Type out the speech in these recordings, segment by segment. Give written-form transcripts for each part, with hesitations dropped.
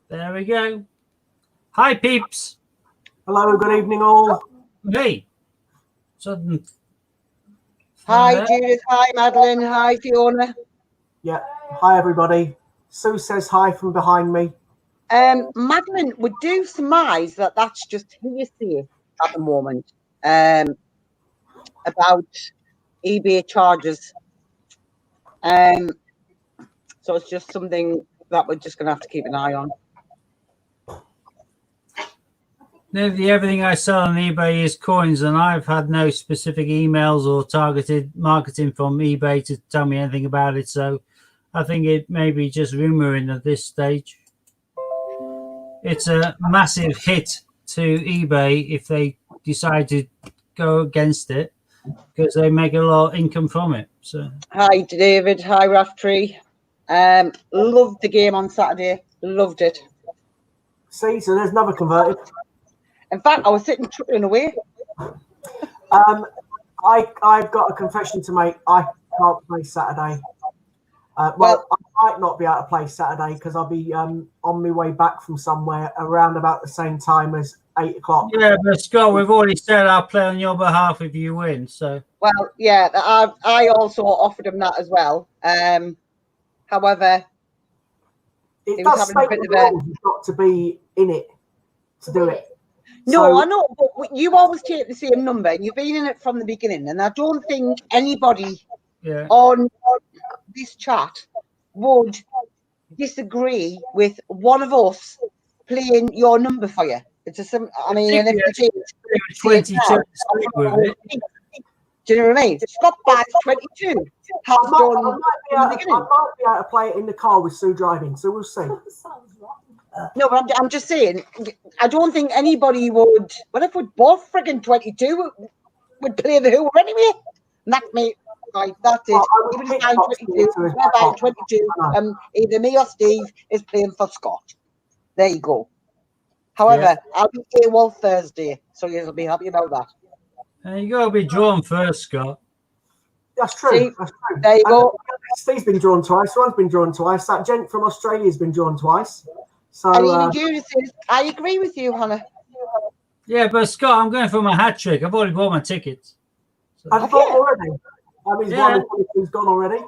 There we go. Hi, peeps. Hello, good evening, all. Hey. Sudden. Hi, Judith. Hi, Madeline. Hi, Fiona. Yeah. Hi, everybody. Sue says hi from behind me. Madeline, we do surmise that that's just hearsay at the moment about eBay charges. So it's just something that we're just going to have to keep an eye on. Everything I sell on eBay is coins, and I've had no specific emails or targeted marketing from eBay to tell me anything about it. So I think it may be just rumoring at this stage. It's a massive hit to eBay if they decide to go against it, because they make a lot of income from it. So hi, David. Hi, Raftree. Loved the game on Saturday. Loved it. See, so there's another converted. In fact, I was sitting chuckling away. I've got a confession to make. I can't play Saturday. Well, I might not be able to play Saturday because I'll be on my way back from somewhere around about the same time as 8 o'clock. Yeah, but Scott, we've already said I'll play on your behalf if you win. So well, yeah, I also offered him that as well. However, it does state the rules not to be in it to do it. No, so, I know, but you always take the same number, and you've been in it from the beginning. And I don't think anybody on this chat would disagree with one of us playing your number for you. It's a I mean, and if you take 22, do you know what I mean? Scott buys 22. I might be able to play it in the car with Sue driving, so we'll see. No, but I'm just saying, I don't think anybody would. What if we're both frigging 22? Would play the Who anyway? And that's me. Right, that's it. Everybody's buying 22. We're buying 22. Either me or Steve is playing for Scott. There you go. However, I'll be AWOL Thursday, so you'll be happy about that. You got to be drawn first, Scott. That's true. See, that's true. There you go. Steve's been drawn twice. Ron's been drawn twice. That gent from Australia's been drawn twice. So, and even Judith says, I agree with you, Hannah. Yeah, but Scott, I'm going for my hat trick. I've already bought my tickets. So. I've bought already. That means one of the 22's gone already.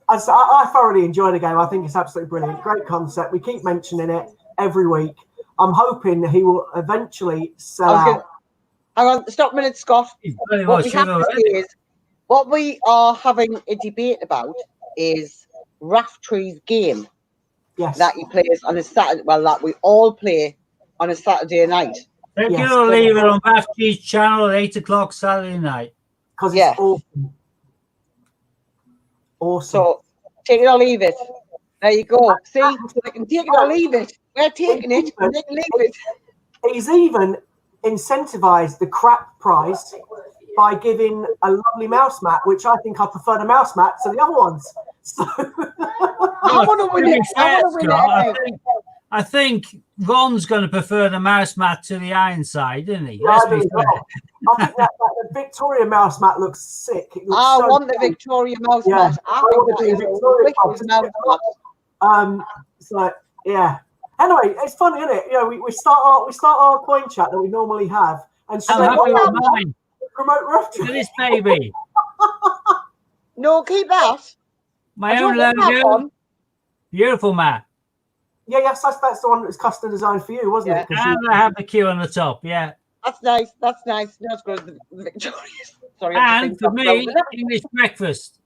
I thoroughly enjoy the game. I think it's absolutely brilliant. Great concept. We keep mentioning it every week. I'm hoping that he will eventually sell out. Hang on, stop a minute, Scott. What we have to say is, what we are having a debate about is Raftree's game that he plays on a Saturday. Well, that we all play on a Saturday night. Take it or leave it on Raftree's channel at 8 o'clock Saturday night. Because it's awesome. Awesome. So take it or leave it. There you go. See, we can take it or leave it. We're taking it. We can leave it. He's even incentivized the crap price by giving a lovely mouse mat, which I think I prefer the mouse mat to the other ones. So I want to win it. I think Ron's going to prefer the mouse mat to the Ironside, isn't he? Yeah, I think that the Victoria mouse mat looks sick. I want the Victoria mouse mat. I want the Victoria mouse mat. So yeah. Anyway, it's funny, isn't it? You know, we start our coin chat that we normally have, and promote Rafttree. Look at this baby. No, keep that. My own logo. Beautiful, Matt. Yeah, yes, that's the one that was custom designed for you, wasn't it? And I have the Q on the top, yeah. That's nice. That's nice. Not as good as the Victoria's. Sorry. And for me, English breakfast.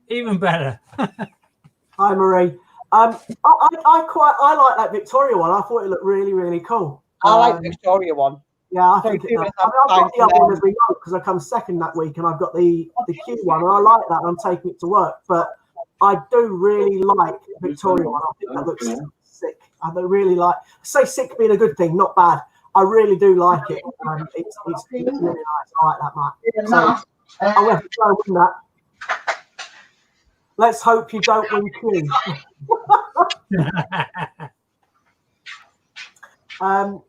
Even better. Hi, Marie. I like that Victoria one. I thought it looked really, really cool. I like the Victoria one. Yeah, I think it does. I've got the other one as we know because I come second that week, and I've got the Q one, and I like that. And I'm taking it to work, but I do really like Victoria one. I think that looks sick. I really like. Say sick being a good thing, not bad. I really do like it. It's really nice. I like that, Matt. So I'm going to try and win that. Let's hope you don't win Q. I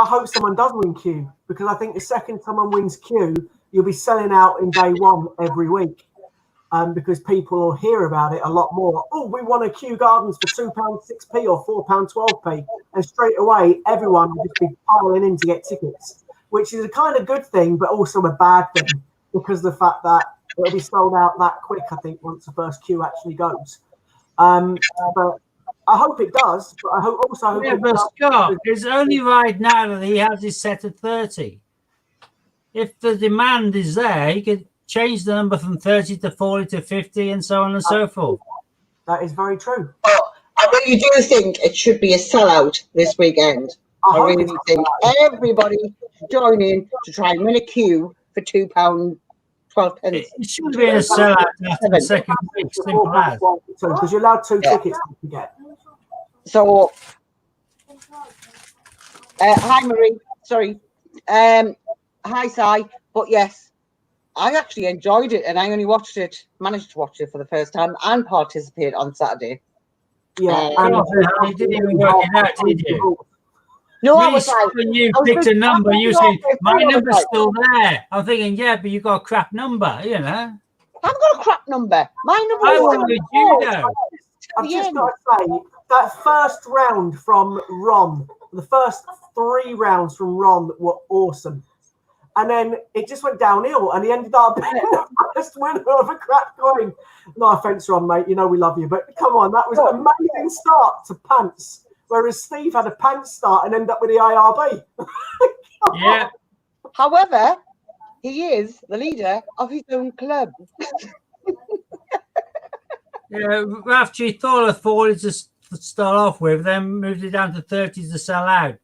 hope someone does win Q, because I think the second someone wins Q, you'll be selling out in day one every week. because people will hear about it a lot more. Oh, we want a Kew Gardens for £2.6p or £4.12p, and straight away everyone will just be piling in to get tickets, which is a kind of good thing, but also a bad thing because of the fact that it'll be sold out that quick. I think once the first queue actually goes, but I hope it does. But I hope also. Yeah, but Scott, it's only right now that he has his set at 30. If the demand is there, he could change the number from 30 to 40 to 50 and so on and so forth. That is very true. Oh, I really do think it should be a sellout this weekend. I really think everybody should join in to try and win a queue for £2.12. It should be a sellout after the second week, simple as. Because you're allowed 2 tickets to get. So, hi Marie, sorry. Hi Si, but yes, I actually enjoyed it, and I only managed to watch it for the first time and participate on Saturday. Yeah, you didn't even work it out, did you? No, I was like, when you picked a number, you say my number's still there. I'm thinking, yeah, but you got a crap number, you know. I've got a crap number. My number I is went with you though. I've just got to say that first round from Ron, the first 3 rounds from Ron were awesome. And then it just went downhill, and he ended up being the first winner of a crap coin. No offense, Ron, mate. You know we love you, but come on, that was an amazing start to pants. Whereas Steve had a pants start and ended up with the IRB. Yeah. However, he is the leader of his own club. Yeah, Rafchi thought of 40 to start off with, then moved it down to 30 to sell out.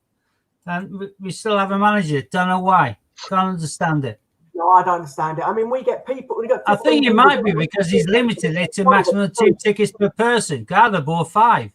And we still have a manager. Don't know why. Can't understand it. No, I don't understand it. I mean, we get people. I think it might be because he's limited it to maximum of 2 tickets per person. God, they bought 5.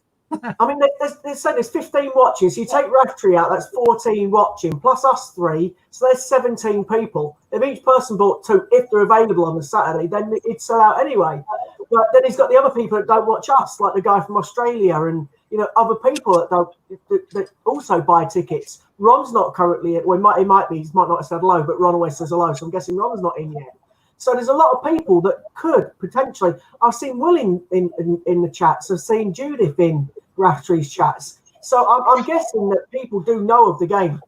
I mean, there's 15 watching. So you take Raftree out, that's 14 watching, plus us 3. So there's 17 people. If each person bought 2, if they're available on the Saturday, then it'd sell out anyway. But then he's got the other people that don't watch us, like the guy from Australia and, you know, other people that also buy tickets. Ron's not currently, well, he might be, he might not have said hello, but Ron always says hello. So I'm guessing Ron's not in yet. So there's a lot of people that could potentially. I've seen Will in the chats. I've seen Judith in Raftree's chats. So I'm guessing that people do know of the game.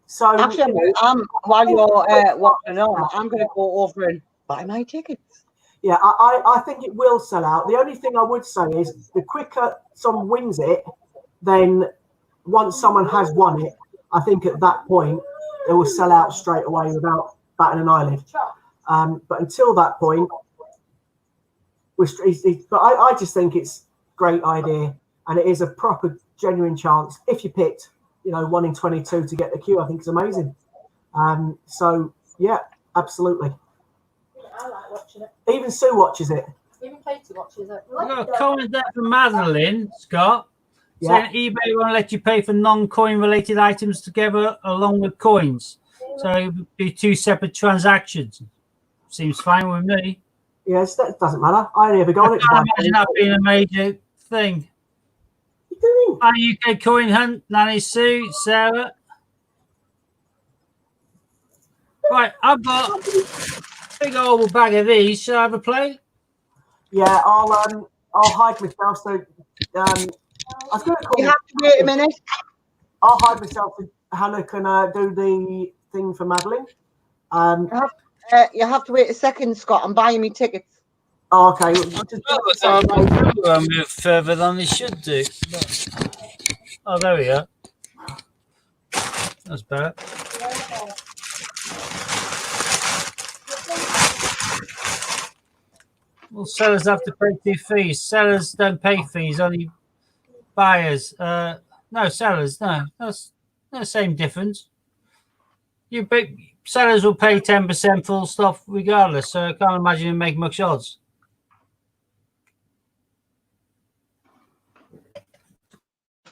So actually, while you're watching on, I'm going to go over and buy my tickets. Yeah, I think it will sell out. The only thing I would say is the quicker someone wins it, then once someone has won it, I think at that point it will sell out straight away without batting an eyelid. But until that point, but I just think it's a great idea, and it is a proper, genuine chance. If you picked, 1 in 22 to get the queue, I think it's amazing. So yeah, absolutely. I like watching it. Even Sue watches it. Even Katie watches it. I've got a comment there from Madeline, Scott, Yeah. saying eBay won't let you pay for non-coin related items together along with coins. So it would be 2 separate transactions. Seems fine with me. Yes, that doesn't matter. I only ever go on it. I can't imagine that being a major thing. What are you doing? Hi, UK Coin Hunt, Nanny Sue, Sarah. Right, I've got a big old bag of these. Shall I have a play? Yeah, I'll hide myself. So I was going to call. You have to wait a minute. I'll hide myself so Hannah can do the thing for Madeline. You have to wait a second, Scott. I'm buying me tickets. Oh, okay. I'll move further than they should do. Oh, there we are. That's better. Well, sellers have to pay 2 fees. Sellers don't pay fees, only buyers. No, sellers, no. That's the same difference. Sellers will pay 10% full stop regardless, so I can't imagine it make much odds.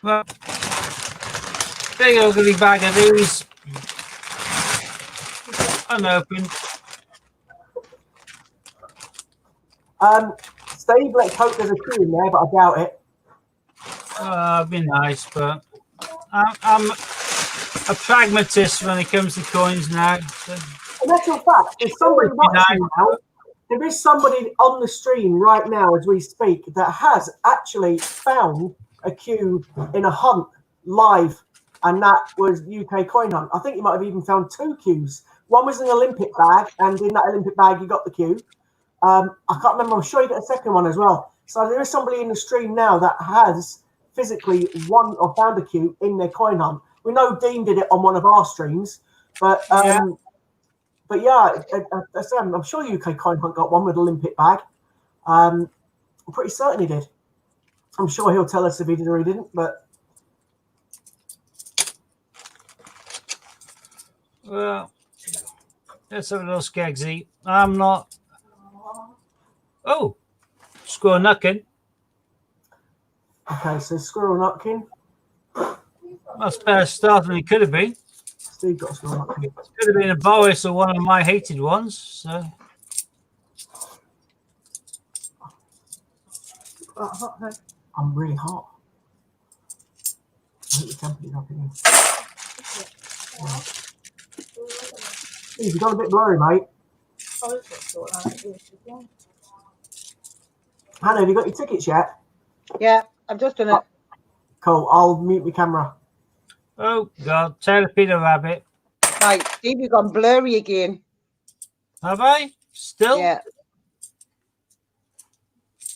Well, big ugly bag of these. Unopened. Steve, let's hope there's a queue in there, but I doubt it. It'd be nice, but I'm a pragmatist when it comes to coins now. So. In actual fact, there's somebody watching now. there is somebody on the stream right now as we speak that has actually found a queue in a hunt live, and that was UK Coin Hunt. I think you might have even found 2 queues. One was an Olympic bag, and in that Olympic bag you got the queue. I can't remember. I'm sure you get a second one as well. So there is somebody in the stream now that has physically won or found a queue in their coin hunt. We know Dean did it on one of our streams, but I'm sure UK Coin Hunt got one with Olympic bag. I'm pretty certain he did. I'm sure he'll tell us if he did or he didn't, but well, let's have a little Skeggsy. I'm not. Oh, squirrel knocking. okay, so Squirrel Nutkin. That's better start than it could have been. Steve got a Squirrel Nutkin. It could have been a Boris or one of my hated ones. So I'm really hot. I think the temperature's up again. Steve, you got a bit blurry, mate. Hannah, have you got your tickets yet? Yeah, I've just done it. Cool. I'll mute my camera. oh God, Taylor Peter Rabbit. Right, Steve, you've gone blurry again. Have I still? Yeah.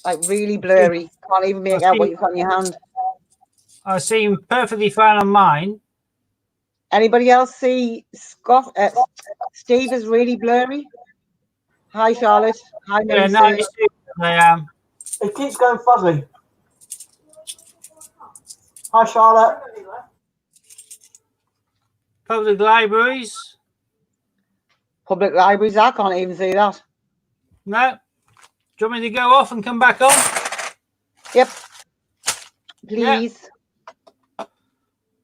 Like really blurry. Can't even make out what you've got in your hand. I seem perfectly fine on mine. Anybody else see Scott? Steve is really blurry. Hi, Charlotte. Hi, Yeah, Melissa. 96 I am. It keeps going fuzzy. Hi, Charlotte. Public libraries. Public libraries. I can't even see that. No. Do you want me to go off and come back on? Yep. Please.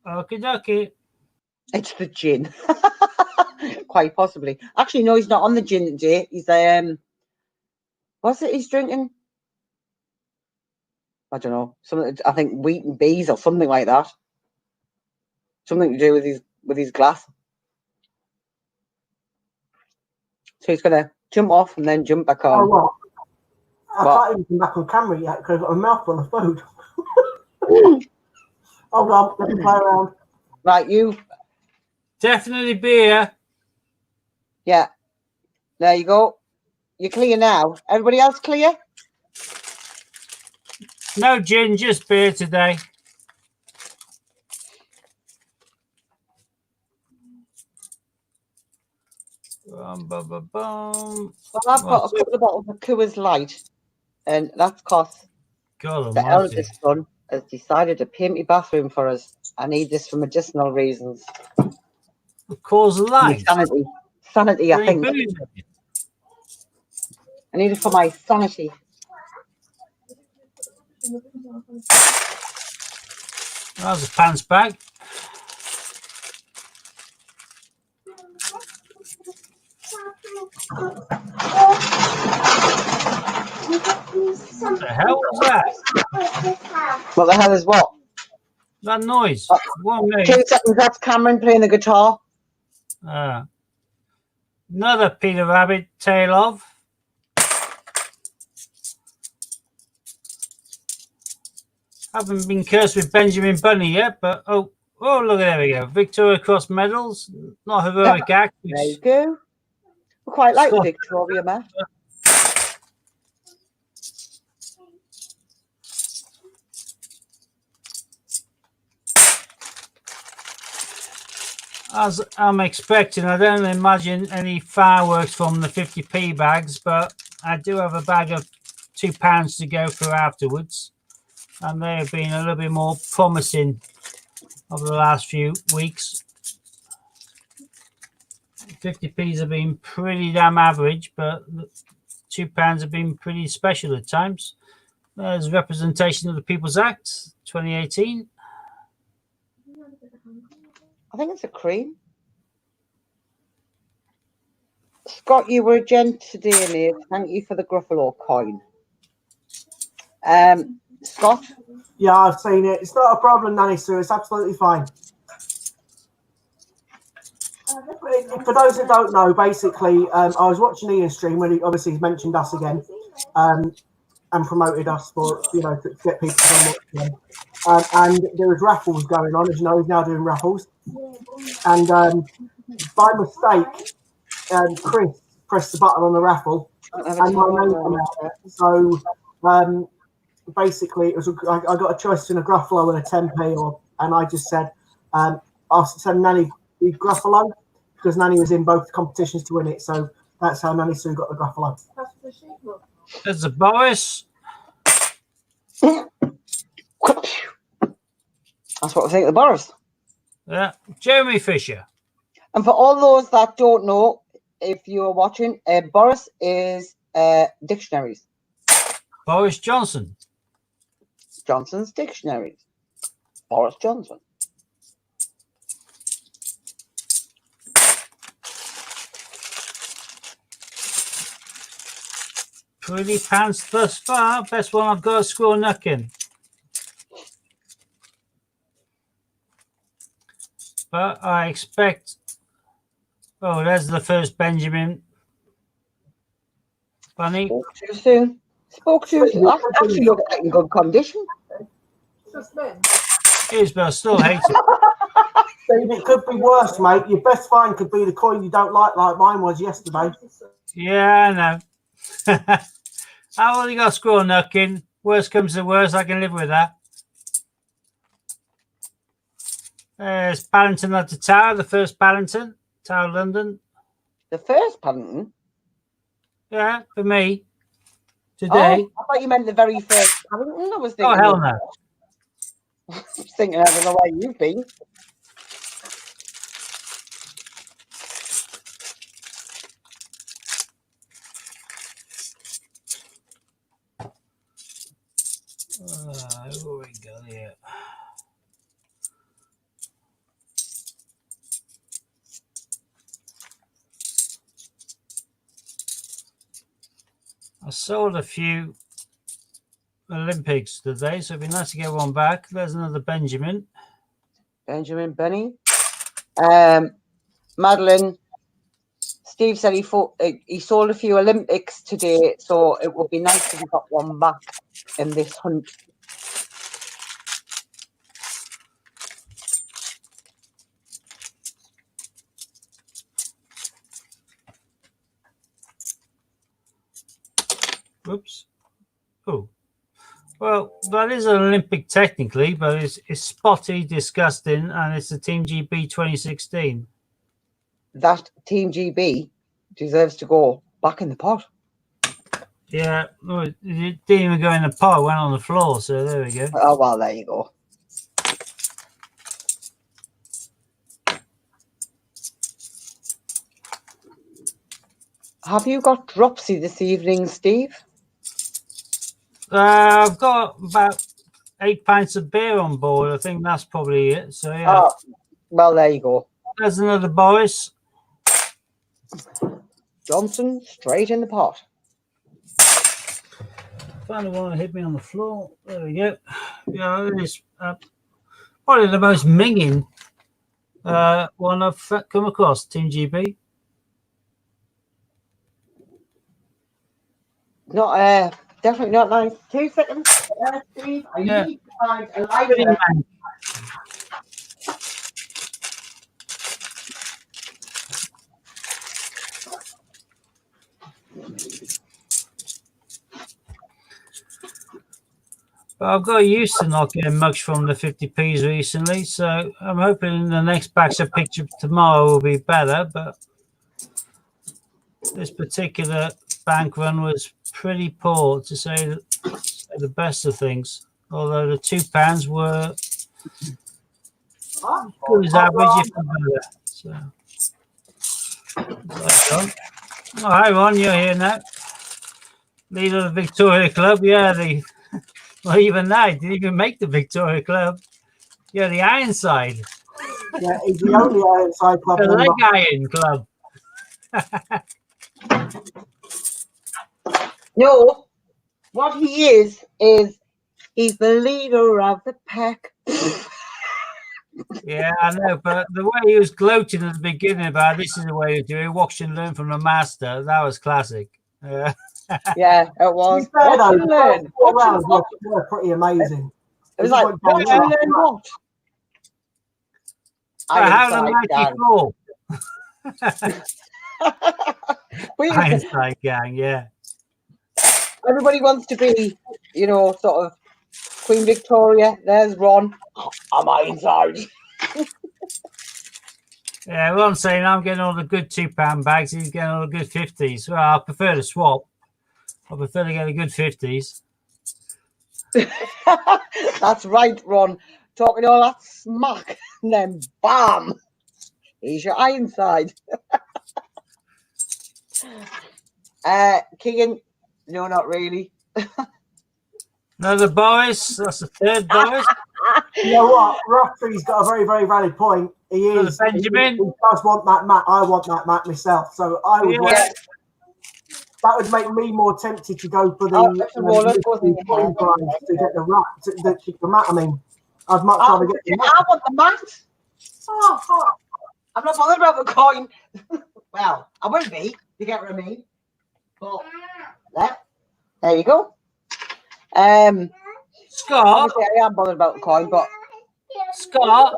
Okie dokie. It's the gin. Quite possibly. Actually, no, he's not on the gin today. He's what's it he's drinking? I don't know. Something, I think wheat and bees or something like that. Something to do with his glass. So he's gonna jump off and then jump back on. Oh, what? I can't even come back on camera yet because I've got a mouthful of food. Hold on, let me play around. Right, you. Definitely beer. Yeah. There you go. You're clear now. Everybody else clear? No gin, just beer today. Bum, bum, bum, bum. Well, I've got a couple of bottles of Coors Light, and that's because God the almighty. eldest son has decided to paint my bathroom for us. I need this for medicinal reasons. Cause life. Sanity. Sanity, I think. I need it for my sanity. That's a pants bag. What the hell was that? What the hell is what? That noise. 1 minute. 2 seconds, that's Cameron playing the guitar. Another Peter Rabbit tale of. Haven't been cursed with Benjamin Bunny yet, but oh look, there we go. Victoria Cross medals, not heroic act. There you go. We quite like Victoria, Matt. As I'm expecting, I don't imagine any fireworks from the 50p bags, but I do have a bag of £2 to go through afterwards, and they have been a little bit more promising over the last few weeks. 50p's have been pretty damn average, but £2 have been pretty special at times. There's representation of the People's Act 2018. I think it's a cream. Scott, you were a gent today, mate. Thank you for the Gruffalo coin. Scott? Yeah, I've seen it. It's not a problem, Nanny Sue. It's absolutely fine. For those that don't know, basically, I was watching Ian's stream when he's mentioned us again, and promoted us for to get people to come watch again. And there was raffles going on, as you know, he's now doing raffles. And by mistake, Chris pressed the button on the raffle, and my name came out. So basically, it was I got a choice between a Gruffalo and a 10p, and I just said, I'll send Nanny the Gruffalo because Nanny was in both competitions to win it. So that's how Nanny Sue got the Gruffalo. There's a Boris. That's what I think of the Boris. Yeah, Jeremy Fisher. And for all those that don't know, if you're watching, Boris is dictionaries. Boris Johnson. Johnson's dictionaries. Boris Johnson. Pretty pants thus far. Best one I've got a score knocking. But I expect. Oh, there's the first Benjamin. Bunny. Spoke too soon. Spoke too soon. Actually, look like in good condition. It is, but I still hate it. Steve, it could be worse, mate. Your best find could be the coin you don't like mine was yesterday. Yeah, I know. I've only got score knocking. Worst comes to worst, I can live with that. There's Paddington at the Tower, the first Paddington, Tower London. The first Paddington? Yeah, for me. Today. Oh, I thought you meant the very first Paddington. I was thinking. Oh, hell no. I was thinking, I don't know where you've been. Where we go here. I sold a few Olympics today, so it'd be nice to get one back. There's another Benjamin. Benjamin Benny. Madeline. Steve said he sold a few Olympics today, so it would be nice if he got one back in this hunt. Whoops. Oh. Well, that is an Olympic technically, but it's spotty, disgusting, and it's the Team GB 2016. That Team GB deserves to go back in the pot. Yeah, well, it didn't even go in the pot, it went on the floor, so there we go. Oh, well, there you go. Have you got dropsy this evening, Steve? I've got about 8 pints of beer on board. I think that's probably it. So, yeah. Oh, well, there you go. There's another Boris. Johnson, straight in the pot. Finally one that hit me on the floor. There we go. Yeah, it is probably the most minging one I've come across, Team GB. Not definitely not nice. 2 seconds. Steve, I Yeah. need to find a lighter. But I've got used to not getting much from the 50p's recently, so I'm hoping the next batch of picture tomorrow will be better. But this particular bank run was pretty poor, to say the best of things. Although the £2 were good as average, if not better. So, oh, hi Ron, you're here now. Leader of the Victoria Club, yeah. Well, even now, he didn't even make the Victoria Club. Yeah, the Ironside. Yeah, he's the only Ironside club The member. Leg Iron Club. No, what he is he's the leader of the pack. Yeah, I know, but the way he was gloating at the beginning about this is the way you do it, watch and learn from the master, that was classic. Yeah, it To was. be fair, Watch though, and the learn. first 4 Watch and rounds watch. were pretty amazing. It was like, watch and learn what? But how the Ironside mighty gang. fall? Ironside gang, yeah. Everybody wants to be, you know, sort of Queen Victoria. There's Ron. I'm Ironside. Yeah, well, I'm saying I'm getting all the good £2 bags. He's getting all the good 50s. Well, I prefer to swap. I prefer to get the good 50s. That's right, Ron. Talking all that smack, and then bam, here's your Ironside. Keegan, no, not really. Another Boris. That's the third Boris. You know what? Rafferty's got a very, very valid point. He Another is. Benjamin. He does want that mat. I want that mat myself. So I would. Yeah. That would make me more tempted to go for the coin prize to get the rat, to kick the mat. I mean, I'd much rather get the mat. I want the mat. I'm not bothered about the coin. Well, I will be. You get what I mean? But there you go. Scott. Obviously, I am bothered about the coin, but Scott.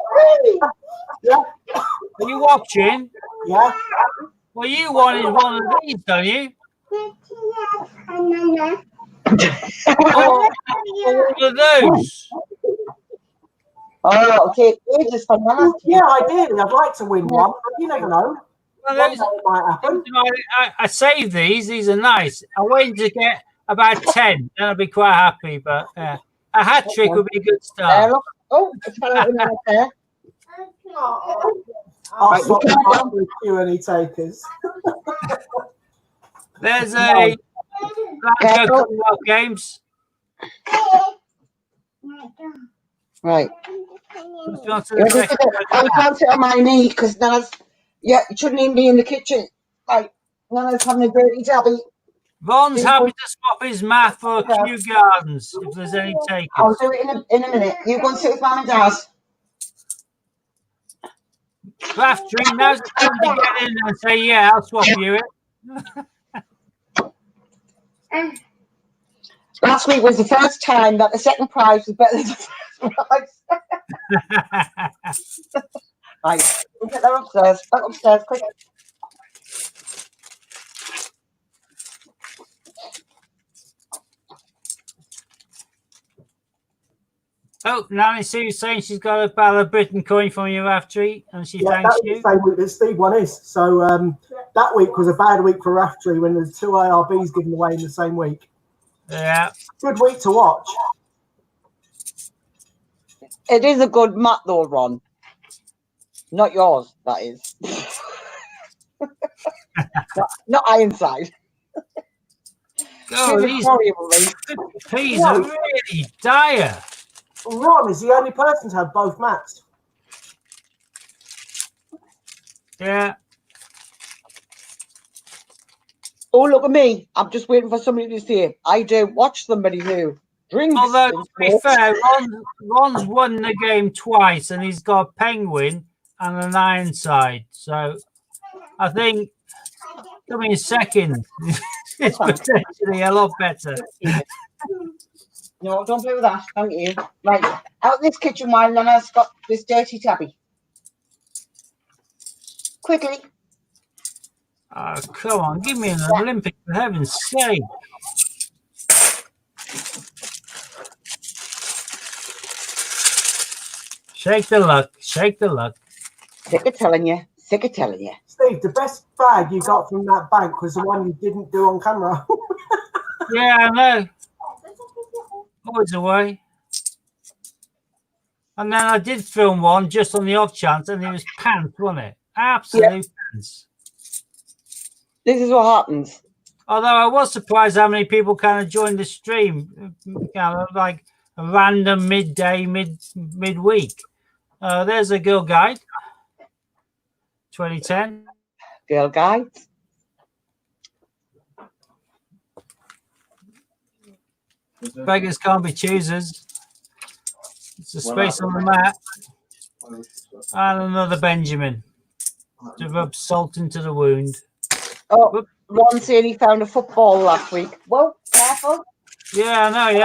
Yeah. Are you watching? Yeah. Well, you wanted one of these, don't you? Or one of those. oh, okay, ages for now. Yeah, ideally, I'd like to win one, but you never know. Well, One those, day it might happen. I saved these. These are nice. I waited to get about 10, then I'd be quite happy. But a hat trick would be a good start. Look. Oh, it's fell out in there. I'll swap them with Q&A takers. There's a Glasgow Commonwealth Games. Right. I I can't sit on my knee because Nana's. Yeah, it shouldn't even be in the kitchen. Right, Nana's having a dirty tabby. Ron's happy to swap his mat for Kew Gardens if there's any takers. I'll do it in a minute. You go and sit with Mum and Dad. Raftery, now's the time to get in and say, yeah, I'll swap you it. Last week was the first time that the second prize was better than the first prize. Right, we'll get there upstairs. Back upstairs, quick. Oh, Nanny Sue's saying she's got a Ballad of Britain coin from you, Raftery, and she thanks you. That's the same week that Steve one is. So that week was a bad week for Raftery when there's 2 ARBs given away in the same week. Yeah. Good week to watch. It is a good mat though, Ron. Not yours, that is. not Ironside. God, these peas are really dire. Ron is the only person to have both mats. Yeah. Oh, look at me. I'm just waiting for somebody to see it. I do watch somebody who drinks. Although, to be fair, Ron's won the game twice and he's got a penguin and an Ironside. So I think coming second is potentially a lot better. No, don't play with that. Thank you. Right, out this kitchen while Nana's got this dirty tabby. Quickly. Oh, come on. Give me an Olympic, for heaven's sake. Shake the luck. Shake the luck. Sick of telling you. Sick of telling you. Steve, the best bag you got from that bank was the one you didn't do on camera. Yeah, I know. Always away. And then I did film one just on the off chance, and it was pants, wasn't it? Absolute pants. This is what happens. Although I was surprised how many people kind of joined the stream, kind of like a random midday, midweek. There's a Girl Guide, 2010. Girl Guide. Beggars can't be choosers. It's a space on the map. And another Benjamin to rub salt into the wound. Oh, Ron saying he found a football last week. Well, careful. Yeah, I know. He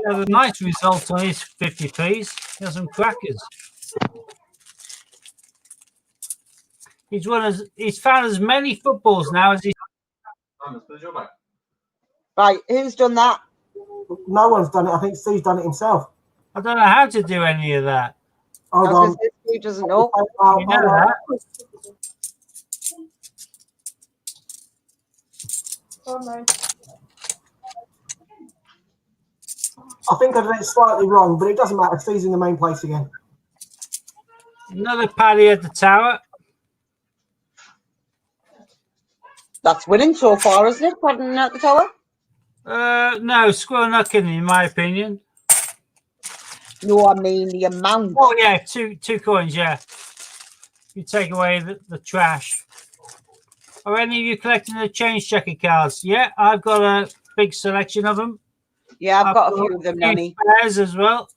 had a nice result on his 50p's. He had some crackers. He's found as many footballs now as he's. Right, who's done that? No one's done it. I think Steve's done it himself. I don't know how to do any of that. Hold I was on. gonna say Steve doesn't know. You know that? Oh no. I think I did it slightly wrong, but it doesn't matter. Steve's in the main place again. Another Paddy at the tower. That's winning so far, isn't it? Padding at the tower? No, squirrel knocking, in my opinion. No, I mean the amount. Oh yeah, two coins. Yeah, you take away the trash. Are any of you collecting the change checker cards? Yeah, I've got a big selection of them. Yeah, I've got a few of them, Nanny. Pairs as well.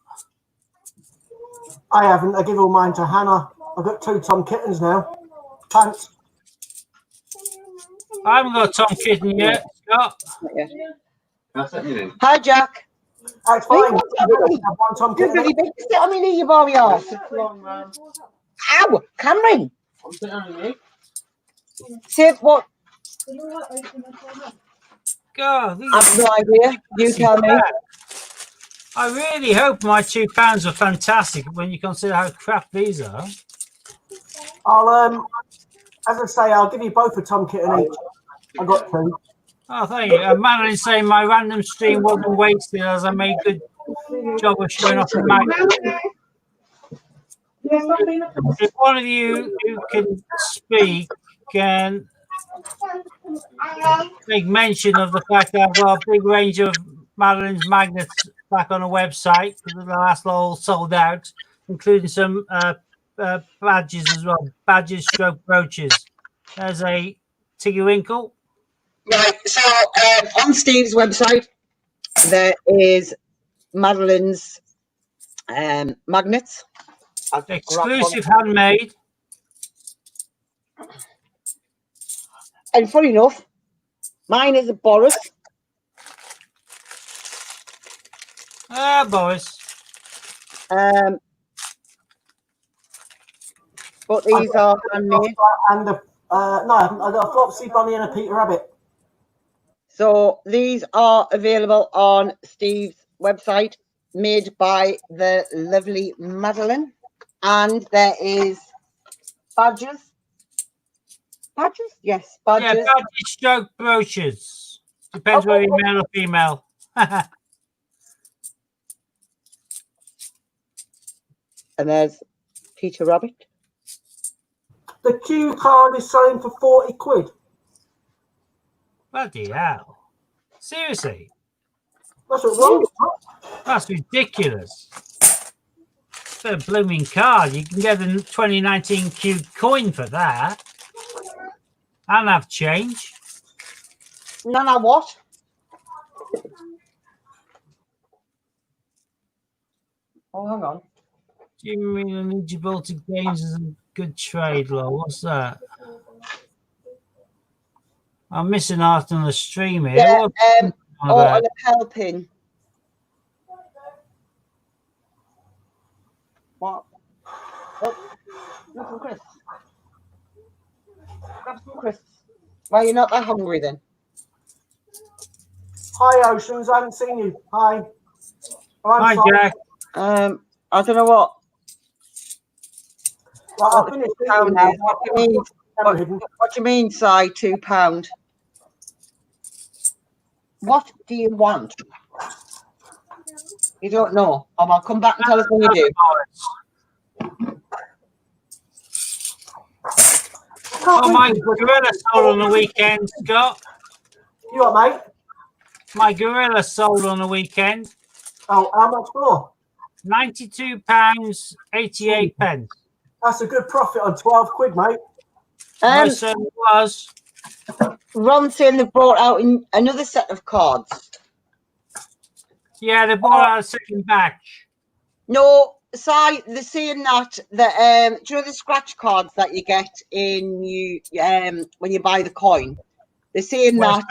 I haven't. I give all mine to Hannah. I've got 2 Tom Kittens now. Pants. I haven't got a Tom Kitten yet, Scott. Hi, Jack. That's Hey, fine. what's I happening? have 1 Tom You're Kitten. really big. Sit on me knee, you bobby arse. Ow, Cameron. Say what? God, these I've no idea. You tell me. I really hope my £2 are fantastic when you consider how crap these are. I'll as I say, I'll give you both a Tom Kitten each. I got 2. Oh, thank you. Madeline saying my random stream wasn't wasted as I made good job of showing off the magnet. If one of you who can speak can make mention of the fact that I've got a big range of Madeline's magnets back on the website because the last lot all sold out, including some badges as well, badges stroke brooches. There's a Tiggy Winkle. Right, so on Steve's website, there is Madeline's magnets. Exclusive handmade. And funny enough, mine is a Boris. Boris. But these are handmade. And no, I haven't. I got a Flopsy Bunny and a Peter Rabbit. So these are available on Steve's website, made by the lovely Madeline. And there is badges. Badges? Yes, badges. Yeah, badges stroke brooches. Depends whether you're male or female. And there's Peter Rabbit. The Q card is selling for 40 quid. Bloody hell. Seriously? That's what's wrong. That's ridiculous. It's a blooming card. You can get a 2019 Q coin for that. And have change. No, what? Oh, hang on. Do you mean the Gibraltar Games is a good trade, Lo? What's that? I'm missing out on the stream here. Yeah, What oh, a lapel pin. What? Oh, grab some crisps. Grab some crisps. Why are you not that hungry then? Hi, Oceans. I haven't seen you. Hi. Hi, Jack. I don't know what. Right, I finished Pound eating is. What do you mean? What do you mean, Si? £2? What do you want? You don't know. Oh, well, come back and tell us when you do. Oh, my gorilla sold on the weekend, Scott. You what, mate? My gorilla sold on the weekend. Oh, how much for? £92.88. That's a good profit on 12 quid, mate. My son was. Ron saying they've brought out another set of cards. Yeah, they bought out a second batch. No, Si, they're saying that do you know the scratch cards that you get when you buy the coin? They're saying that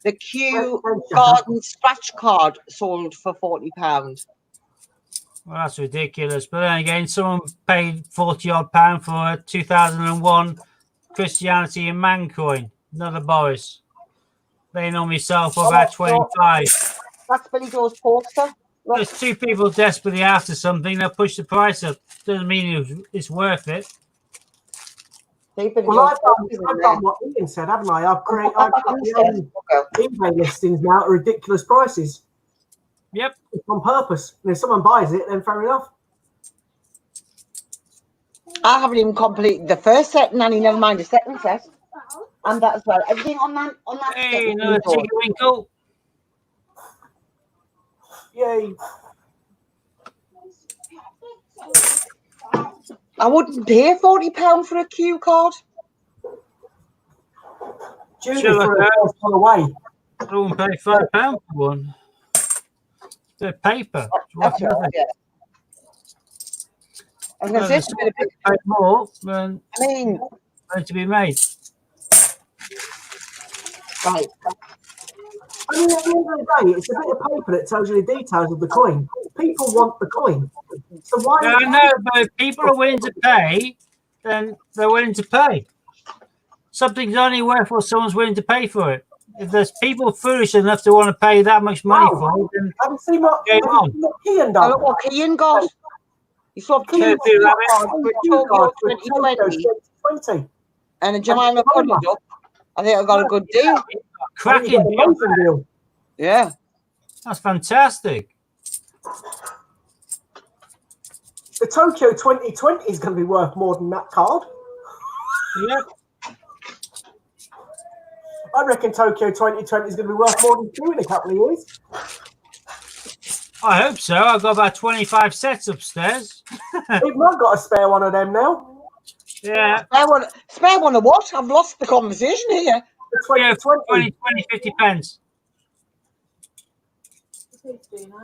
the Kew Garden scratch card sold for £40. Well, that's ridiculous. But then again, someone paid £40 for a 2001 Christianity and Man coin. Another Boris. They normally sell for about 25. That's Billy Joe's poster. Look. There's two people desperately after something. They'll push the price up. Doesn't mean it's worth it. Well, I've done what Ian said, haven't I? I've got my own eBay listings now at ridiculous prices. Yep. It's on purpose. And if someone buys it, then fair enough. I haven't even completed the first set, Nanny, never mind the second set. And that as well. Everything on that. Hey, another Tigger Winkle. Yay. I wouldn't pay £40 for a Q card. Julie for a first one away. I wouldn't pay £5 for one. The paper. That's right, yeah. I was going to say it's a bit more than going to be made. Right. I mean, at the end of the day, it's a bit of paper that tells you the details of the coin. People want the coin. So why? Yeah, I know, but if people are willing to pay, then they're willing to pay. Something's only worth what someone's willing to pay for it. If there's people foolish enough to want to pay that much money for it, then have you seen what Ian done? Look what Ian got. He swapped Ian for 2020. And a Jemima Cuddy up. I think I got a good deal. Cracking deal. Yeah. That's fantastic. The Tokyo 2020 is going to be worth more than that card. Yep. I reckon Tokyo 2020 is going to be worth more than two in a couple of years. I hope so. I've got about 25 sets upstairs. We've not got a spare one of them now. Yeah. Spare one of what? I've lost the conversation here. Yeah, 20, 50 pence.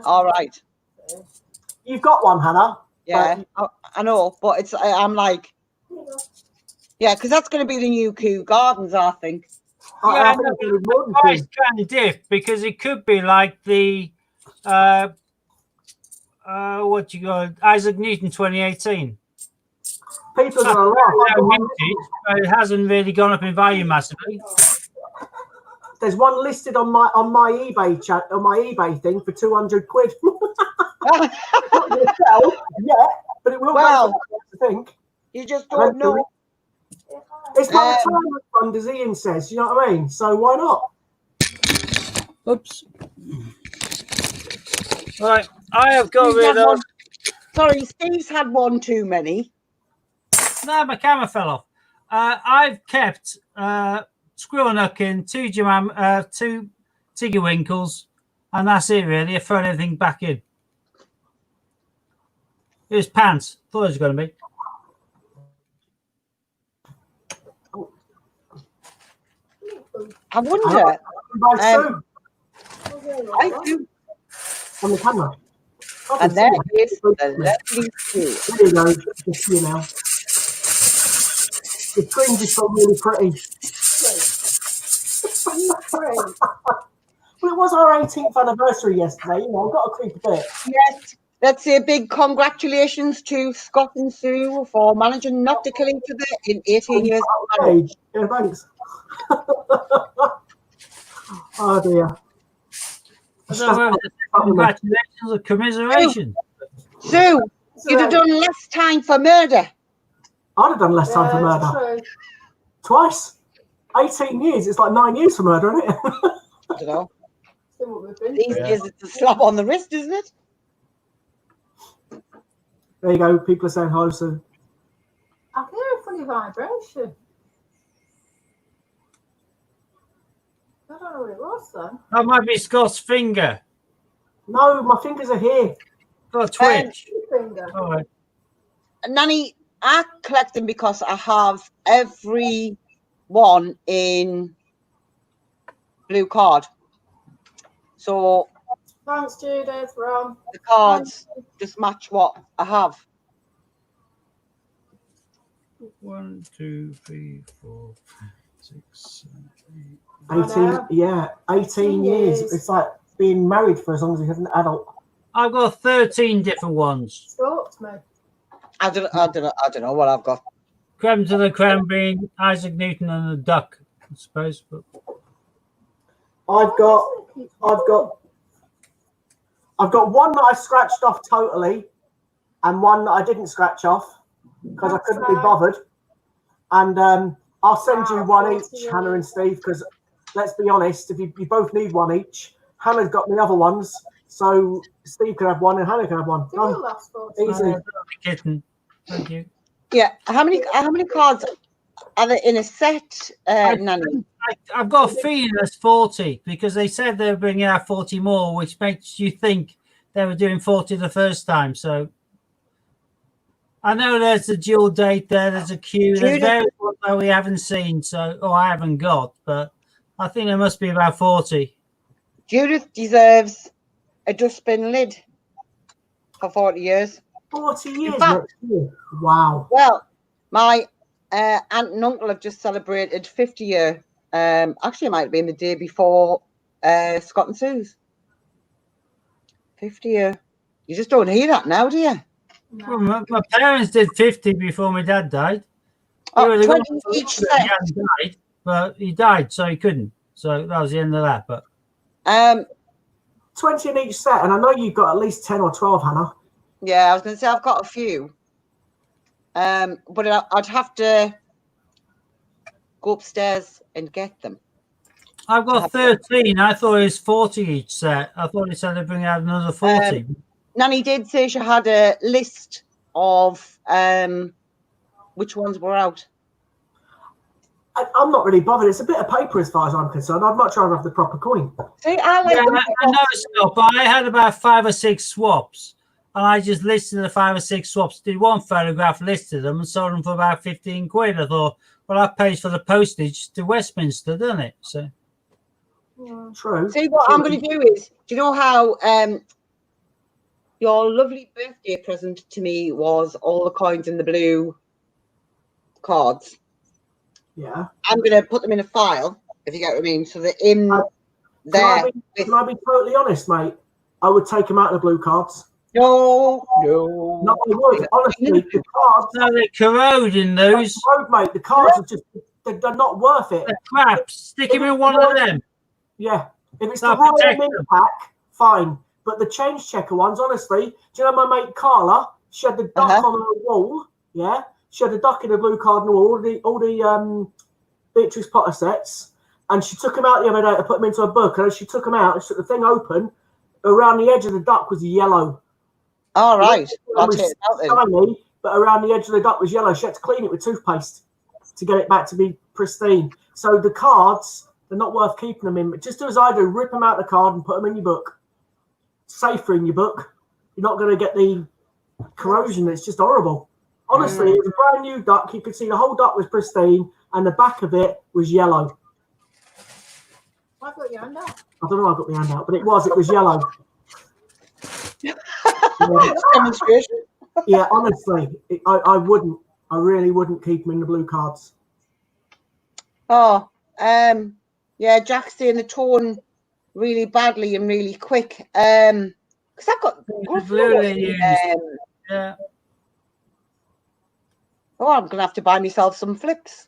All right. You've got one, Hannah. Yeah, I know, but I'm like, yeah, because that's going to be the new Kew Gardens, I think. Yeah, the price can dip because it could be like the what you got, Isaac Newton 2018. People are going to laugh. It hasn't really gone up in value massively. There's one listed on my eBay chat on my eBay thing for £200. Not going to sell yet, but it will. Well, I think you just don't know. It's like a retirement fund, as Ian says. You know what I mean? So why not? Oops. Right, I have got rid of. Sorry, Steve's had one too many. No, my camera fell off. I've kept Squirrel Nuckin, two Tigger Winkles, and that's it really. I've thrown everything back in. It was pants. Thought it was going to be. I wonder. I do. On the camera. And there is the lovely Sue. There you go. Just see you now. The screen just got really pretty. Well, it was our 18th anniversary yesterday. You know, I've got to creep a bit. Yes. Let's say a big congratulations to Scott and Sue for managing not to kill each other in 18 years. Yeah, thanks. Oh dear. Congratulations or commiseration. Sue, you'd have done less time for murder. I'd have done less time for murder. Twice. 18 years. It's like 9 years for murder, isn't it? I don't know. These days it's a slap on the wrist, isn't it? There you go. People are saying hello, Sue. I can hear a funny vibration. I don't know what it was then. That might be Scott's finger. No, my fingers are here. Got a twitch. Finger. All right. Nanny, I collect them because I have every one in blue card. So Thanks, Judith. Ron. The cards just match what I have. 1, 2, 3, 4, 5, 6, 7, 8. 18, yeah, 18 years. It's like being married for as long as you're an adult. I've got 13 different ones. Talk to me. I don't know what I've got. Creme to the creme being Isaac Newton and the duck, I suppose. But I've got one that I scratched off totally, and one that I didn't scratch off because I couldn't be bothered. And I'll send you one each, Hannah and Steve, because let's be honest, if you both need one each, Hannah's got the other ones, so Steve can have one and Hannah can have one. Easy. kitten. Thank you. Yeah. How many cards are there in a set, Nanny? I've got a feeling there's 40 because they said they were bringing out 40 more, which makes you think they were doing 40 the first time. So I know there's a dual date there. There's a queue. There's various ones that we haven't seen, I haven't got, but I think there must be about 40. Judith deserves a dustbin lid for 40 years. 40 years In fact, next year. Wow. Well, my aunt and uncle have just celebrated 50 year. Actually, it might have been the day before Scott and Sue's. 50 year. You just don't hear that now, do you? No. Well, my parents did 50 before my dad died. Oh, They 20 were each he set. hadn't died, but he died, so he couldn't. So that was the end of that. But 20 in each set, and I know you've got at least 10 or 12, Hannah. Yeah, I was going to say I've got a few. But I'd have to go upstairs and get them. I've got 13. I thought it was 40 each set. I thought he said they'd bring out another 40. Nanny did say she had a list of which ones were out. I'm not really bothered. It's a bit of paper as far as I'm concerned. I'd much rather have the proper coin. See, I like them. I know it's not, but I had about 5 or 6 swaps. And I just listed the 5 or 6 swaps, did one photograph, listed them, and sold them for about 15 quid. I thought, well, that pays for the postage to Westminster, doesn't it? So, True. See, what I'm going to do is, do you know how your lovely birthday present to me was all the coins in the blue cards? Yeah. I'm going to put them in a file, if you get what I mean, so they're in there. Can I be totally honest, mate? I would take them out of the blue cards. No. No, I would. Honestly, the cards. no, they corrode in those. Mate, the cards are just, they're not worth it. They're crap. Stick him in one of them. Yeah. If it's They'll the Royal protect Mint them. pack, fine. But the change checker ones, honestly, do you know my mate Carla? She had the duck on her wall. Yeah. She had the duck in the blue card and all the Beatrice Potter sets. And she took them out the other day to put them into a book. And as she took them out and she took the thing open, around the edge of the duck was yellow. All right. I'll It was take it out then. shiny, but around the edge of the duck was yellow. She had to clean it with toothpaste to get it back to be pristine. So the cards, they're not worth keeping them in. But just do as I do, rip them out of the card and put them in your book. Safer in your book. You're not going to get the corrosion. It's just horrible. Honestly, it was a brand new duck. You could see the whole duck was pristine and the back of it was yellow. I've got your hand out. I don't know how I got my hand out, but it was yellow. Demonstration. Yeah, honestly, I wouldn't. I really wouldn't keep them in the blue cards. Oh, yeah, Jack's saying the torn really badly and really quick. Because I've got Yeah. Oh, I'm gonna have to buy myself some flips.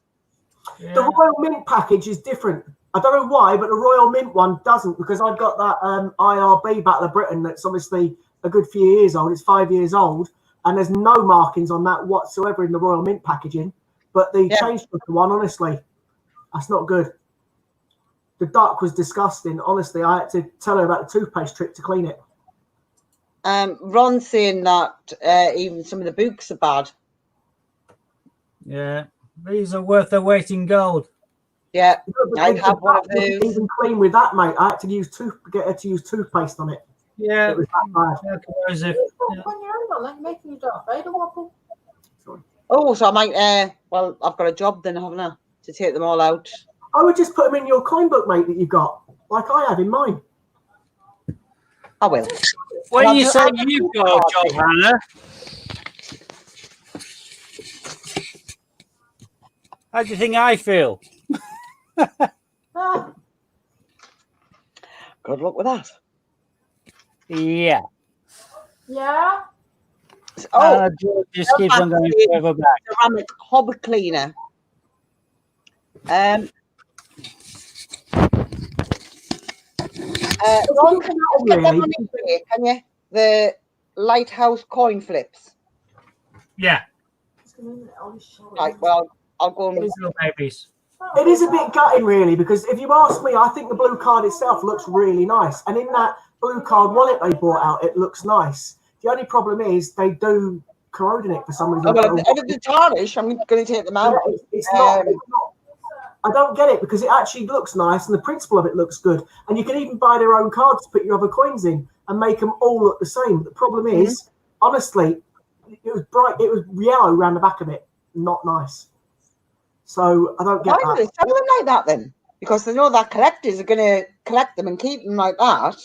Yeah. The Royal Mint package is different. I don't know why, but the Royal Mint one doesn't, because I've got that IRB Battle of Britain that's obviously a good few years old. It's 5 years old, and there's no markings on that whatsoever in the Royal Mint packaging. But the change checker one, honestly, that's not good. The duck was disgusting. Honestly, I had to tell her about the toothpaste trick to clean it. Ron's saying that even some of the books are bad. Yeah. These are worth their weight in gold. Yeah, But I the have one duck of those. wasn't even clean with that, mate. I had to get her to use toothpaste on it. Yeah. It was that bad. Corrosive. Yeah. When you're on, like making you Darth Vader wobble. Oh, so I might. Well, I've got a job then, haven't I, to take them all out. I would just put them in your coin book, mate, that you've got, like I have in mine. I will. When I'll you do- say I'll do you've got a card. job, Hannah, how do you think I feel? Ah, Good luck with that. Yeah. yeah. Oh, Just keeps on going further back. ceramic hob cleaner. Ron, can you get them on eBay, can you? The lighthouse coin flips. Yeah. Right, well, I'll go and These little babies. It is a bit gutting, really, because if you ask me, I think the blue card itself looks really nice. And in that blue card wallet they brought out, it looks nice. The only problem is they do corrode in it for some reason. Oh, well, if the tarnish, I'm going to take them out. Yeah, it's not. I don't get it because it actually looks nice and the principle of it looks good. And you can even buy their own cards to put your other coins in and make them all look the same. The problem is, honestly, it was bright. It was yellow around the back of it. Not nice. So I don't get Why do they sell them like that then? Because they know that collectors are going to collect them and keep them like that.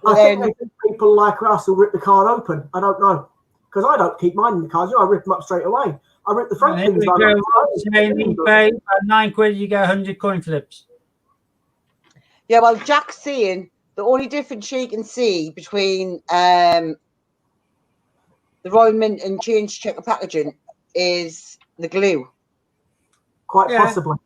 I think they think people like us will rip the card open. I don't know. Because I don't keep mine in the cards. You know, I rip them up straight away. I rip the front things. eBay, at £9, you get 100 coin flips. Yeah, well, Jack's saying the only difference you can see between the Royal Mint and change checker packaging is the glue. Quite possibly.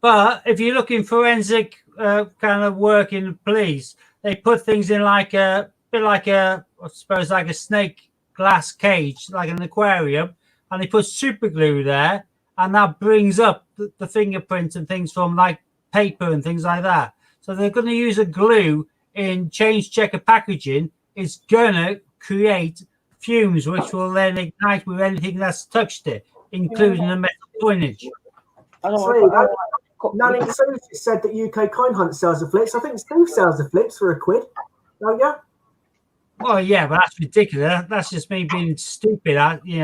But if you're looking forensic kind of work in the police, they put things in like a bit like I suppose, like a snake glass cage, like an aquarium, and they put super glue there, and that brings up the fingerprints and things from like paper and things like that. So they're going to use a glue in change checker packaging. It's going to create fumes, which will then ignite with anything that's touched it, including the metal coinage. Nanny Sue said that UK Coin Hunt sells the flips. I think Sue sells the flips for £1, don't you? Well, yeah, but that's ridiculous. That's just me being stupid.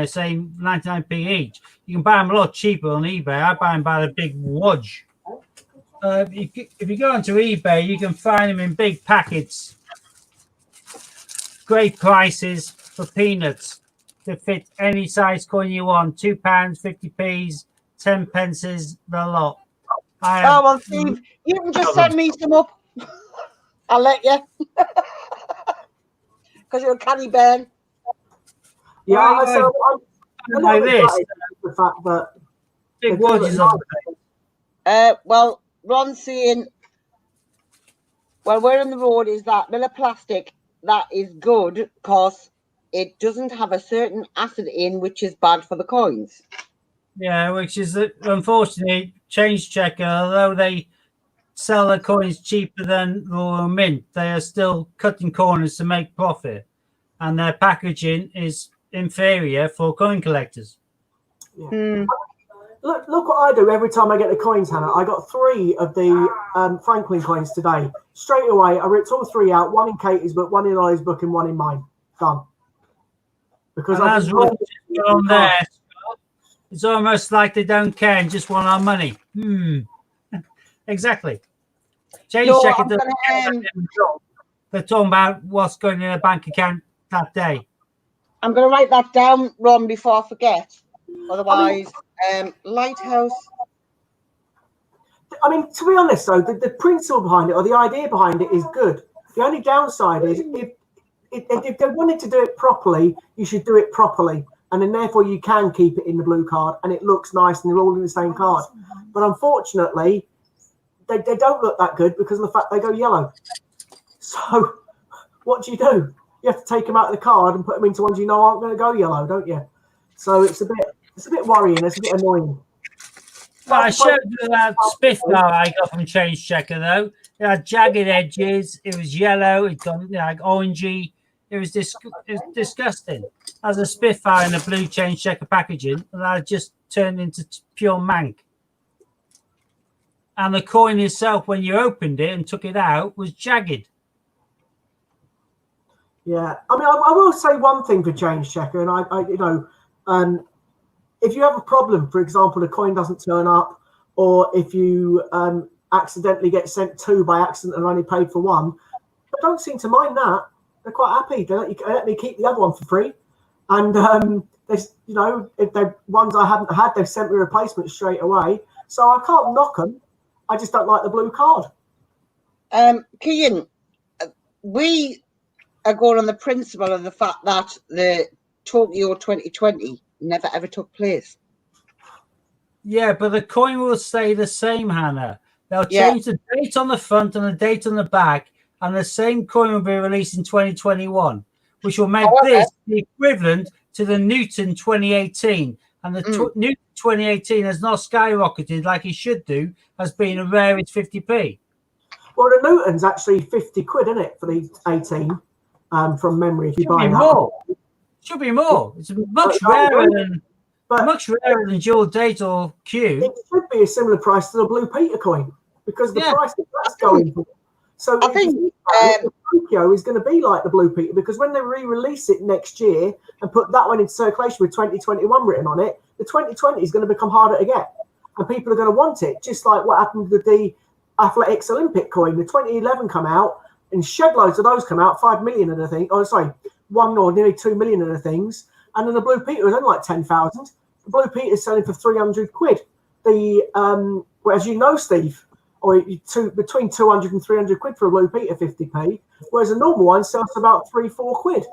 Saying 99p each. You can buy them a lot cheaper on eBay. I buy them by the big wodge. If you go onto eBay, you can find them in big packets. Great prices for peanuts to fit any size coin you want. £2, 50p, 10 pences, the lot. Well, Steve, you can just send me some up. I'll let you. Because you're a canny bear. Yeah, I'm like this. The fact that big watches on well, Ron's saying, well, where on the road is that Miller plastic that is good because it doesn't have a certain acid in which is bad for the coins. Yeah, which is unfortunately change checker, although they sell their coins cheaper than Royal Mint, they are still cutting corners to make profit, and their packaging is inferior for coin collectors. Yeah. Look what I do every time I get the coins, Hannah. I got 3 of the Franklin coins today. Straight away, I ripped all 3 out, 1 in Katie's book, 1 in Ollie's book, and 1 in mine. Done. Because as Ron on there, it's almost like they don't care and just want our money. Exactly. Change checker doesn't care. They're talking about what's going in a bank account that day. I'm going to write that down, Ron, before I forget. Otherwise, Lighthouse. I mean, to be honest, though, the principle behind it or the idea behind it is good. The only downside is if they wanted to do it properly, you should do it properly. And then therefore you can keep it in the blue card and it looks nice and they're all in the same card. But unfortunately, they don't look that good because of the fact they go yellow. So what do? You have to take them out of the card and put them into ones you know aren't going to go yellow, don't you? So it's a bit worrying. It's a bit annoying. Well, I showed you that spiff bar I got from Change Checker though. It had jagged edges. It was yellow. It got like orangey. It was disgusting. As a Spitfire in a blue Change Checker packaging, and that just turned into pure mank. And the coin itself, when you opened it and took it out, was jagged. Yeah, I mean, I will say one thing for Change Checker, and if you have a problem, for example, the coin doesn't turn up, or if you accidentally get sent 2 by accident and only paid for 1, I don't seem to mind that. They're quite happy. They let me keep the other one for free. And there's, you know, if they ones I haven't had, they've sent me replacements straight away. So I can't knock them. I just don't like the blue card. Kean, we are going on the principle of the fact that the Tokyo 2020 never ever took place. Yeah, but the coin will stay the same, Hannah. They'll change the date on the front and the date on the back, and the same coin will be released in 2021, which will make this the equivalent to the Newton 2018. And the Newton 2018 has not skyrocketed like it should do, as being a rare as 50p. Well, the Newton's actually 50 quid, isn't it, for the 18 from memory? If you buy that. More. Should be more. It's much rarer than dual date or Q. It should be a similar price to the Blue Peter coin because the price that's going for. So I think Tokyo is going to be like the Blue Peter because when they re-release it next year and put that one into circulation with 2021 written on it, the 2020 is going to become harder to get, and people are going to want it. Just like what happened with the Athletics Olympic coin, the 2011 come out and shed loads of those come out, 5 million of the thing. Oh, sorry, 1 or nearly 2 million of the things, and then the Blue Peter was only like 10,000. The Blue Peter is selling for 300 quid. The as you know, Steve, or between 200 and 300 quid for a Blue Peter 50p, whereas a normal one sells for about 3-4 quid.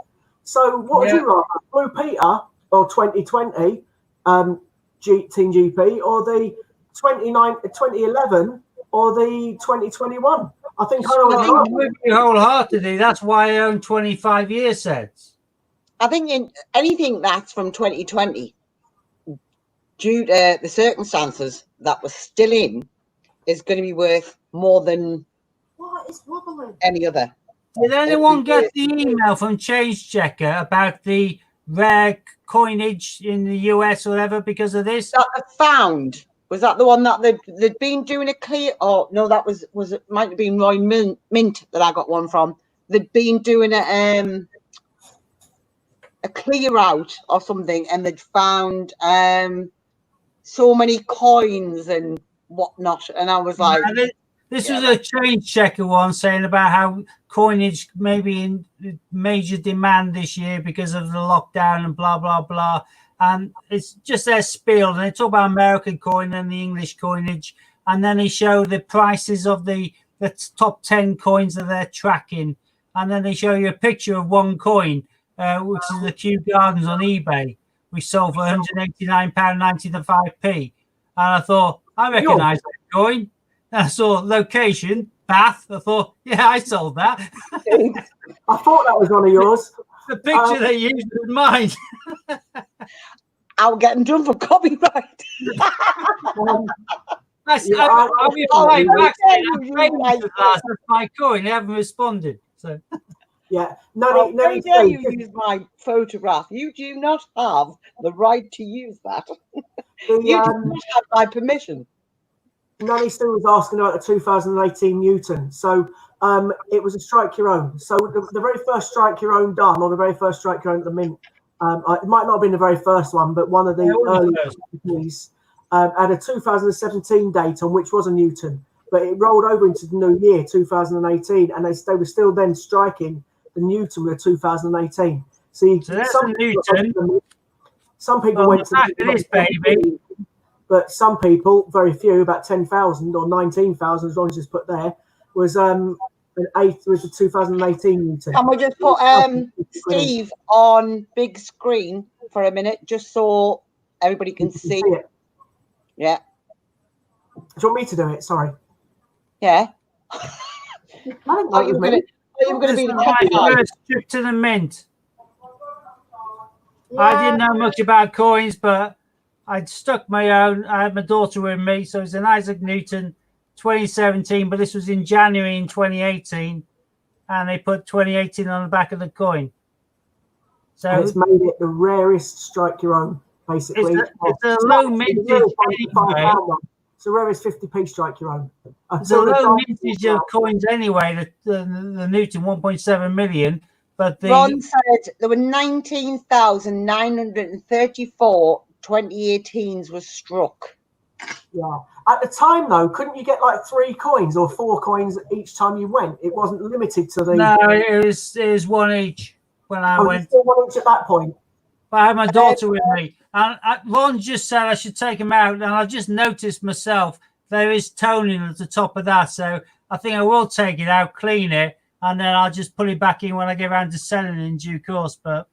So what would you rather, Blue Peter or 2020 Team GP, or the 2011 or the 2021? I think I agree wholeheartedly. That's why I own 25-year sets. I think in anything that's from 2020, due to the circumstances that we're still in, is going to be worth more than any other. Did anyone get the email from Change Checker about the rare coinage in the US or whatever because of this? That I found. Was that the one that they'd been doing a clear? Oh no, that was it? Might have been Roy Mint that I got one from. They'd been doing a clear out or something, and they'd found so many coins and whatnot, and I was like, this was a Change Checker one saying about how coinage may be in major demand this year because of the lockdown and blah blah blah. And it's just their spiel. And they talk about American coin and the English coinage. And then they show the prices of the top 10 coins that they're tracking. And then they show you a picture of one coin, which is the Kew Gardens on eBay, which sold for £189.90 to 5p. And I thought, I recognise that coin. And I saw location, Bath. I thought, yeah, I sold that. I thought that was one of yours. The picture they used was mine. I'll get them done for copyright. That's my coin. They haven't responded. So yeah, how dare you use my photograph? You do not have the right to use that. You do not have my permission. Nanny Sue was asking about the 2018 Newton. So it was a strike your own. So the very first strike your own done, or the very first strike your own at the mint, it might not have been the very first one, but one of the early companies had a 2017 date on which was a Newton, but it rolled over into the new year, 2018, and they were still then striking the Newton with 2018. So some people went to this baby. But some people, very few, about 10,000 or 19,000, as long as it's put there, was the 2018 Newton. Can we just put Steve on big screen for a minute, just so everybody can see it? Yeah. Do you want me to do it? Sorry. Yeah. I didn't know it was me. You were going to be my first trip to the mint. Yeah. I didn't know much about coins, but I'd stuck my own. I had my daughter with me, so it's an Isaac Newton 2017, but this was in January in 2018, and they put 2018 on the back of the coin. So and it's made it the rarest strike your own, basically. It's a low mintage anyway. It's the rarest 50p strike your own. It's a low mintage of coins anyway, the Newton 1.7 million. But Ron said there were 19,934 2018s was struck. Yeah, At the time, though, couldn't you get like 3 coins or 4 coins each time you went? It wasn't limited to the. No, it was one each when I Oh, went. still 1 each at that point. I had my daughter with me, and Ron just said I should take him out, and I just noticed myself there is toning at the top of that, so I think I will take it out, clean it, and then I'll just put it back in when I get around to selling it in due course. But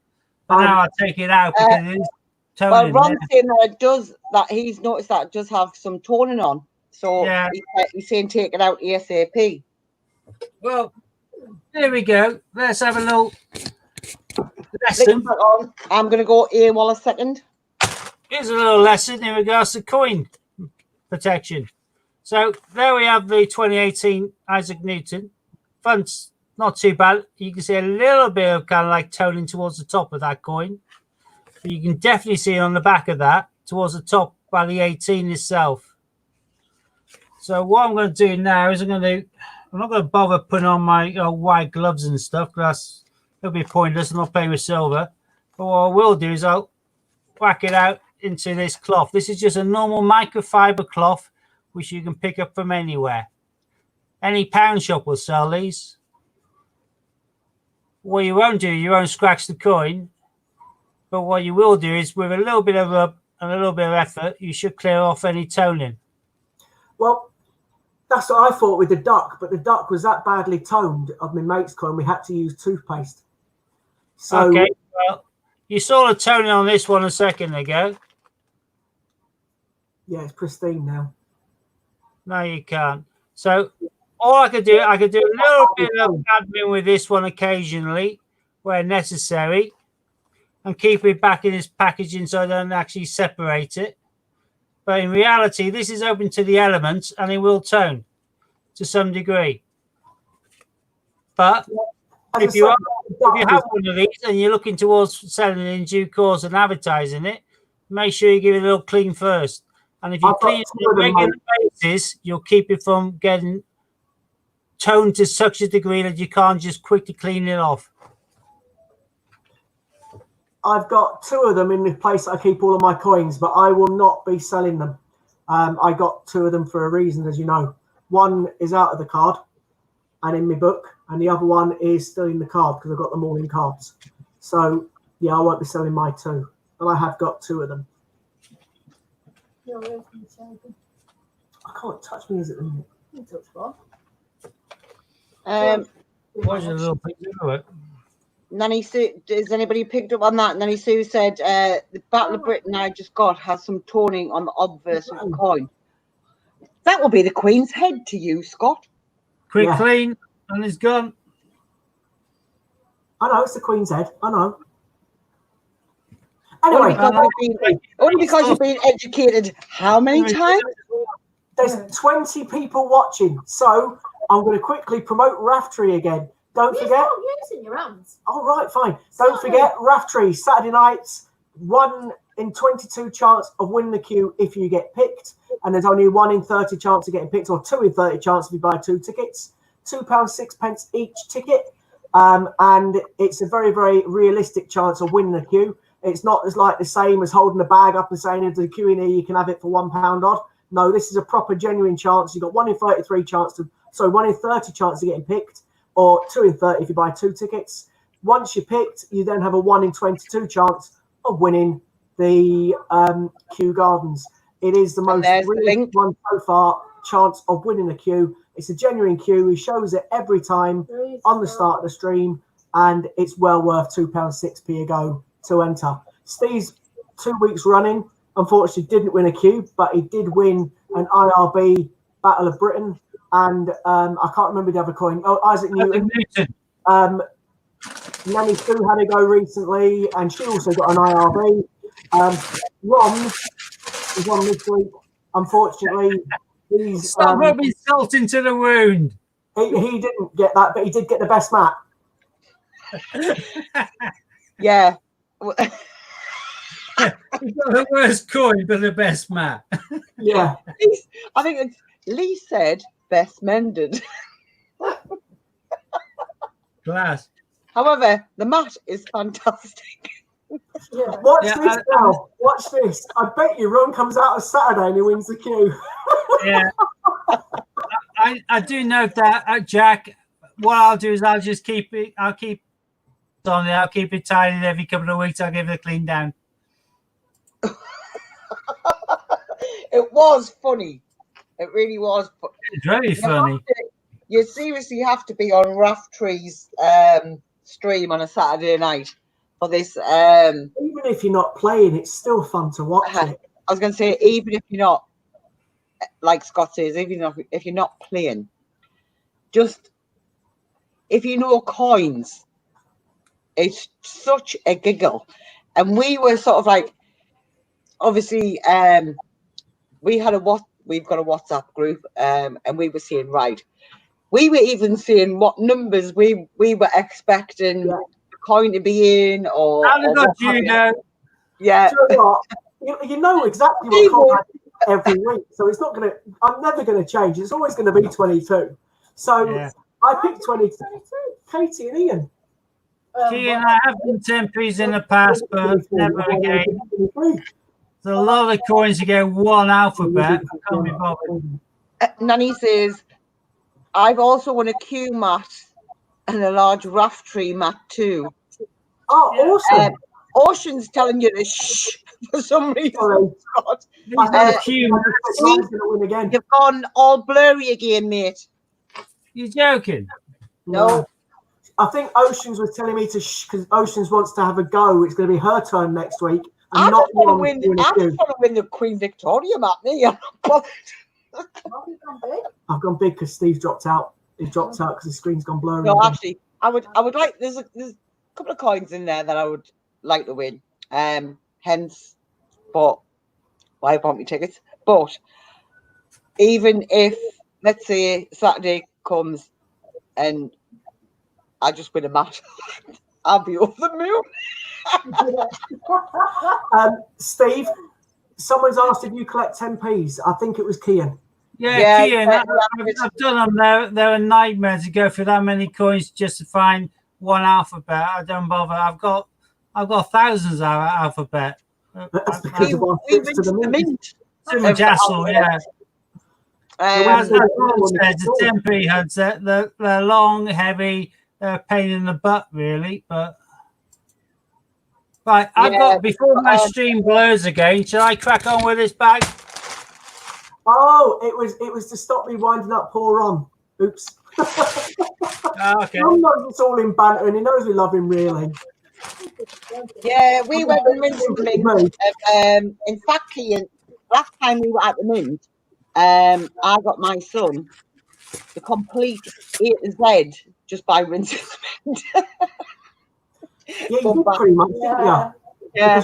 for now, I'll take it out because it is toning. Well, Ron's saying that he's noticed that it does have some toning on, so Yeah. he's saying take it out ASAP. Well, there we go. Let's have a little lesson. I'm going to go AWOL a second. Here's a little lesson in regards to coin protection. So there we have the 2018 Isaac Newton. Front's not too bad. You can see a little bit of kind of like toning towards the top of that coin. But you can definitely see on the back of that towards the top by the 18 itself. So what I'm going to do now is I'm not going to bother putting on my white gloves and stuff because it'll be pointless. I'm not playing with silver. But what I will do is I'll whack it out into this cloth. This is just a normal microfiber cloth which you can pick up from anywhere. Any pound shop will sell these. What you won't do, you won't scratch the coin. But what you will do is with a little bit of rub and a little bit of effort, you should clear off any toning. Well, that's what I thought with the duck, but the duck was that badly toned of my mate's coin, we had to use toothpaste. So, okay, well, you saw the toning on this one a second ago. Yeah, it's pristine now. No, you can't. So all I could do a little bit of admin with this one occasionally where necessary and keep it back in its packaging so I don't actually separate it. But in reality, this is open to the elements and it will tone to some degree. But if you have one of these and you're looking towards selling it in due course and advertising it, make sure you give it a little clean first. And if you clean it on a regular basis, you'll keep it from getting toned to such a degree that you can't just quickly clean it off. I've got 2 of them in the place I keep all of my coins, but I will not be selling them. I got 2 of them for a reason, as you know. One is out of the card and in my book, and the other one is still in the card because I've got them all in cards. So, yeah, I won't be selling my 2, but I have got 2 of them. I can't touch me, is it? What's a little bit of it? Nanny Sue, has anybody picked up on that? Nanny Sue said the Battle of Britain I just got has some toning on the obverse of the coin. That will be the Queen's head to you, Scott. Quick clean, and it's gone. I know, it's the Queen's head. I know. Anyway, Anyway, only because you've been educated how many times? There's 20 people watching, so I'm going to quickly promote Raftree again. Don't forget. Using your hands. Oh, right, fine. Don't forget Raftree, Saturday nights, 1 in 22 chance of winning the queue if you get picked. And there's only 1 in 30 chance of getting picked, or 2 in 30 chance if you buy 2 tickets. £2.06 each ticket. And it's a very, very realistic chance of winning the queue. It's not as like the same as holding the bag up and saying, if the queue in here, you can have it for £1 odd. No, this is a proper, genuine chance. You've got 1 in 33 chance to, sorry, 1 in 30 chance of getting picked, or 2 in 30 if you buy 2 tickets. Once you're picked, you then have a 1 in 22 chance of winning the Kew Gardens. It is the most realistic one so far, chance of winning the queue. It's a genuine queue. He shows it every time on the start of the stream, and it's well worth £2.06 a go to enter. Steve's 2 weeks running, unfortunately, didn't win a queue, but he did win an IRB Battle of Britain, and I can't remember the other coin. Oh, Isaac Newton. Nanny Sue had a go recently, and she also got an IRB. Ron is on this week. Unfortunately, he's stop rubbing salt into the wound. He didn't get that, but he did get the best map. Yeah. He's got the worst coin, but the best map. Yeah. I think it's Lee said best mended. Glass. However, the mat is fantastic. Watch Yeah, this now. Watch this. I bet you Ron comes out on Saturday and he wins the queue. Yeah. I do note that, Jack. What I'll do is I'll just keep it. I'll keep it on there. I'll keep it tidied every couple of weeks. I'll give it a clean down. It was funny. It really was. It's very funny. You seriously have to be on Rough Tree's stream on a Saturday night for this. Even if you're not playing, it's still fun to watch it. I was going to say, even if you're not, like Scott says, even if you're not playing, just if you know coins, it's such a giggle. And we were sort of like, obviously, we've got a WhatsApp group, and we were saying, right, we were even seeing what numbers we were expecting the coin to be in, or judo. Yeah. You know exactly what coin every week, so it's not going to. I'm never going to change. It's always going to be 22. So I picked 22. Katie and Ian. Ian, I have done temperies in the past, but never again. There's a lot of coins to get one alphabet. I can't be bothered. Nanny says, I've also won a Q mat and a large Rough Tree mat too. Oh, awesome. Ocean's telling you to shh for some reason. You've gone all blurry again, mate. You're joking? No. I think Oceans was telling me to shh because Oceans wants to have a go. It's going to be her turn next week. I just want to win the Queen Victoria mat, me. I've gone big because Steve dropped out. He dropped out because the screen's gone blurry. No, actually, I would like. There's a couple of coins in there that I would like to win. Hence, but why want me tickets? But even if, let's say, Saturday comes and I just win a match, I'll be over the moon. Steve, someone's asked if you collect 10p's. I think it was Kian. Yeah, Kian. I've done them. They're a nightmare to go through that many coins just to find one alphabet. I don't bother. I've got thousands of alphabet. That's because of our trips to the mint. Too much hassle, yeah. As the temporary hunts, they're long, heavy, pain in the butt, really. But right, I've got before my stream blurs again. Shall I crack on with this bag? Oh, it was to stop me winding up poor Ron. Oops. Okay. Ron knows it's all in banter, and he knows we love him really. Yeah, we went and rinsed the mint. In fact, Ian, last time we were at the mint, I got my son the complete A to Z just by rinsing the mint. Yeah, you did pretty much, didn't you? Yeah.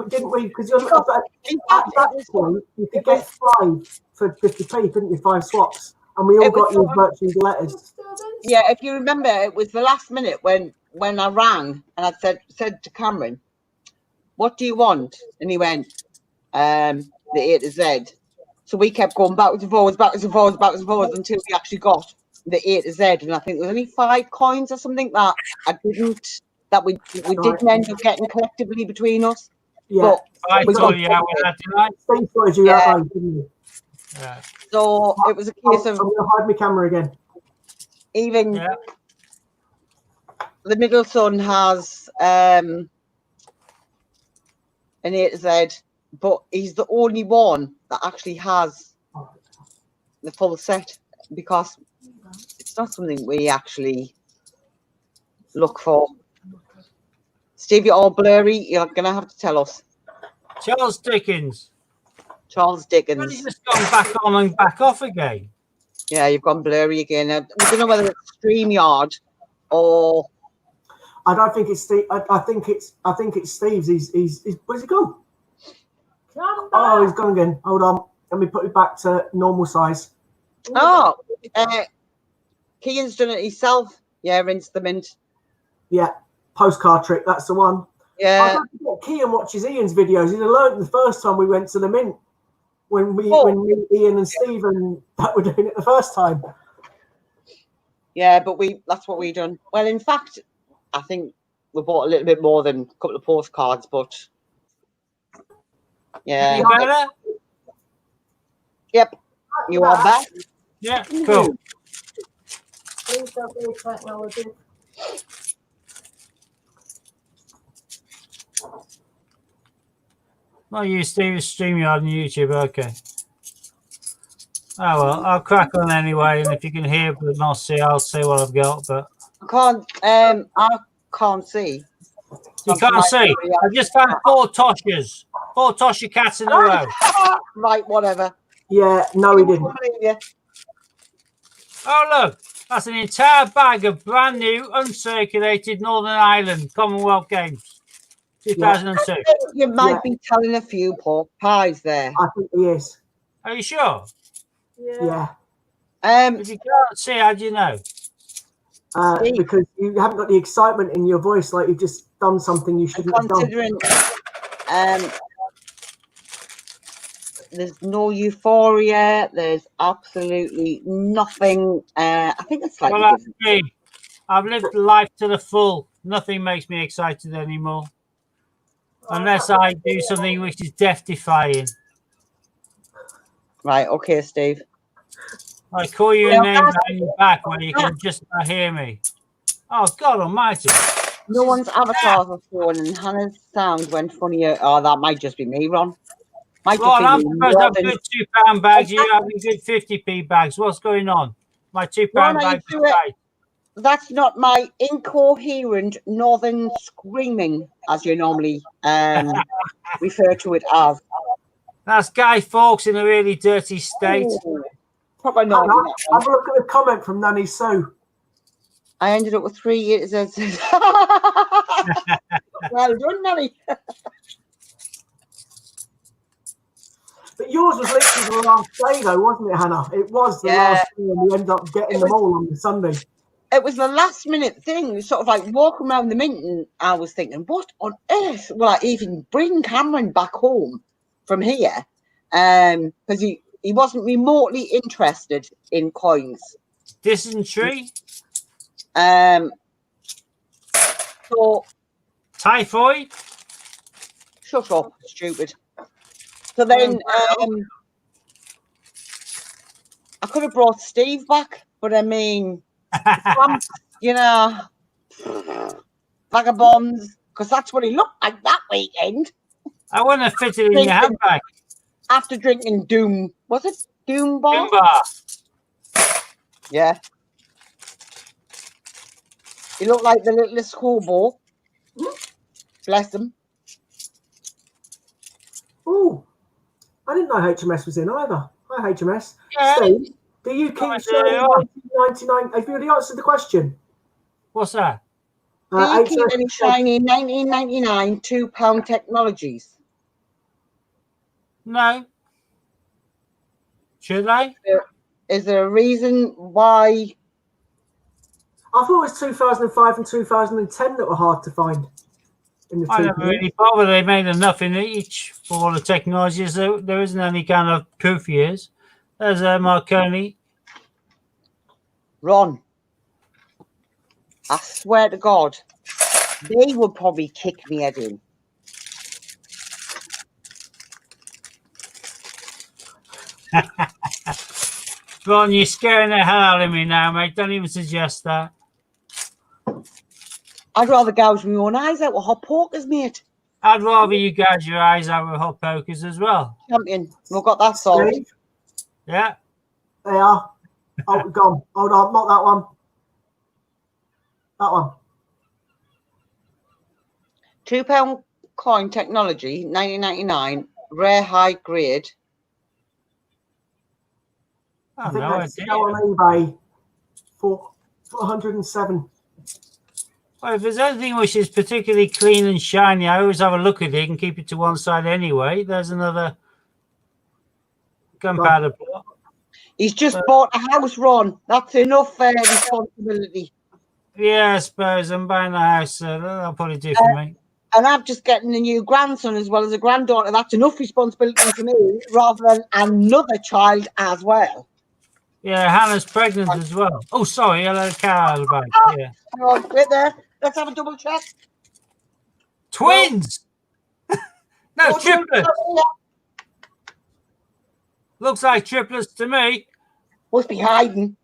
Didn't we? Because at that point, you could get 5 for 50p, couldn't you? 5 swaps. And we all got your virtual letters. Yeah, if you remember, it was the last minute when I rang and I said to Cameron, what do you want? And he went, the A to Z. So we kept going backwards and forwards until we actually got the A to Z. And I think there was only 5 coins or something that we didn't end up getting collectively between us. Yeah. But I told you how we had tonight. Steve told you that, didn't you? Yeah. So it was a case of. I'm going to hide my camera again. Even the middle son has an A to Z, but he's the only one that actually has the full set because it's not something we actually look for. Steve, you're all blurry. You're going to have to tell us. Charles Dickens. Charles Dickens. Well, he's just gone back on and back off again. Yeah, you've gone blurry again. I don't know whether it's StreamYard or. I don't think it's Steve. I think it's Steve's. He's where's he gone? Oh, he's gone again. Hold on. Let me put it back to normal size. Oh, Kean's done it himself. Yeah, rinse the mint. Yeah, postcard trick. That's the one. Yeah. I don't forget, Kean watches Ian's videos. He'd have learned the first time we went to the mint when me, Ian and Stephen were doing it the first time. Yeah, but that's what we done. Well, in fact, I think we bought a little bit more than a couple of postcards, but yeah. You better? Yep. You are back? Yeah, cool. Please don't be technology. Not you, Steve. StreamYard on YouTube. Okay. Oh well, I'll crack on anyway, and if you can hear but not see, I'll say what I've got. But I can't see. you can't see. I just found 4 Toshas, 4 Tosha cats in a row. Right, whatever. Yeah, no, he didn't. Oh look, that's an entire bag of brand new, uncirculated Northern Ireland Commonwealth Games, 2002. You might be telling a few pork pies there. I think he is. Are you sure? Yeah. If you can't see, how do you know? Because you haven't got the excitement in your voice, like you've just done something you shouldn't have done. Considering there's no euphoria, there's absolutely nothing. I think it's like Well, I've lived life to the full. Nothing makes me excited anymore, unless I do something which is death-defying. Right, okay, Steve. I call you a name behind your back where you can just about hear me. Oh, God almighty. No one's avatars are shown, and Hannah's sound went funnier. Oh, that might just be me, Ron. Ron, I'm supposed to have good £2 bags. You have good 50p bags. What's going on? My £2 bag is right. That's not my incoherent northern screaming, as you normally refer to it as. That's Guy Fawkes in a really dirty state. Ooh, probably not. Have a look at the comment from Nanny Sue. I ended up with 3 years. Well done, Nanny. But yours was literally the last day, though, wasn't it, Hannah? It was the last day, and we ended up getting them all on the Sunday. It was the last minute thing, sort of like walking around the mint, and I was thinking, what on earth will I even bring Cameron back home from here? Because he wasn't remotely interested in coins. Dysentery? So typhoid? Shut up, stupid. So then I could have brought Steve back, but I mean, you know, vagabonds, because that's what he looked like that weekend. I wouldn't have fitted in your handbag. After drinking Doom, was it Doom Bar? Doom Bar. Yeah. He looked like the littlest schoolboy. Bless him. Oh, I didn't know HMS was in either. Hi, HMS. Yeah. Steve, do you keep shiny 1999? Have you already answered the question? What's that? Do you keep any shiny 1999 £2 technologies? No. Should I? Is there a reason why? I thought it was 2005 and 2010 that were hard to find. I never really bothered. They made enough in each for all the technologies. There isn't any kind of proof years. There's Marconi. Ron, I swear to God, they would probably kick me head in. Ron, you're scaring the hell out of me now, mate. Don't even suggest that. I'd rather gouge my own eyes out with hot pokers, mate. I'd rather you gouge your eyes out with hot pokers as well. Champion, we've got that sorted. Yeah. They are. Oh, gone. Hold on, not that one. That one. £2 coin technology, 1999, rare high grade. I think that's still on eBay for 107. Well, if there's anything which is particularly clean and shiny, I always have a look at it and keep it to one side anyway. There's another gunpowder block. He's just bought a house, Ron. That's enough responsibility. Yeah, I suppose I'm buying a house. That'll probably do for me. And I'm just getting a new grandson as well as a granddaughter. That's enough responsibility for me, rather than another child as well. Yeah, Hannah's pregnant as well. Oh, sorry, I let a car out of the bag. Yeah. Hang on, wait there. Let's have a double check. Twins. No, Four triplets. twins. Looks like triplets to me. Must be hiding.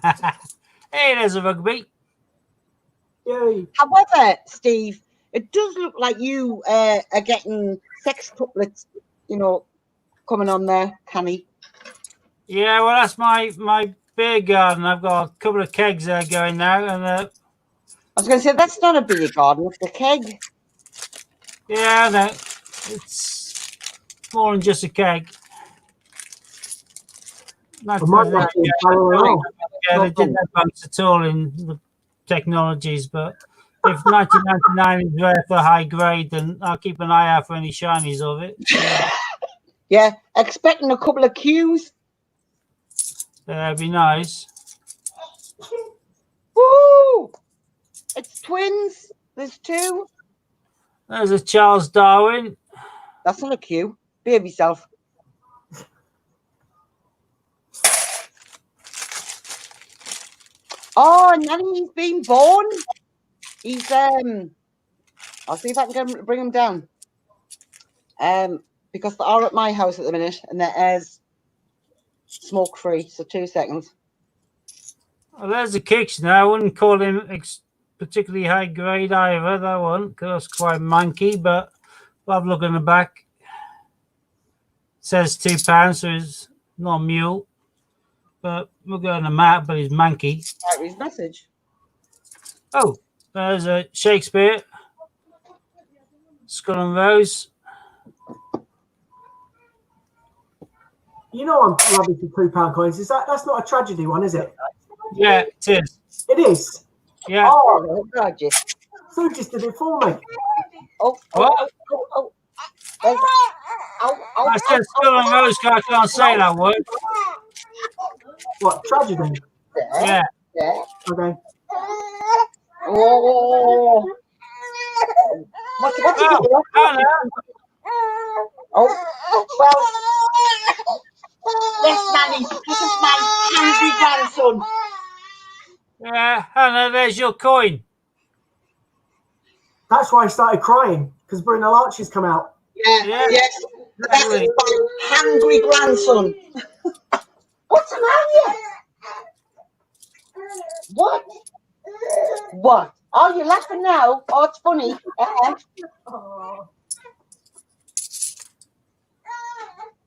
Hey, there's a rugby. Yay. However, Steve, it does look like you are getting sextuplets, you know, coming on there, Canny. Yeah, well, that's my beer garden. I've got a couple of kegs there going now, and I was going to say, that's not a beer garden, it's a keg. yeah, no, it's more than just a keg. Not, I might have to follow along. yeah, they didn't advance at all in the technologies, but if 1999 is rare for high grade, then I'll keep an eye out for any shinies of it. Yeah, expecting a couple of cues. That'd be nice. Woo! It's twins. There's two. There's a Charles Darwin. That's not a cue. Behave yourself. Oh, Nanny's been born. He's I'll see if I can bring him down. Because they are at my house at the minute, and their air's smoke free. So 2 seconds. Well, there's the kicks now. I wouldn't call him particularly high grade either, that one, because it's quite manky, but we'll have a look in the back. It says £2, so it's not a mule. But we'll go on the map, but he's manky. Right, his message. Oh, there's a Shakespeare. Skull and Rose. You know I'm rubbish with £2 coins. That's not a tragedy one, is it? Yeah, it is. It is. Yeah. Oh, God, yes. Sue just did it for me. Oh, What? oh. I said Skull and Rose, I can't say that word. What, tragedy? Yeah. Yeah. Okay. Oh. What's he doing? Hello. Oh, well. Yes, Nanny. This is my hungry grandson. Yeah, Hannah, there's your coin. That's why I started crying, because Bruno Larcher's come out. Yeah. Yes. That is my hungry grandson. What's the matter? What? What? Oh, you're laughing now? Oh, it's funny.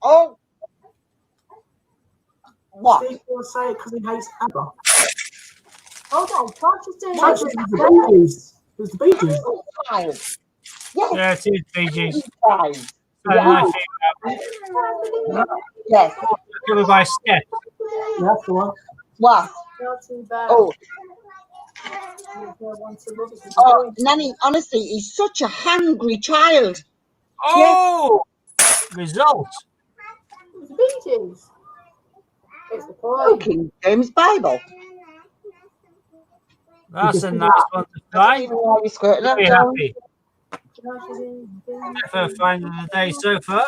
Oh. What? Steve will say it because he hates ABBA. Hold on, can't you do Actually, it was the Bee Gees. It was the Bee Gees. Yes. Yeah, it is PGs. Yes. My Yes. covered by Steph. Yeah, that's the one. What? Not too bad. Oh. Want to look at Oh, Nanny, honestly, he's such a hungry child. Oh! Result. the Bee Gees. It's the Oh, point. King James Bible. That's a nice one to I don't find. even know why we squirted that Very down. happy. For finding the day so far.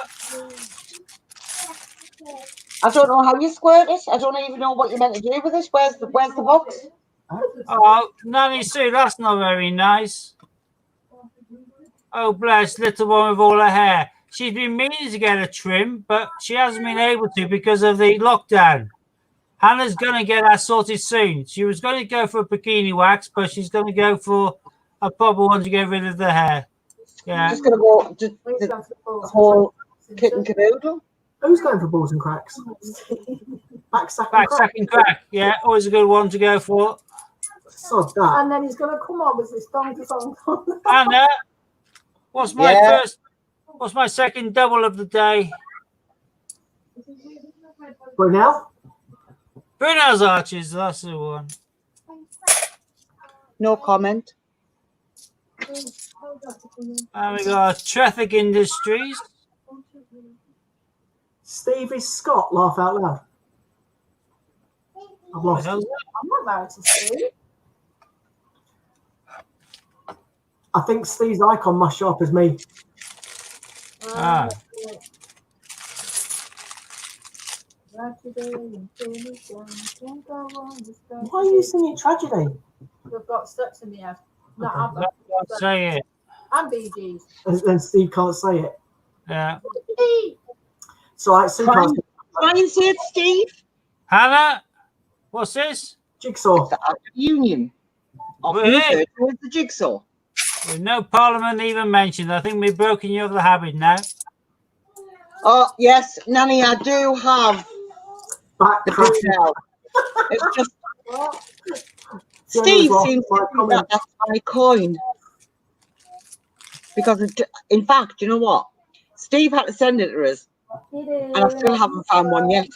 I don't know how you squirt it. I don't even know what you're meant to do with it. Where's the box? Oh, Nanny Sue, that's not very nice. Oh, bless, little one with all her hair. She's been meaning to get a trim, but she hasn't been able to because of the lockdown. Hannah's going to get that sorted soon. She was going to go for a bikini wax, but she's going to go for a proper one to get rid of the hair. Yeah. Just going to go the whole kit and caboodle. Who's going for balls and cracks? Back sack and Back crack. second crack. Yeah, always a good one to go for. Sod that. And then he's going to come on with this donkey song. Hannah, what's my second double of the day? Brunel? Bruno's Arches, that's the one. No comment. And we got Traffic Industries. Stevie Scott, laugh out loud. I've lost it. I'm not married to Steve. I think Steve's icon must show up as me. Ah. Why are you singing tragedy? We've got steps in the head. Not ABBA. Let's say it. And Bee Gees. And Steve can't say it. Yeah. So like Sue Try can't and say it, Steve. Hannah, what's this? Jigsaw. The Act of Union. Often Well, referred to as the jigsaw. With no Parliament even mentioned. I think we've broken you of the habit now. Oh, yes, Nanny, I do have Back the crash. boot now. It's just What? Steve Jenny's seems lost to my think that comment. that's my coin. Because, in fact, you know what? Steve had to send it to us, and I still haven't found one yet.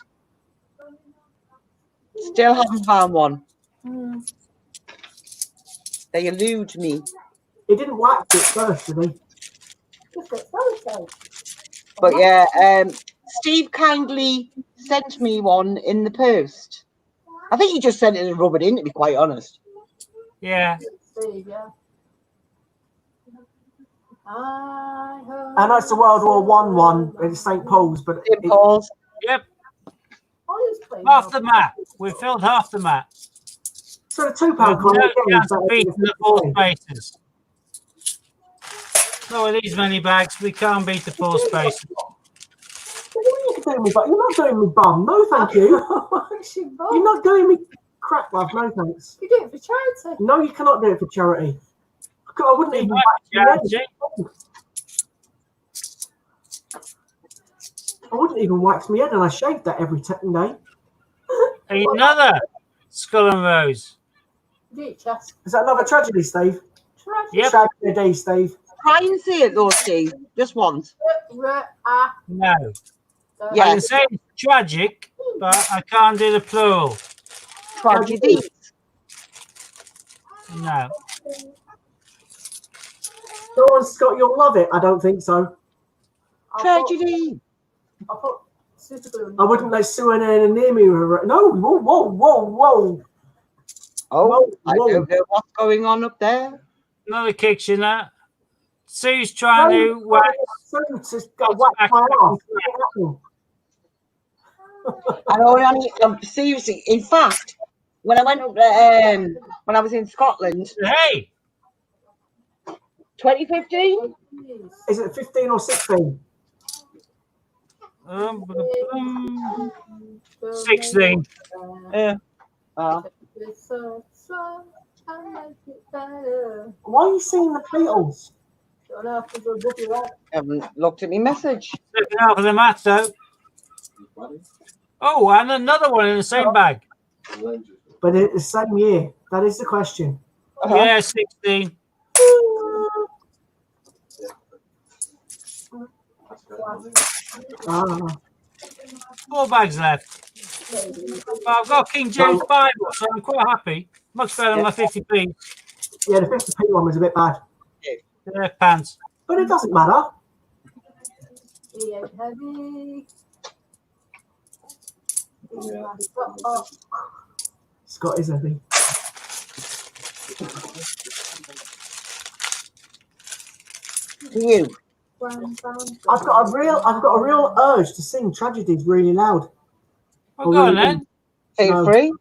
Still haven't found one. Mm. They elude me. He didn't wax it first, did he? Just get sellotape. But yeah, Steve kindly sent me one in the post. I think he just sent it and rub it in, to be quite honest. Yeah. Steve, yeah. I heard And that's the World War one at St. Paul's, but St. Paul's. Yep. Boys playing Half the map. We've filled half the map. so the £2 There's coin no again is chance better of than beating the the four 50p. spaces. Not with these many bags, we can't beat the four spaces. You're doing me, but you're not doing me bum. No, thank you. You're not doing me crap, love. No, thanks. You do it for charity. No, you cannot do it for charity. I wouldn't It even might wax be my head. charity. I wouldn't even wax my head, and I shaved that every day. Another Skull and Rose. Do it, chest. Is that another tragedy, Steve? Tragedy. Yep. Tragedy, Steve. Try and see it though, Steve. Just once. No. Yeah. I can say it's tragic, but I can't do the plural. Tragedy. No. Go on, Scott, you'll love it. I don't think so. Tragedy. I'll put super glue in. I wouldn't let Sue Ann near me. No, whoa, whoa, whoa, whoa. Oh, Whoa, I whoa. don't know what's going on up there. Another Kitchener. Sue's trying to wax. Sue just got whacked my ass. I know, Nanny, seriously. In fact, when I went up when I was in Scotland, Hey, 2015. Is it 15 or 16? 16. Yeah. Why are you singing the Beatles? Haven't looked at my message. Second half of the match, though. Oh, and another one in the same bag. But it's the same year. That is the question. Yeah, 16. Ah, 4 bags left. But I've got King James Bible, so I'm quite happy. Much better than my 50p. yeah, the 50p one was a bit bad. Yeah, pants. But it doesn't matter. Scott is heavy. You. I've got a real urge to sing tragedies really loud. Well, go on then. Feel No. free.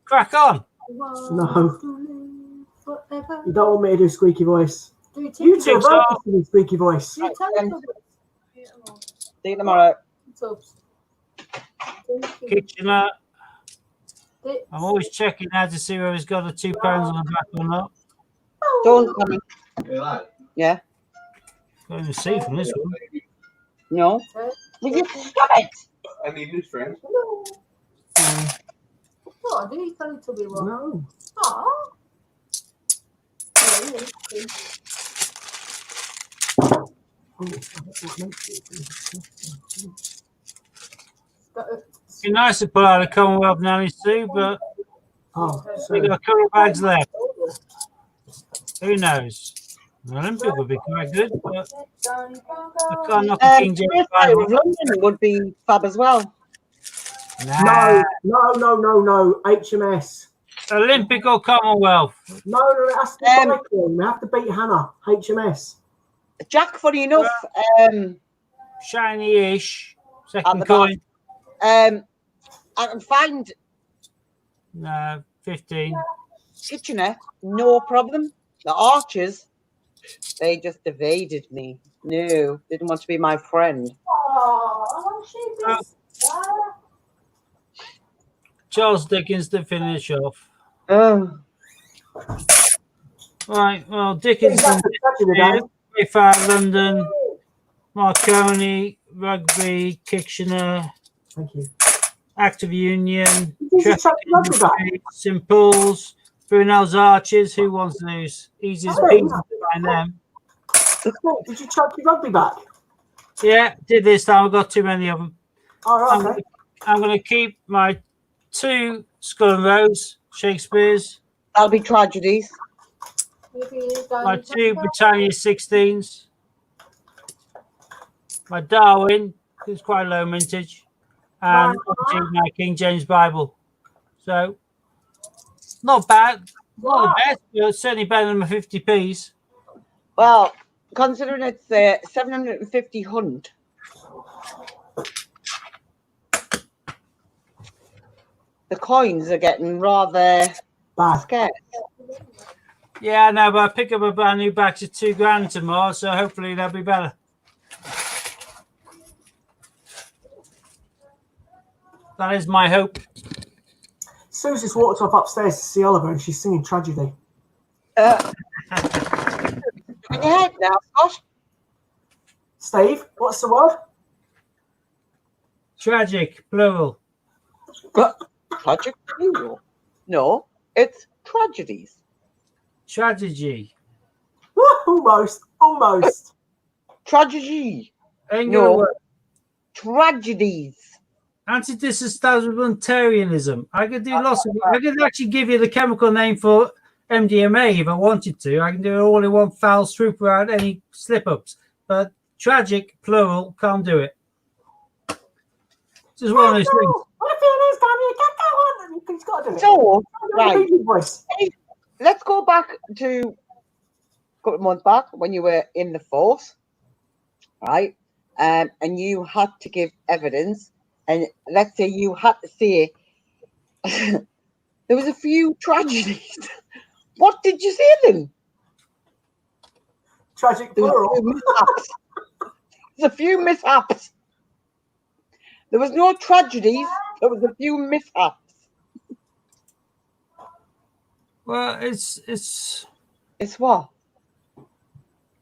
Crack on. No. You don't want me to do squeaky voice. You two are Jigsaw. both doing squeaky voice. See you tomorrow. Kitchener. I'm always checking now to see whether he's got the £2 on the back or not. Don't come in. Yeah. Can't even see from this one. No. Will you stop it? I need new friends. Oh, do you tell it to be one? No. Oh. It'd be nice to pull out a Commonwealth Nanny Sue, but Oh, we got a couple of bags left. Who knows? An Olympic would be quite good, but I can't knock a King James Bible. London would be fab as well. Nah. No. HMS. Olympic or Commonwealth? No, it has to be cycling. We have to beat Hannah. HMS. Jack, funny enough, Shiny-ish. At Second the coin. I can find No, 15. Kitchener, no problem. The Archers, They just evaded me. No, didn't want to be my friend. Oh, she missed that. Charles Dickens to finish off. Oh, Right, well, Dickinson, Mayfair, London, Marconi, Rugby, Kitchener, Thank you. Active Union, Did you chuck the rugby back? St Paul's, Brunel's Archers. Who wants those? Easiest Oh, peasy yeah. to find them. Did you chuck your rugby back? Yeah, did this time. I've got too many of them. Oh, right, okay. I'm going to keep my 2 Skull and Rose Shakespeare's, that'll be tragedies. my 2 Britannia 16s, my Darwin, who's quite low mintage, and obviously my King James Bible. So, not bad. Not the best, but certainly better than my 50p's. Well, considering it's 750 hunt. The coins are getting rather Bad. scarce. Yeah, I know, but I pick up a brand new batch of £2,000 tomorrow, so hopefully that'll be better. That is my hope. Sue's just walked off upstairs to see Oliver and she's singing Tragedy. In your head now, Scott. Steve, what's the word? Tragic, plural. Tragic plural. No, it's tragedies. Tragedy. Almost. Tragedy. Ain't No. gonna work. Tragedies. Anti-disestablishmentarianism. I could do lots of. I could actually give you the chemical name for MDMA if I wanted to. I can do it all in one foul swoop without any slip-ups. But tragic, plural, can't do it. Just one of those things. He's got to do it. So, right. Voice. Let's go back to a couple of months back when you were in the force, right? And you had to give evidence. And let's say you had to say there was a few tragedies. What did you say then? Tragic There plural. was a few mishaps. There was no tragedies. There was a few mishaps. Well, it's It's what?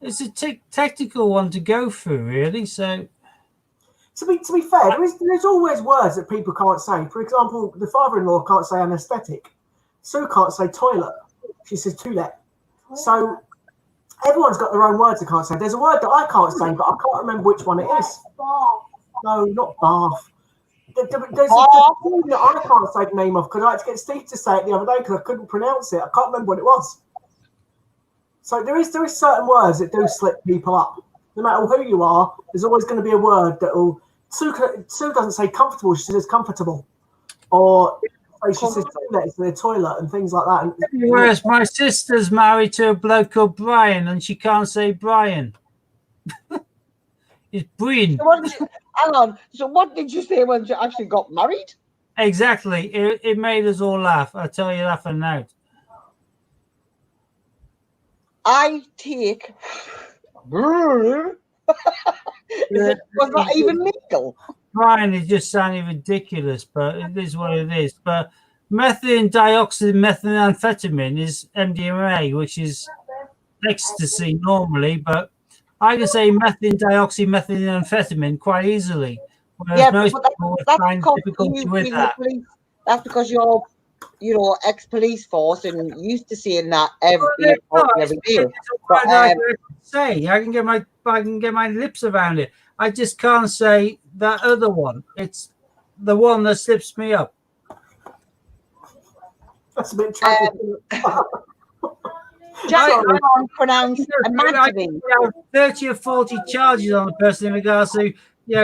it's a technical one to go through, really. So To be fair, there's always words that people can't say. For example, the father-in-law can't say anaesthetic. Sue can't say toilet. She says toilet. So everyone's got their own words they can't say. There's a word that I can't say, but I can't remember which one it is. No, not bath. There's a thing that I can't say the name of because I had to get Steve to say it the other day because I couldn't pronounce it. I can't remember what it was. So there is certain words that do slip people up. No matter who you are, there's always going to be a word that will. Sue doesn't say comfortable; she says comfortable, or she says toilet instead of toilet and things like that. And whereas my sister's married to a bloke called Brian, and she can't say Brian. It's Brian. Hang on. So what did you say when you actually got married? Exactly. It made us all laugh. I tell you that for now. I take. Was that even legal? Brian is just sounding ridiculous, but it is what it is. But methylene methamphetamine is MDMA, which is ecstasy normally, but I can say methamphetamine quite easily. Whereas most people would find difficulty with that. That's because you're, ex-police force and used to seeing that every day. But, I can get my lips around it. I just can't say that other one. It's the one that slips me up. that's a bit tragic. Just pronounce I 30 or 40 charges on the person in regards to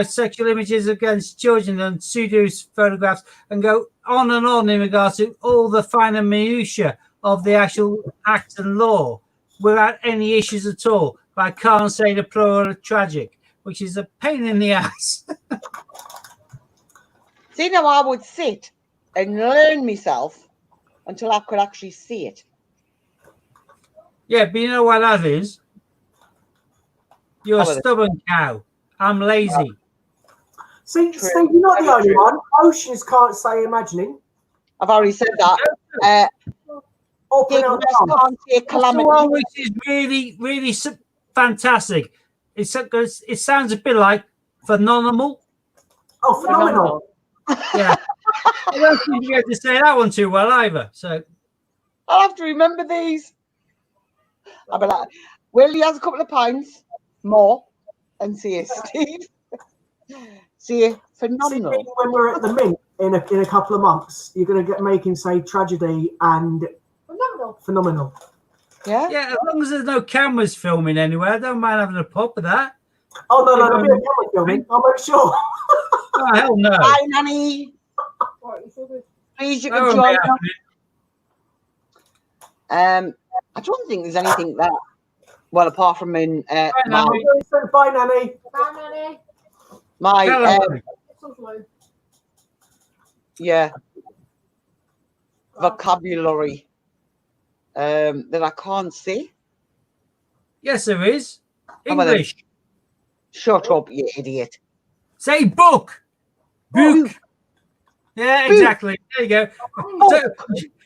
sexual images against children and pseudo photographs, and go on and on in regards to all the finer minutiae of the actual act and law without any issues at all. But I can't say the plural of tragic, which is a pain in the ass. See, now I would sit and learn myself until I could actually see it. Yeah, but you know what that is? You're a stubborn cow. I'm lazy. See, Steve, you're not the only one. Oceans can't say imagining. I've already said that. Or Dick pronounce West can't say That's the calamity. one which is really, really fantastic. It sounds a bit like phenomenal. Oh, phenomenal. Yeah. I don't think you get to say that one too well either. So I'll have to remember these. I'll be like, Willie has a couple of pints more and see you, Steve. See you, phenomenal. See, when we're at the Mint in a couple of months, you're going to make him say tragedy and phenomenal. Yeah? yeah, as long as there's no cameras filming anywhere, I don't mind having a pop of that. Oh, no, there'll be a camera filming. I'll make sure. Oh, hell no. Hi, Nanny. Please, you That can won't join be us. happening. I don't think there's anything that, well, apart from in Nanny. Bye, Nanny. Bye, Nanny. my, Hello. yeah, vocabulary that I can't say. Yes, there is. How about English. Shut up, you idiot. Say book. Book. Yeah, exactly. There you go. So,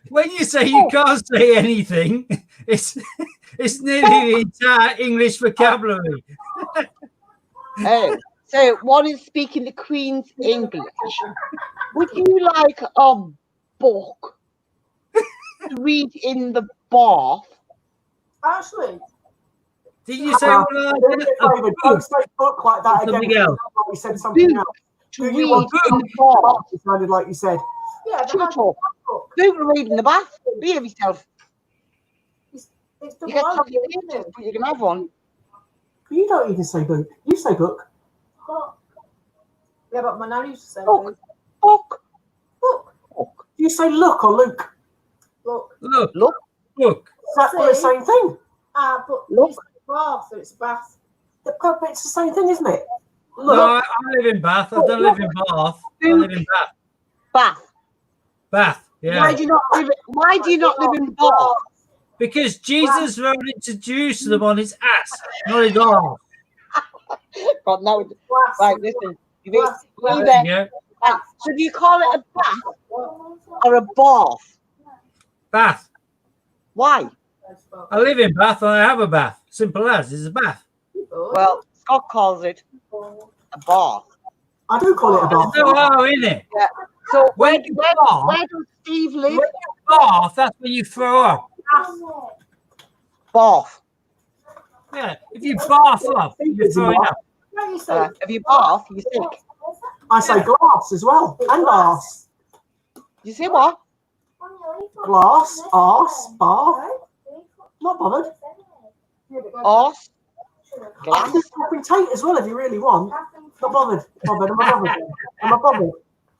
when you say you can't say anything, it's nearly the entire English vocabulary. So, what is speaking the Queen's English? Would you like a book to read in the bath? Ashley. Did you say what Don't say book like that again. Something else. You said something else. To read in the bath? It sounded like you said. Yeah, Shut up. Don't read in the bath. Behave yourself. It's You get the something to but you can have one. You don't even say book. You say book. Yeah, but my nan used to say Book. Book. Book. Book. Do you say look or Luke? Look. Look. Look. Look. Is that the same thing? But Look. it's bath, so it's bath. But it's the same thing, isn't it? No, I live in Bath. I don't live in Bath. I live in Bath. Bath. Bath. Yeah. Why do you not live in Bath? Because Jesus rode into Jerusalem on his ass, not his arm. God, no. Glass. Right, listen. Glass. Yeah. So do you call it a bath or a bath? Bath. Why? I live in Bath and I have a bath. Simple as. It's a bath. Well, Scott calls it a bath. I do call it a bath. There's no R in it. Yeah. So where When you bath, does Steve live? when you bath, that's when you throw up. Bath. Yeah. If you bath up, you're throwing up. What you say? If you bath, you sick. I say glass as well. And arse. You say what? Glass, arse, bath. Not bothered. Arse. I Glass. can flipping Tate as well if you really want. Not bothered. Bothered. Am I bothered? Am I bothered?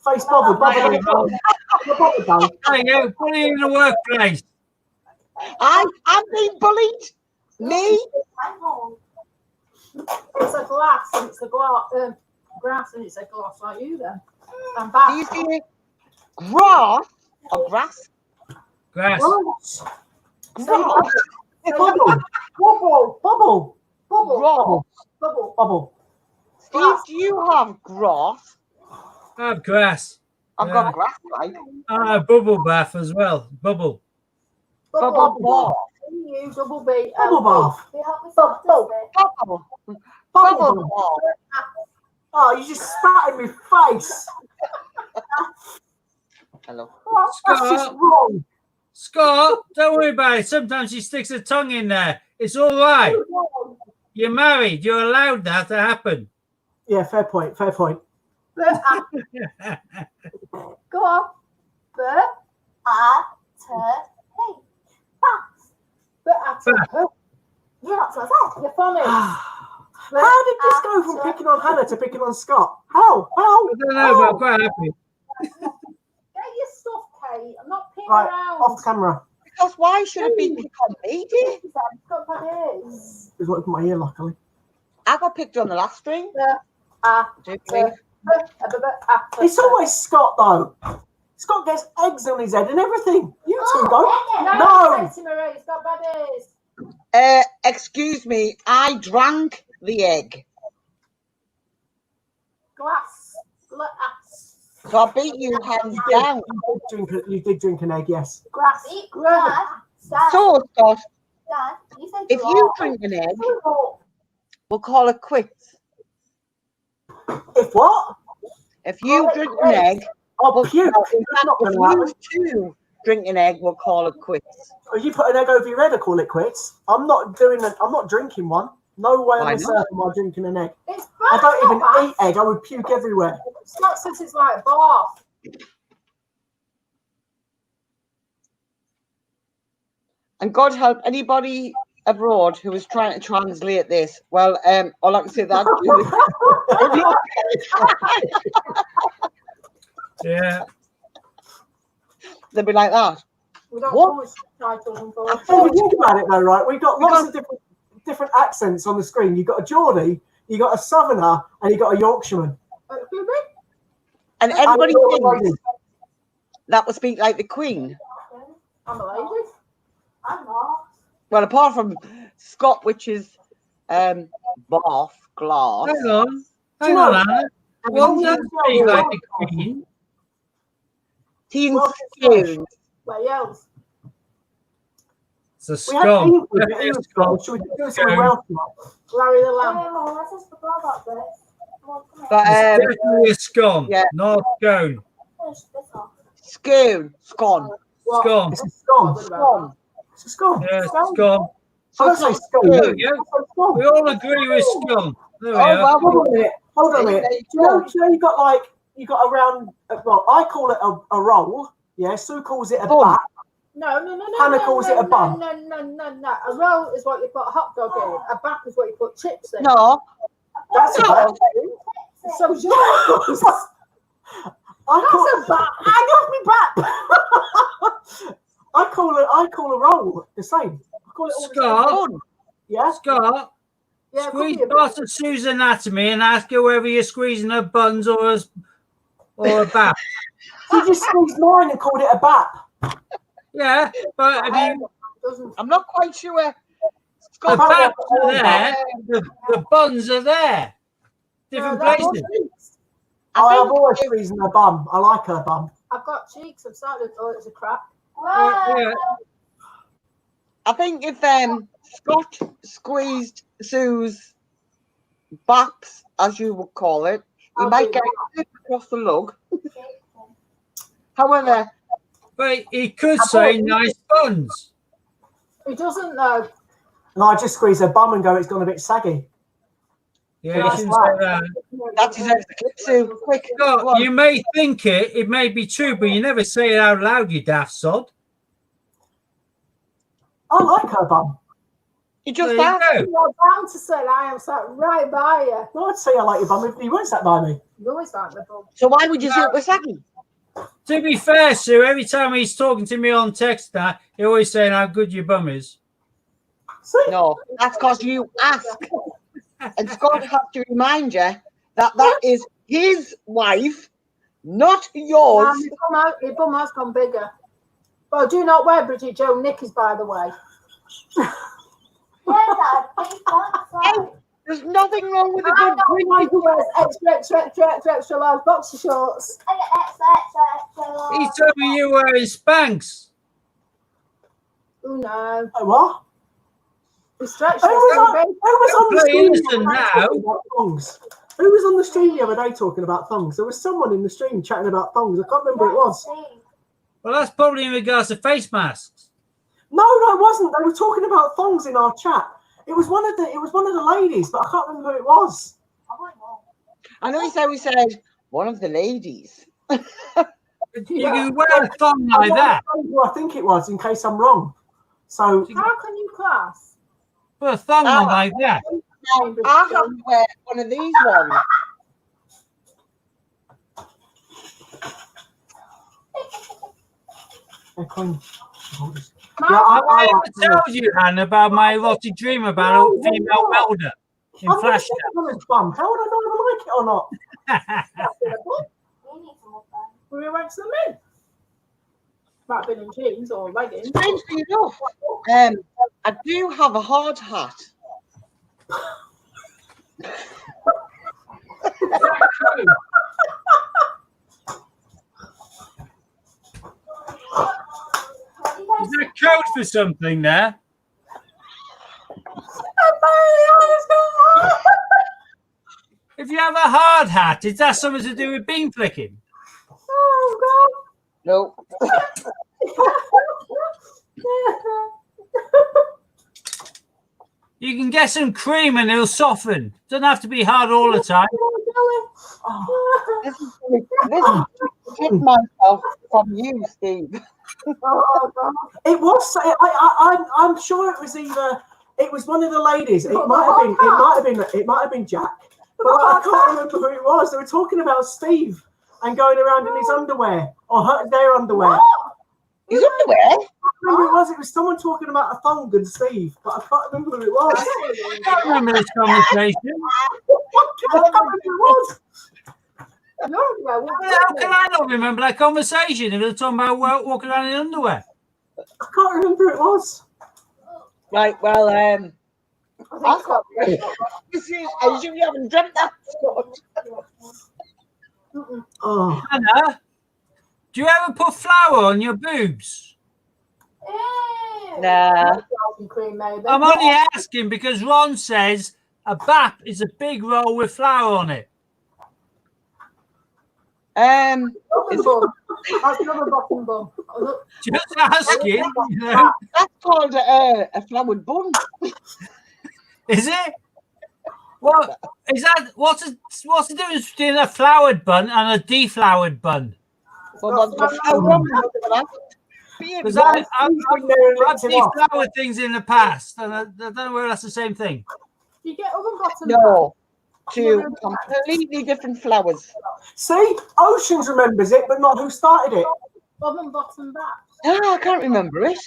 Face bothered. Bothered. Am I bothered, though? There you go. Put it in the workplace. I'm being bullied. Me? It's a glass, and it's a grass, and it's a glass like you then. And Do you bath. say grass or grass? Grass. Glass. Grass. Bubble. Bubble. Bubble. Bubble. Grass. Bubble. Bubble. Steve, do you have grass? I have grass. I've got grass, right? I have bubble bath as well. Bubble. Bubble bath. You double B. Bubble bath. Bubble. Bubble. Bubble Bubble bath. bath. Oh, you just spat in my face. Hello. That's just Scott, wrong. Scott, don't worry about it. Sometimes she sticks her tongue in there. It's all right. You're married. You're allowed that to happen. Yeah, fair point. Fair point. Go on. Yeah, that's what I said. You're funny. How did this go from picking on Hannah to picking on Scott? How? I don't know, but I'm quite happy. Get your stuff, Kate. I'm not peeing Right, around. off the camera. Because why should it be picked on me, dear? Got my ears. It's working my ear, luckily. I got picked on the last string. Do you believe? It's always Scott, though. Scott gets eggs on his head and everything. You two don't. No. He's got bad ears. Excuse me, I drank the egg? Glass. So I beat you hands down. You did drink an egg, yes. Grass. Dad, So, Scott, Dad, you said if you drink an egg, we'll call it quits. If what? If you drink an egg, Oh, puke. in fact, Not if gonna happen. you two drink an egg, we'll call it quits. If you put an egg over your head, I call it quits. I'm not drinking one. No way Why on not? earth am I drinking an egg. It's I bad, don't even not bad. eat egg. I would puke everywhere. Scott says it's like bath. And God help anybody abroad who is trying to translate this. Well, all I can say that. Yeah. They'll be like that. We don't What? know which titles Well, if you think about it, though, right? We've got lots of different accents on the screen. You've got a Geordie, you've got a Southerner, and you've got a Yorkshireman. And everybody And you're a thinks lady. that would speak like the Queen. I'm a lady. I'm not. Well, apart from Scott, which is bath, glass. Hang on. Do you Hang on, know- Anna. Well, One doesn't speak like the Queen. Teen Well, spoons. Wales. It's a We had scum. Ian with it. Definitely He a was scum. cool. Should we do something else now? Larry the Lamb. Hey, Mum, let's just forget about this. Come on, come here. But It's definitely a scum, yeah. not a scone. Finish this off. scone, scone, What? Scum. It's a scone. scone. It's a scone. Yeah, Scone. scum. I don't say scone. There we go. I say scone. We all agree with scum. There we Oh, are. well, Hold on a minute. Hold on a minute. There you Do you know, go. you got a round, well, I call it a roll. Yeah, Sue calls it a Bun. bat. No. Hannah calls it a bun. No. A roll is what you put a hot dog in. A back is what you put chips in. No, That's a No. bat. So is yours. I call That's a bat. I love me bat. I call a roll the same. I call it all the same. Scott, bun. Yeah. Scott, Yeah, it could squeeze be a part of Sue's anatomy and ask her whether you're squeezing her buns or a bap. She just squeezed mine and called it a bat. Yeah, but if you, doesn't. I'm not quite sure. the Scott, baps are there, the buns are there. Different that's places. cheeks. I have think always squeezing her bum. I like her bum. I've got cheeks. I'm starting to thought it's a crack. Yeah. I think if Scott squeezed Sue's baps, as you would call it, he I'll might do get it across the lug. However, But he could say nice buns. He doesn't know. And I just squeeze her bum and go, it's gone a bit saggy. Yeah, you Nice shouldn't lad. say that. that deserves the clip, Sue. Quick. go Scott, on. you may think it may be true, but you never say it out loud, you daft sod. I like her bum. You There just you asked. go. You're bound to say that I am sat right by you. No, I'd say I like your bum if you weren't sat by me. You always like the bum. So why would you say it was saggy? To be fair, Sue, every time he's talking to me on text now, he always saying how good your bum is. See? No, that's because you ask. And Scott has to remind you that that is his wife, not yours. Your bum has gone bigger. Well, do not wear Bridget Joe knickers, by the way. Yeah, Dad, please don't Hey, say. there's nothing wrong with a I'm good not one drink. who wears extra large boxer shorts. I get extra large. He's telling me you're wearing Spanx. Oh no. Oh, what? We stretch Who was this. on the Play stream innocent the other day now. talking about thongs? Who was on the stream the other day talking about thongs? There was someone in the stream chatting about thongs. I can't remember who it was. Well, that's probably in regards to face masks. No, it wasn't. They were talking about thongs in our chat. It was one of the ladies, but I can't remember who it was. I know we said one of the ladies. You can wear a thong like that. Who I think it was, in case I'm wrong. So How can you class? Put a thong on like that. Now, I have to wear one of these ones. they're clean. I ever told you, Hannah, about my erotic dream about a female welder in I've never Flash. seen a woman's bum. How would I know if I like it or not? We went to the moon. Might have been in jeans or leggings. Strangely enough, I do have a hard hat. Is there code for something there? If you have a hard hat, is that something to do with bean flicking? No. You can get some cream and it'll soften. Doesn't have to be hard all the time. This is to protect myself from you, Steve. It was. I'm sure it was either. It was one of the ladies. It might have been. It might have been Jack. But I can't remember who it was. They were talking about Steve and going around in his underwear or their underwear. His underwear? I remember it was. It was someone talking about a thong and Steve, but I can't remember who it was. I can't remember this conversation. I can't remember who it was. How can I not remember that conversation if they're talking about walking around in underwear? I can't remember who it was. Right, well, I assume you haven't dreamt that. Oh. Anna, do you ever put flour on your boobs? Nah. I'm only asking because Ron says a BAP is a big roll with flour on it. That's another bottom bum. Just asking. You know. That's called a floured bun. Is it? What is that? What's the difference between a floured bun and a defloured bun? Well, the flour Because I've defloured things in the past, and I don't know whether that's the same thing. You get oven bottom. No, two completely different flowers. See, Oceans remembers it, but not who started it. Oven bottom back. Ah, I can't remember it.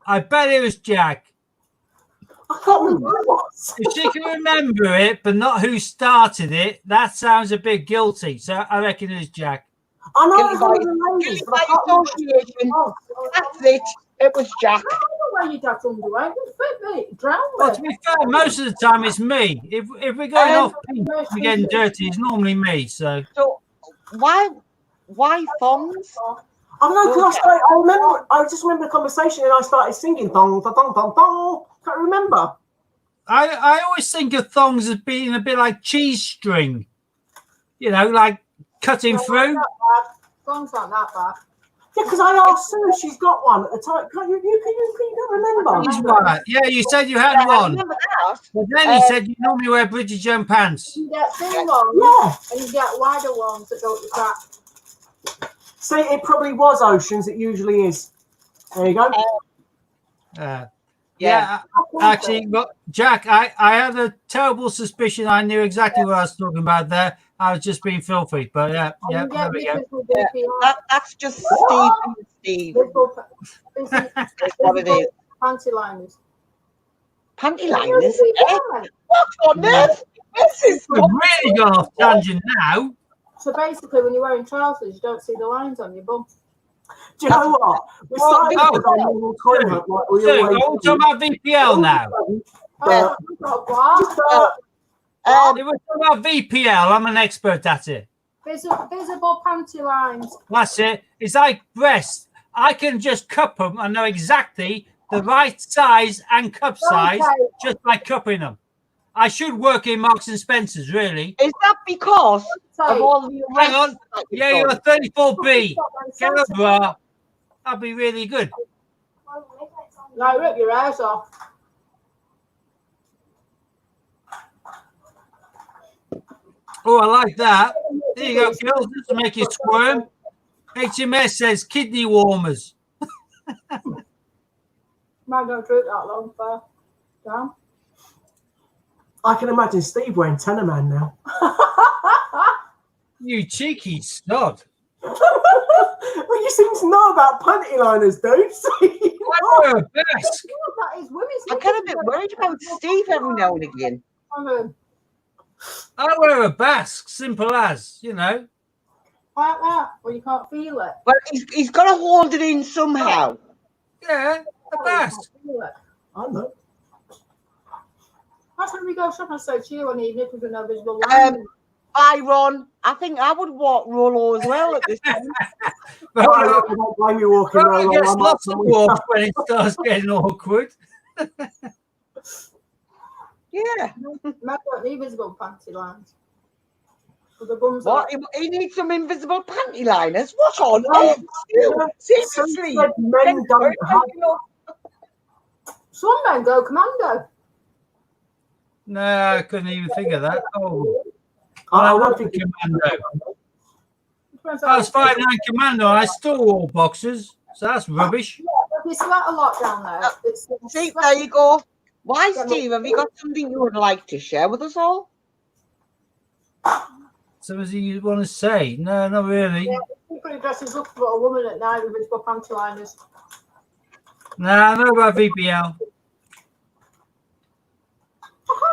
I bet it was Jack. I can't remember who it was. If she can remember it, but not who started it, that sounds a bit guilty. So I reckon it was Jack. I know Guilty it was one of the ladies, but I can't remember who it was. That's it. It was Jack. I don't know where your dad's underwear. It would fit me. Drown Well, me. to be fair, most of the time it's me. If we're going off pink, we're getting dirty, it's normally me. So why thongs? I don't know, because I just remember the conversation and I started singing thong, thong, thong, thong, thong. Can't remember. I always think of thongs as being a bit like cheese string. You know, like cutting through. Thongs aren't that bad. Yeah, because I asked Sue if she's got one at the time. Can you remember? He's right. Yeah, you said you had I one. remember that. But then he said you normally wear Bridget Jones pants. You get thin ones Yeah. and you get wider ones that don't crack. See, it probably was Oceans. It usually is. There you go. Yeah, actually, but Jack, I had a terrible suspicion. I knew exactly what I was talking about there. I was just being filthy, but yeah, And you there get we go. knickers with VPR. That's just Steve. That's what it is. Panty liners. Panty liners? What on earth? This is We've really gone off tangent now. So basically, when you're wearing trousers, you don't see the lines on your bum. Do you know what? We started with our normal toilet. Like we So, always are we do. talking about VPL now? But What? If we're talking about VPL, I'm an expert at it. Visible panty lines. That's it. It's like breasts. I can just cup them and know exactly the right size and cup size just by cupping them. I should work in Marks and Spencer's, really. Is that because of all the Hang on. Yeah, you're a 34B. Get a bra. That'd be really good. Like, rip your hairs off. Oh, I like that. There you go, girls. Just to make you squirm. HMS says kidney warmers. Might not drink that long for. Damn. I can imagine Steve wearing Tenor Man now. You cheeky sod. Well, you seem to know about panty liners, dude. I wear a vest. That is women's. I get a bit worried about Steve every now and again. I wear a basque, simple as, you know. Like that, where you can't feel it. Well, he's got to hold it in somehow. Yeah, a basque. I know. That's Whenever we go shopping, I say to you, I need nipples with no visible line. Byron, I think I would walk Rollo as well at this time. I don't blame you walking Probably Rolo. gets I might lots of come with walks when it starts getting awkward. Yeah. Men don't need visible panty lines. But the bums What? He needs some invisible panty liners? What on earth? Seriously? said men don't have. Some men go commando. No, I couldn't even think of that. Oh, I I don't was think commando. Depends I how was 5'9" commando. I still wore boxers, so that's rubbish. If you sweat a lot down there, it's See, sweat- there you go. Why, Steve? Have you got something you would like to share with us all? So, as you want to say? No, not really. Pretty dresses up for a woman at night with visible panty liners. No, I know about VPL.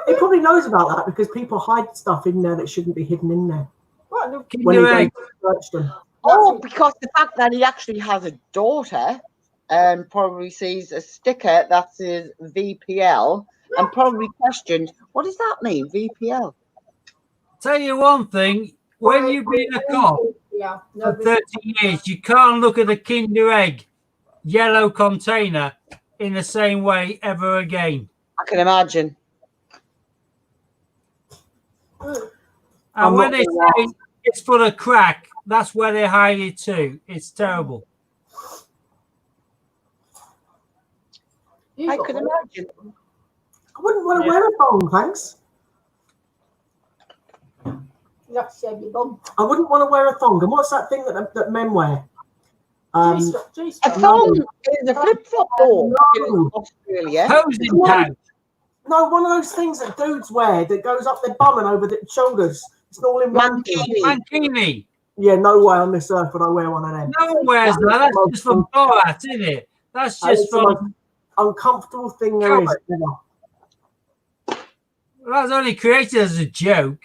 He probably knows about that because people hide stuff in there that shouldn't be hidden in there What? when he Kinder goes Egg. to search them. Oh, because the fact that he actually has a daughter and probably sees a sticker that says VPL and probably questioned, what does that mean, VPL? Tell you one thing, when you've been a cop Yeah. for 30 years, you can't look at a Kinder Egg yellow container in the same way ever again. I can imagine. And when they say it's full of crack, that's where they hide it too. It's terrible. I could imagine. I wouldn't want to wear a thong, thanks. You have to shave your bum. I wouldn't want to wear a thong. And what's that thing that men wear? A G-strap. thong is a flip-flop ball in No. Australia. Posing tag. No, one of those things that dudes wear that goes up their bum and over the shoulders. It's all in one thing. Mankini. Mankini. Yeah, no way on this earth would I wear one of them. No one wears that. That's just for Borat, isn't it? That's just It's the for. most uncomfortable thing there is. Ever. That's only created as a joke.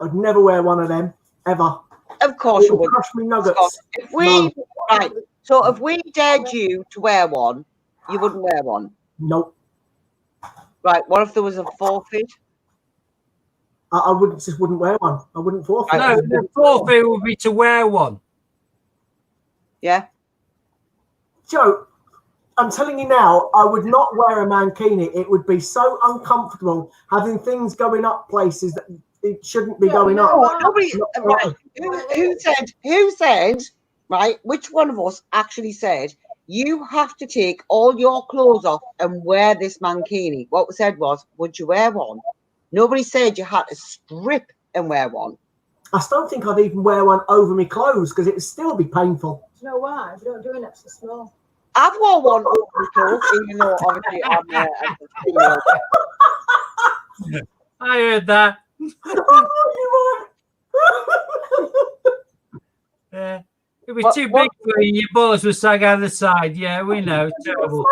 I'd never wear one of them ever. Of course It you would would. crush me nuggets. If we right, so if we dared you to wear one, you wouldn't wear one. Nope. Right, what if there was a forfeit? I wouldn't wear one. I wouldn't forfeit. No, the forfeit would be to wear one. Yeah. Joe, I'm telling you now, I would not wear a mankini. It would be so uncomfortable having things going up places that it shouldn't be going up. Oh, nobody, right. Who said, right, which one of us actually said, you have to take all your clothes off and wear this mankini? What was said was, would you wear one? Nobody said you had to strip and wear one. I don't think I'd even wear one over my clothes because it would still be painful. Do you know why? You don't do an extra small. I've worn one over my clothes, even though obviously I'm a female. I heard that. Yeah. It was too big for you. Your balls were sag out the side. Yeah, we know. Terrible.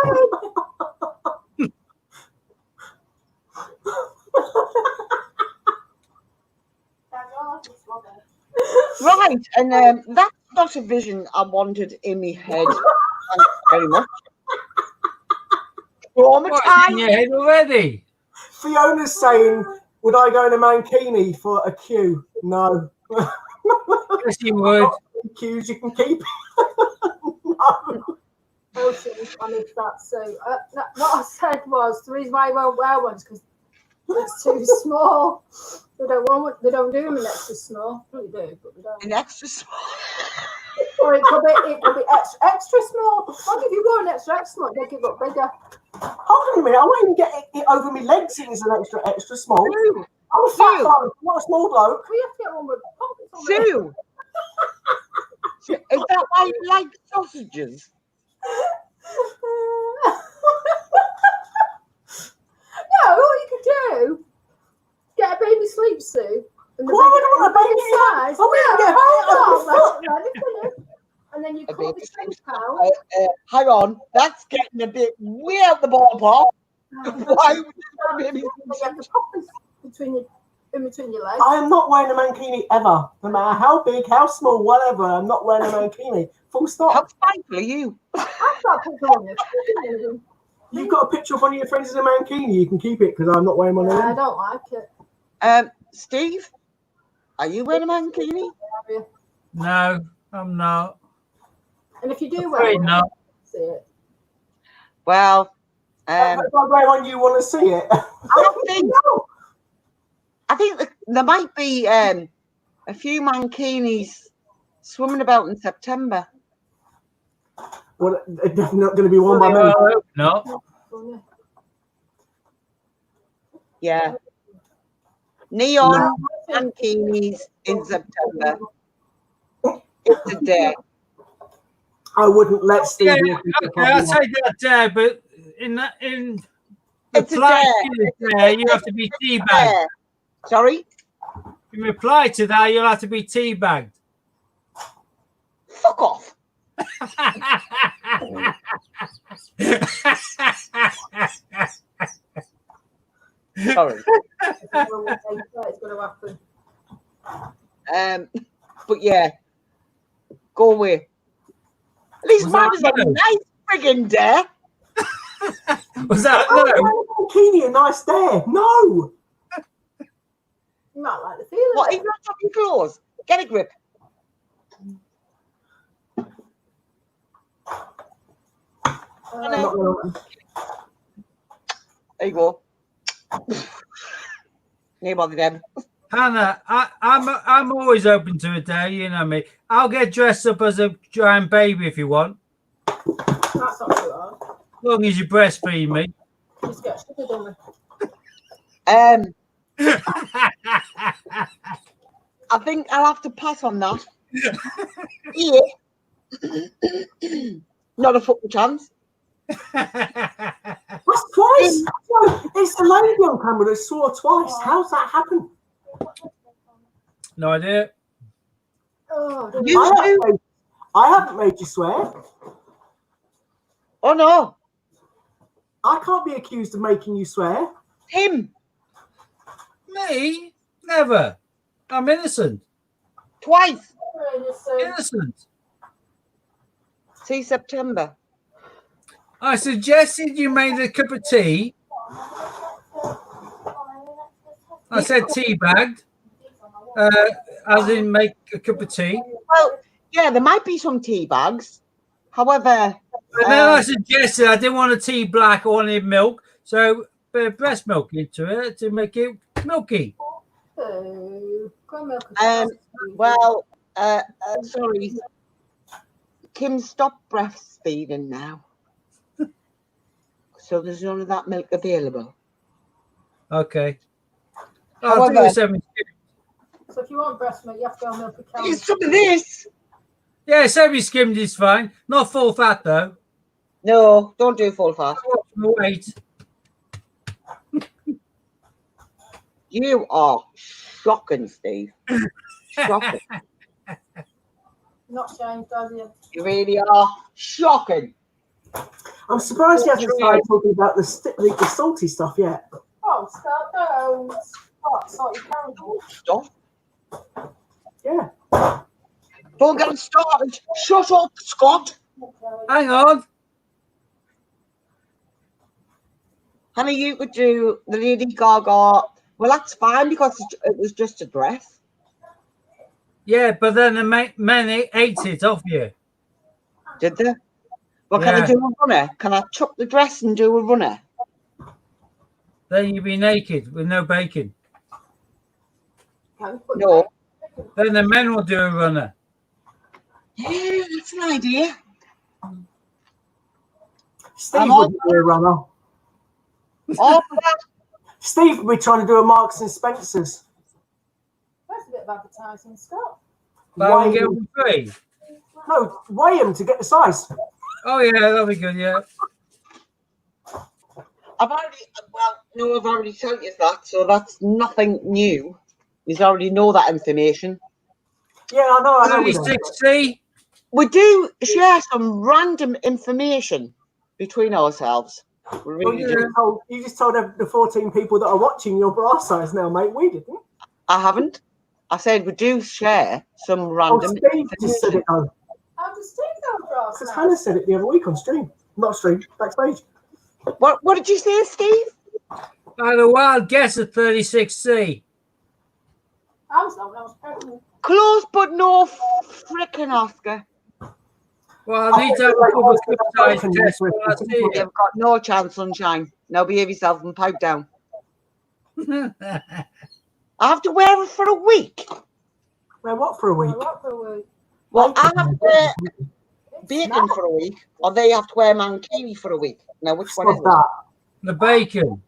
Right, and that's not a vision I wanted in my head. Thanks very much. What's in Traumatized. your head already? Fiona's saying, would I go in a mankini for a queue? No. Yes, you would. Queues you can keep. No. Oh, shit, I missed that. So, what I said was the reason why I won't wear ones because it's too small. They don't do them in extra small. They do, but they don't. An extra small. Or it could be extra small. Like if you wore an extra small, they could look bigger. Hold on a minute. I won't even get it over my legs. It is an extra small. Sue, I'm a fat bloke, not a small bloke. We have to get one with pockets on it. Sue. Is that why you like sausages? No, what you could do, get a baby sleep suit. And Why would I want a baby size. Oh, we can get hold it on. Let me finish. And then you A cut baby the sleep shape out. Hang on, that's getting a bit way out the ballpark. Why would you You get the pockets in between your legs. I am not wearing a mankini ever. No matter how big, how small, whatever. I'm not wearing a mankini. Full How stop. spiteful are you? I've got picture on this. You've got a picture of one of your friends in a mankini. You can keep it because I'm not wearing one. Yeah, I of them. don't like it. Steve, are you wearing a mankini? No, I'm not. And if you do Afraid wear one, not. see it. Well, If I wear one, you want to see it? I think there might be a few mankinis swimming about in September. Well, it's definitely not going to be worn by me. I hope not. Yeah. Neon mankinis in September. It's a day. I wouldn't let Steve. Yeah, okay, I'll take that there, but in It's a reply dare. to the dare, you have to be teabagged. Sorry? In reply to that, you'll have to be teabagged. Fuck off. Sorry. It's going to happen. But yeah, go away. At least mine was a nice friggin' dare. Was that Oh, no? bikini, a nice day. No. You might like the feeling. What, even on your clothes? Get a grip. There you go. Name on the dem. Hannah, I'm always open to a dare, you know me. I'll get dressed up as a giant baby if you want. That's not too hard. As long as you breastfeed me. Just get sugar, don't I think I'll have to pass on that. Yeah. Not a fucking chance. That's twice. It's the lady on camera that saw twice. How's that happen? No idea. Oh, I haven't made you swear. Oh no. I can't be accused of making you swear. Him. Me? Never. I'm innocent. Twice. Innocent. See September. I suggested you made a cup of tea. I said tea bagged. As in make a cup of tea. Well, yeah, there might be some tea bags. However, and then I suggested I didn't want a tea black, I wanted milk. So a bit of breast milk into it to make it milky. Well, sorry. Kim, stop breastfeeding now. So there's none of that milk available. Okay. However, so if you want breast milk, you have to go milk a cow. It's some of this. Yeah, semi-skimmed is fine. Not full fat though. No, don't do full fat. Wait. You are shocking, Steve. Shocking. Not changed, have you? You really are shocking. I'm surprised he hasn't started talking about the salty stuff yet. Oh, start those. What? Salty caramel stuff? Yeah. Don't get him started. Shut up, Scott. Hang on. Honey, you could do the Lady Gaga. Well, that's fine because it was just a dress. Yeah, but then the men ate it off you. Did they? Well, can I do a runner? Can I chuck the dress and do a runner? Then you'd be naked with no bacon. No. Then the men will do a runner. Yeah, that's an idea. Steve would do a runner. Oh, Steve would be trying to do a Marks and Spencer's. That's a bit of advertising stuff. Buy and get one free. No, weigh him to get the size. Oh yeah, that'll be good. Yeah. I've already told you that, so that's nothing new. You already know that information. Yeah, I know. 36C. We do share some random information between ourselves. We really do. You just told the 14 people that are watching your bra size now, mate. We didn't. I haven't. I said we do share some random Steve just said it though. How does Steve know bra size? Because Hannah said it the other week on stream. Not stream, backstage. What did you say, Steve? I had a wild guess at 36C. I was not. I was pregnant. Close, but no frickin' Oscar. Well, I need to have a couple of foot size tests when I see You've got no chance, sunshine. Now behave yourself and pipe down. it. I have to wear it for a week. Wear what for a week? What for a week? Well, I have to wear It's bacon not. for a week, or they have to wear mankini for a week. Now, which one is Stop it? that. The bacon.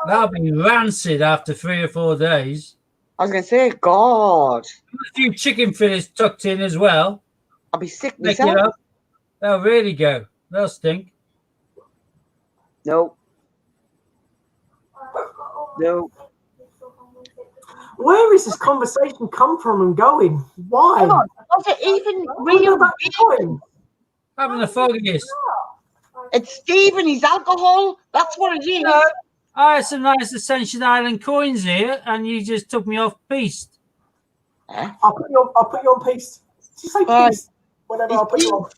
That'll be rancid after 3 or 4 days. I was going to say, God, A few chicken fillets tucked in as well. I'll be sick Make myself. it up. They'll really go. They'll stink. No. No. Where is this conversation come from and going? Why? Come on. Was it even We're real back to bacon? going. Having the foggiest. It's Stephen, he's alcohol. That's what it is. No, I had some nice Ascension Island coins here, and you just took me off piste. I'll put you on peace. Did you say Right. peace? Whatever, I'll put you on.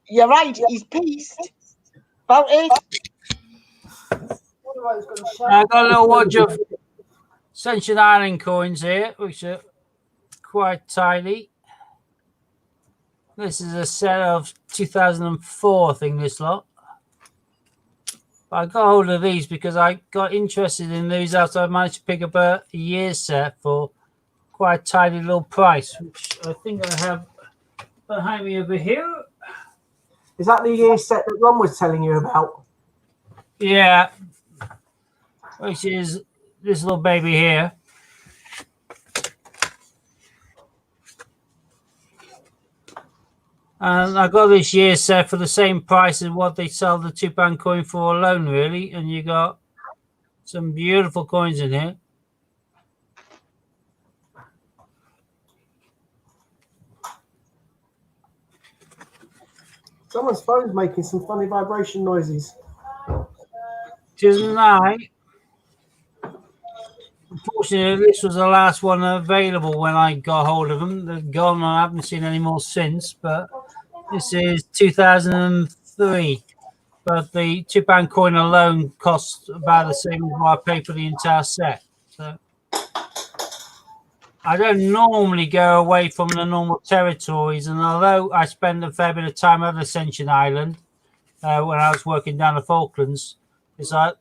You're right, he's pieced. About it. Otherwise, it's going to I got a little watch of Ascension Island coins here, which are quite tidy. This is a set of 2004, I think, this lot. But I got hold of these because I got interested in these after I managed to pick up a year set for quite a tidy little price, which I think I have behind me over here. Is that the year set that Ron was telling you about? Yeah, which is this little baby here. And I got this year set for the same price as what they sell the £2 coin for alone, really. And you got some beautiful coins in here. Someone's phone's making some funny vibration noises. Isn't I? Unfortunately, this was the last one available when I got hold of them. They're gone, and I haven't seen any more since. But this is 2003. But the £2 coin alone costs about the same as what I paid for the entire set. So I don't normally go away from the normal territories, and although I spend a fair bit of time at Ascension Island when I was working down the Falklands, it's like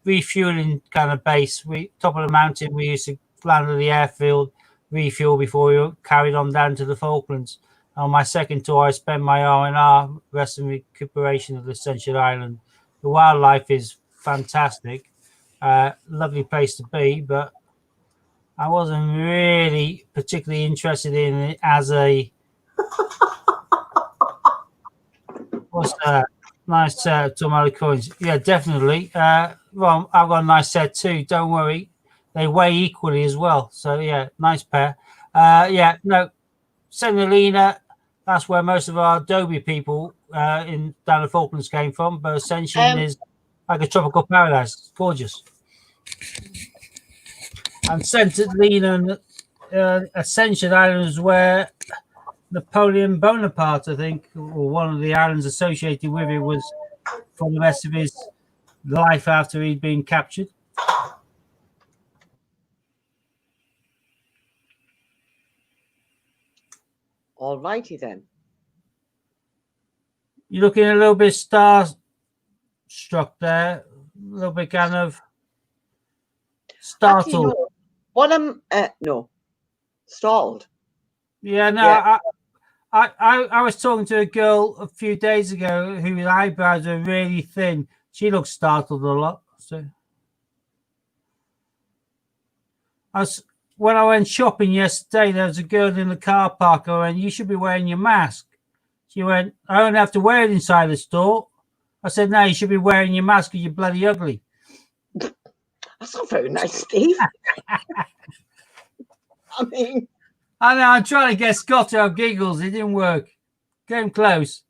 refueling kind of base. We top of the mountain, we used to land at the airfield, refuel before we carried on down to the Falklands. On my second tour, I spent my R&R, rest and recuperation of Ascension Island. The wildlife is fantastic, lovely place to be, but I wasn't really particularly interested in it as a what's that? Nice set of tomato coins. Yeah, definitely. Well, I've got a nice set too. Don't worry. They weigh equally as well. So, yeah, nice pair. Yeah, no, Senolina, that's where most of our Adobe people in down the Falklands came from. But Ascension is like a tropical paradise. It's gorgeous. And Senolina and Ascension Island is where Napoleon Bonaparte, I think, or one of the islands associated with it, was for the rest of his life after he'd been captured. All righty then. You're looking a little bit starstruck there, a little bit kind of startled. Actually, no. What am no, startled. Yeah, no, Yeah. I was talking to a girl a few days ago whose eyebrows are really thin. She looks startled a lot. So when I went shopping yesterday, there was a girl in the car park. I went, "You should be wearing your mask." She went, "I don't have to wear it inside the store." I said, "No, you should be wearing your mask because you're bloody ugly." That's not very nice, Steve. I mean, I know, I'm trying to get Scott to have giggles. It didn't work. Came close.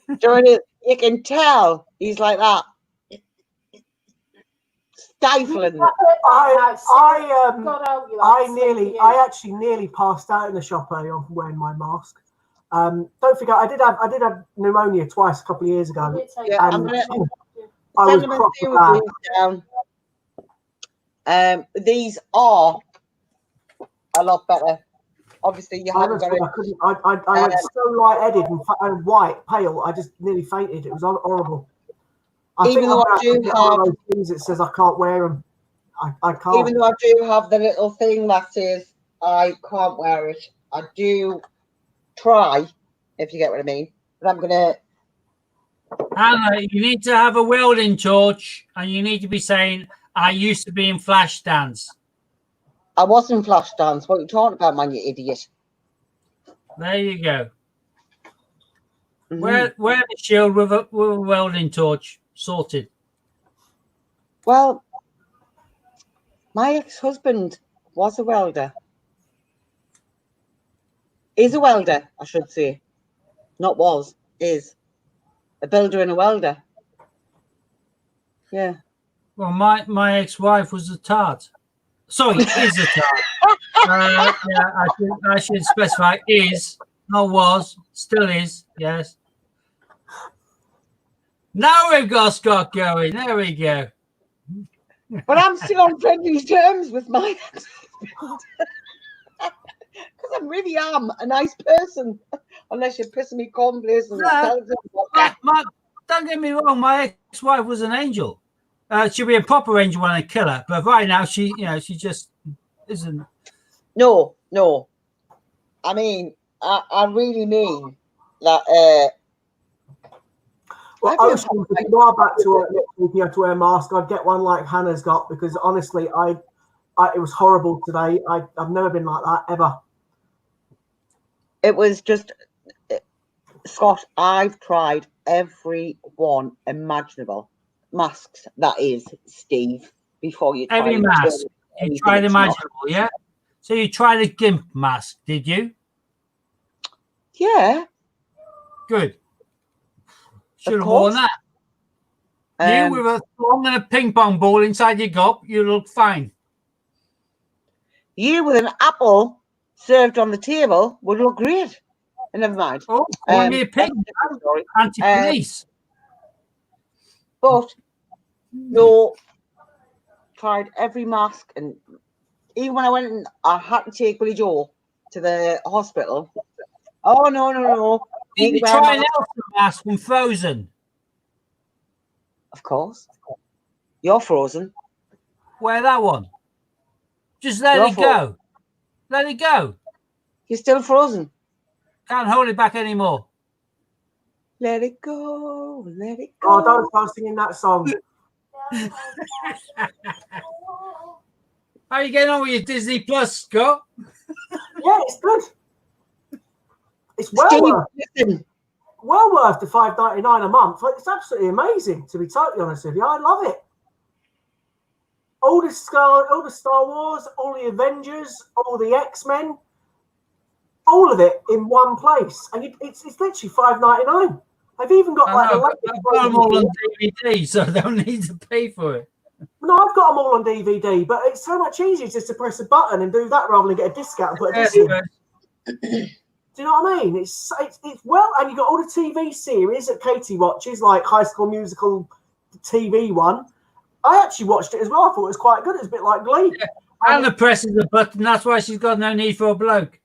you can tell he's like that. Stifling. I actually nearly passed out in the shop earlier on from wearing my mask. Don't forget, I did have pneumonia twice a couple of years ago. Yeah, I was Cinnamon proper seaweed bad. greens down. These are a lot better. Obviously, you haven't got Honestly, it. I couldn't. I went so light-headed and white, pale. I just nearly fainted. It was horrible. I Even think though I'm I do gonna get one have- of those things that says I can't wear them. I can't. Even though I do have the little thing that says I can't wear it, I do try, if you get what I mean. But I'm gonna. Anna, you need to have a welding torch, and you need to be saying, "I used to be in Flashdance." I wasn't flash dance. What are you talking about, man? You idiot. There you go. Mhm. Wear the shield with a welding torch. Sorted. Well, my ex-husband was a welder. Is a welder, I should say. Not was, is. A builder and a welder. Yeah. Well, my ex-wife was a tart. Sorry, is a tart. Yeah, I should specify is, not was, still is. Yes. Now we've got Scott going. There we go. But I'm still on friendly terms with my ex-husband. Because I really am a nice person. Unless you're pissing me cornflakes and No, don't get me wrong. My ex-wife was an angel. She'll be a proper angel when I kill her. But right now, she just isn't. No. I mean, I really mean that. Well, I was thinking, if you are back to work next week, you have to wear a mask. I'd get one like Hannah's got, because honestly, it was horrible today. I've never been like that ever. It was just, Scott, I've tried every one imaginable. Masks, that is, Steve, before you try Every and mask. turn it You anything tried it's not. imaginable, yeah? So you tried a GIMP mask, did you? Yeah. Good. Should have course. worn that. You with a thong and a ping pong ball inside your gob, you look fine. You with an apple served on the table would look great. And never mind. Oh, call me a pig. Sorry. Anti-police. But no, tried every mask, and even when I went and I had to take Billy Joe to the hospital. Oh no. Did you try an Elsa mask from Frozen? Of course. You're frozen. Wear that one. Just let You're it go. Let it go. You're still frozen. Can't hold it back anymore. Let it go. Let it go. Oh, don't start singing that song. How are you getting on with your Disney Plus, Scott? Yeah, it's good. It's well Steve, worth. listen. Well worth the $5.99 a month. It's absolutely amazing, to be totally honest with you. I love it. All the Star Wars, all the Avengers, all the X-Men, all of it in one place, and it's literally $5.99. I've even got I've latest got them all on DVD, so I don't need to pay for it. No, I've got them all on DVD, but it's so much easier just to press a button and do that rather than get a discount and put a disc in. Do you know what I mean? It's well, and you've got all the TV series that Katie watches, like High School Musical, the TV one. I actually watched it as well. I thought it was quite good. It's a bit like Glee. Yeah. Anna presses a button. That's why she's got no need for a bloke.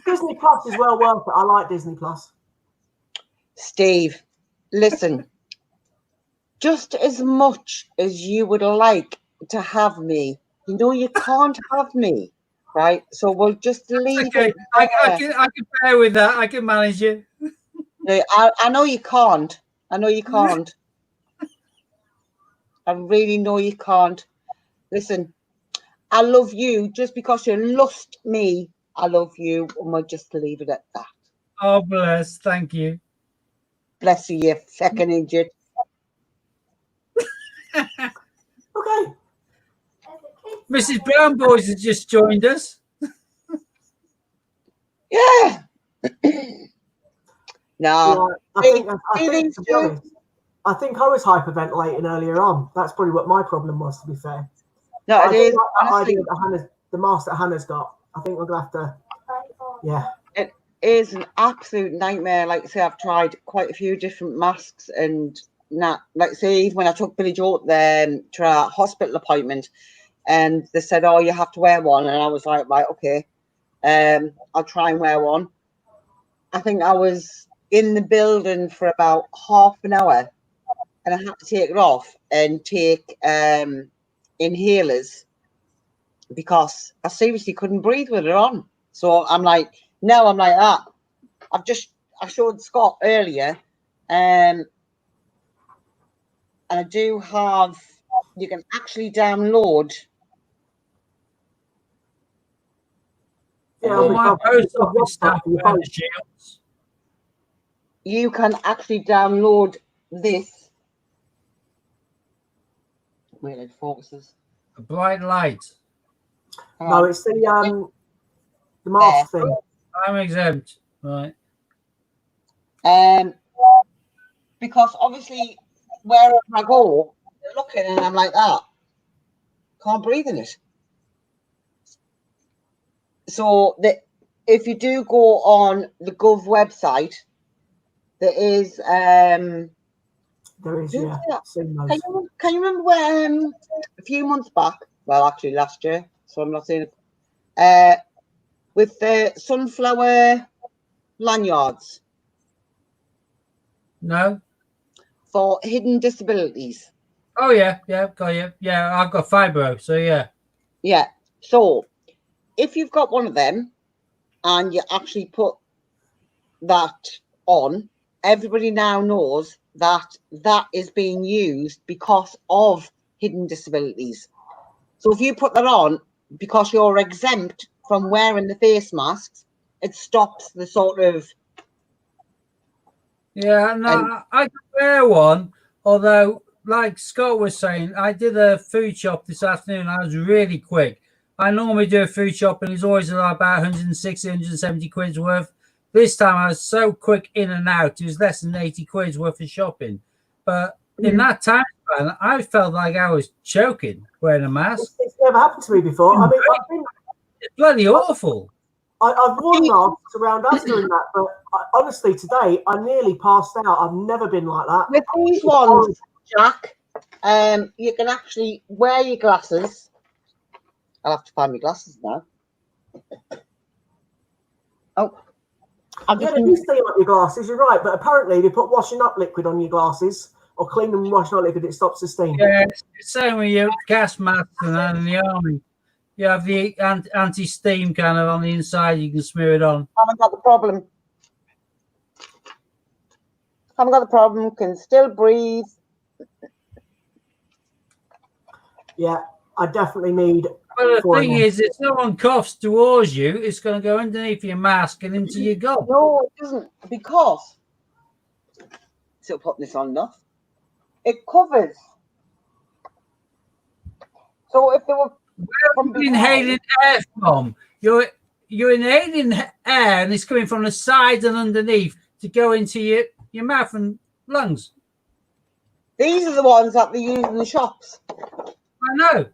Disney Plus is well worth it. I like Disney Plus. Steve, listen. Just as much as you would like to have me, you know you can't have me, right? So we'll just leave it. I can bear with that. I can manage it. I know you can't. I know you can't. I really know you can't. Listen, I love you just because you lust me. I love you, and we'll just leave it at that. Oh, bless. Thank you. Bless you, you fucking idiot. Okay. Mrs. Brown Boys has just joined us. Yeah. No. Yeah, I think I was hyperventilating earlier on. That's probably what my problem was, to be fair. No, it is. Like that Honestly, idea that the mask that Hannah's got. I think we're gonna have to. Yeah. is an absolute nightmare. Like I say, I've tried quite a few different masks, and not like say even when I took Billy Joe to a hospital appointment, and they said, "Oh, you have to wear one," and I was like, "Right, okay, I'll try and wear one." I think I was in the building for about half an hour, and I had to take it off and take inhalers because I seriously couldn't breathe with it on. So I'm like, now I'm like that. I showed Scott earlier, and I do have. You can actually download. Yeah, All my post office staff your wear phone. the shields. You can actually download this. Wait, it focuses. A bright light. No, it's the mask thing. I'm exempt. Right. Because obviously wherever I go, they're looking and I'm like that. Can't breathe in it. So if you do go on the Gov website, there is There is, yeah. Seen those. Can you remember where a few months back, well actually last year, so I'm not saying it, with the sunflower lanyards No. for hidden disabilities. Oh yeah, got you. Yeah, I've got fibro, so yeah. Yeah. So if you've got one of them and you actually put that on, everybody now knows that that is being used because of hidden disabilities. So if you put that on because you're exempt from wearing the face masks, it stops the sort of. Yeah, no, I could wear one, although, like Scott was saying, I did a food shop this afternoon. I was really quick. I normally do a food shop and it's always about 160, 170 quid's worth. This time I was so quick in and out, it was less than 80 quid's worth of shopping. But in that time span, I felt like I was choking wearing a mask. It's never happened to me before. I mean, It's bloody awful. I've worn masks around us doing that, but honestly, today I nearly passed out. I've never been like that. With these ones, Jack, you can actually wear your glasses. I'll have to find my glasses now. Oh, Yeah, they do steam up your glasses. You're right, but apparently they put washing up liquid on your glasses or clean them with washing up liquid. It stops the steam. Yeah, it's the same with your gas masks and that in the army. You have the anti-steam kind of on the inside. You can smear it on. Haven't got the problem. Haven't got the problem. Can still breathe. Yeah, I definitely need. But the thing is, if someone coughs towards you, it's going to go underneath your mask and into your gut. No, it doesn't, because still putting this on enough. It covers. So if they were inhaling air from, you're inhaling air and it's coming from the sides and underneath to go into your mouth and lungs. These are the ones that they use in the shops. I know.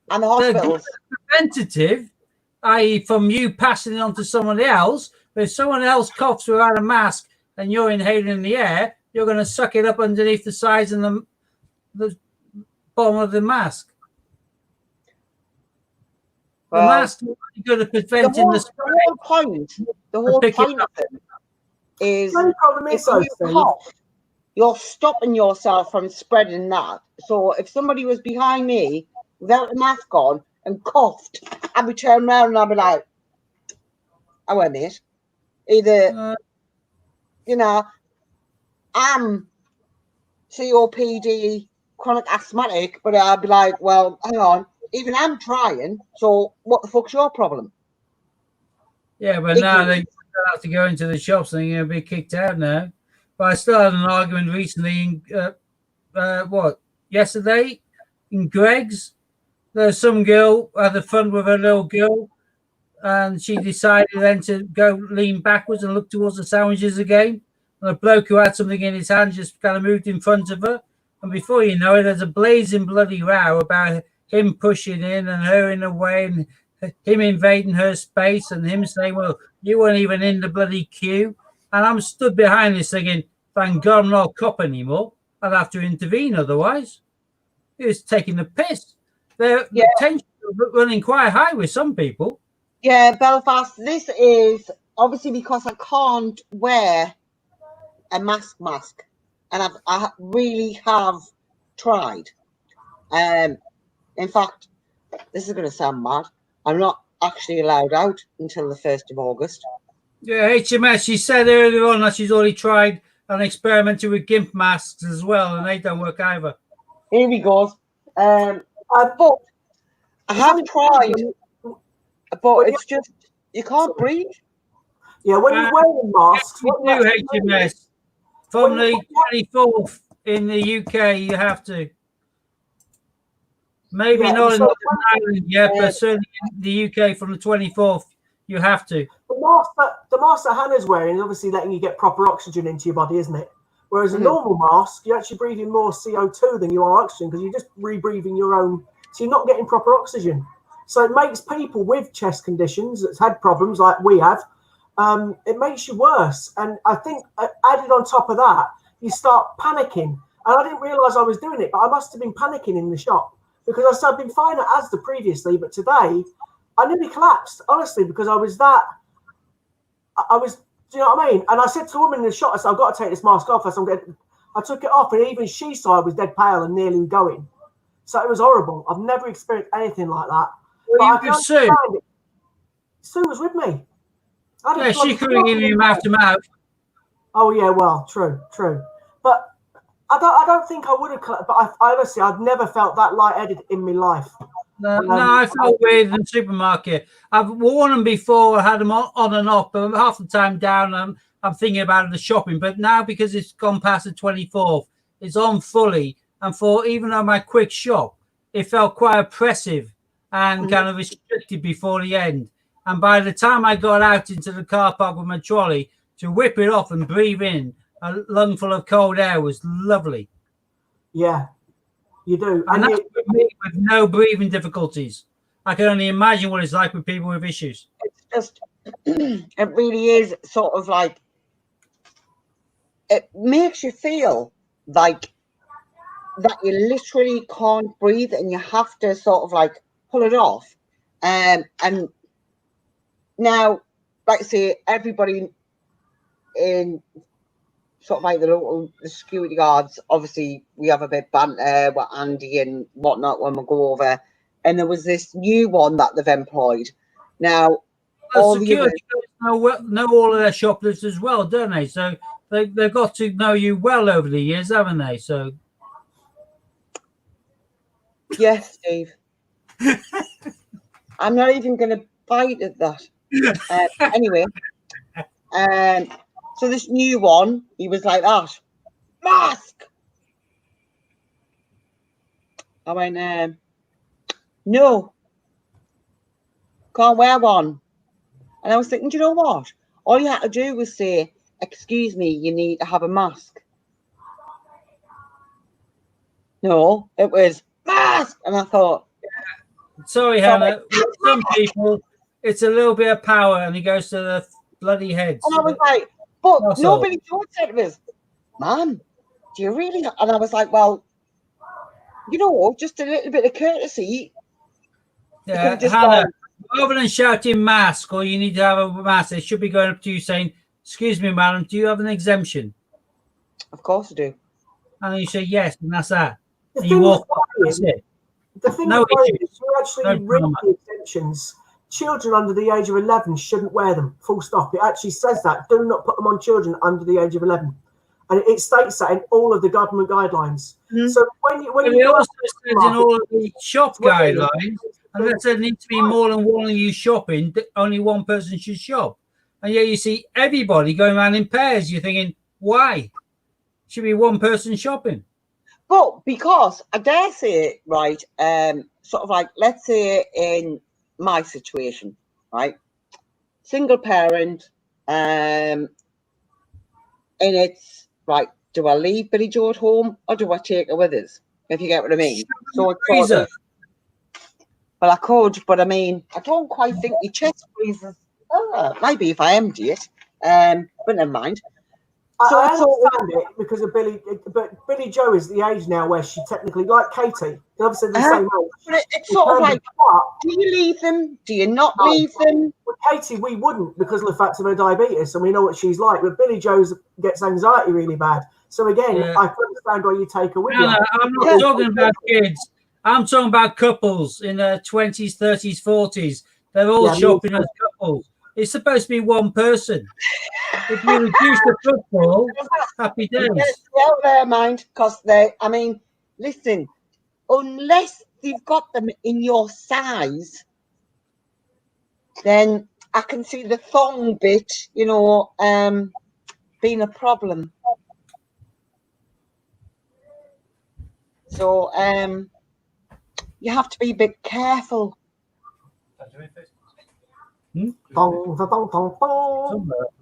And the hospitals. Preventative, i.e. from you passing it on to someone else. But if someone else coughs without a mask and you're inhaling the air, you're going to suck it up underneath the sides and the bottom of the mask. The mask is really good at preventing the spread. The whole point of it is you're stopping yourself from spreading that. So if somebody was behind me without a mask on and coughed, I'd be turning around and I'd be like, I won't, mate. Either, I'm COPD, chronic asthmatic, but I'd be like, well, hang on, even I'm trying, so what the fuck's your problem? Yeah, but now they have to go into the shops and you're going to be kicked out now. But I still had an argument recently yesterday in Greg's. There's some girl had a fun with her little girl, and she decided then to go lean backwards and look towards the sandwiches again. And a bloke who had something in his hand just kind of moved in front of her. And before you know it, there's a blazing bloody row about him pushing in and her in the way and him invading her space and him saying, well, you weren't even in the bloody queue. And I'm stood behind this thinking, thank God I'm not a cop anymore. I'd have to intervene otherwise. He was taking the piss. The tension was running quite high with some people. Yeah, Belfast, this is obviously because I can't wear a mask. And I really have tried. In fact, this is going to sound mad. I'm not actually allowed out until the 1st of August. Yeah, HMS, she said earlier on that she's already tried and experimented with GIMP masks as well, and they don't work either. Here he goes. But I have tried, but it's just, you can't breathe. Yeah, when you're wearing masks, we do HMS. From the 24th in the UK, you have to. Maybe not in Northern Ireland yet, but certainly in the UK from the 24th, you have to. The mask that Hannah's wearing is obviously letting you get proper oxygen into your body, isn't it? Whereas a normal mask, you're actually breathing more CO2 than you are oxygen because you're just rebreathing your own. So you're not getting proper oxygen. So it makes people with chest conditions that's had problems like we have, it makes you worse. And I think added on top of that, you start panicking. And I didn't realise I was doing it, but I must have been panicking in the shop because I've been fine at Asda previously, but today I nearly collapsed, honestly, because I was, do you know what I mean? And I said to the woman in the shop, I said, I've got to take this mask off. I took it off, and even she saw I was dead pale and nearly going. So it was horrible. I've never experienced anything like that. Well, you could Sue. Sue was with me. Yeah, she could have given you mouth to mouth. Oh, yeah, well, true. But I don't think I would have, but I honestly, I've never felt that lightheaded in my life. No, I felt weird in the supermarket. I've worn them before, I had them on and off, but half the time down, I'm thinking about the shopping. But now, because it's gone past the 24th, it's on fully. And even though my quick shop, it felt quite oppressive and kind of restricted before the end. And by the time I got out into the car park with my trolley, to whip it off and breathe in a lungful of cold air was lovely. Yeah. You do. And that's with me with no breathing difficulties. I can only imagine what it's like with people with issues. It's just, it really is sort of like, it makes you feel like that you literally can't breathe and you have to sort of like pull it off. And now, like I say, everybody in sort of like the security guards, obviously we have a bit of banter with Andy and whatnot when we go over, and there was this new one that they've employed. Now all security guards know all of their shoplifters as well, don't they? So they've got to know you well over the years, haven't they? So yes, Steve. I'm not even going to bite at that. Anyway, so this new one, he was like that. Mask! I went, no. Can't wear one. And I was thinking, do you know what? All you had to do was say, excuse me, you need to have a mask. No, it was mask. And I thought, sorry, Hannah, with some people, it's a little bit of power and it goes to the bloody heads. And I was like, but nobody said to us, man, do you really? And I was like, well, you know, just a little bit of courtesy. Yeah, Hannah, rather than shouting mask or you need to have a mask, they should be going up to you saying, excuse me, madam, do you have an exemption? Of course I do. And then you say yes, and that's that. And you walk off, that's it. The thing is, you actually read the exemptions. Children under the age of 11 shouldn't wear them, full stop. It actually says that. Do not put them on children under the age of 11. And it states that in all of the government guidelines. So when you it also says in all of the shop guidelines, unless there needs to be more than one of you shopping, only one person should shop. And yet you see everybody going around in pairs. You're thinking, why? Should be one person shopping. But because I dare say, right, sort of like, let's say in my situation, right, single parent, and it's right, do I leave Billy Joe at home or do I take her with us? If you get what I mean. So it's sort of, Well, I could, but I mean, I don't quite think your chest freezes. Maybe if I empty it. But never mind. I understand it because of Billy, but Billy Joe is the age now where she technically, like Katie, they're obviously the same age. But it's sort of like, do you leave them? Do you not leave them? With Katie, we wouldn't because of the fact of her diabetes, and we know what she's like. But Billy Joe gets anxiety really bad. So again, I can understand why you take her with you. No, I'm not talking about kids. I'm talking about couples in their 20s, 30s, 40s. They're all shopping as couples. It's supposed to be one person. If you reduce the football, happy days. Out their mind, because I mean, listen, unless you've got them in your size, then I can see the thong bit, being a problem. So you have to be a bit careful. The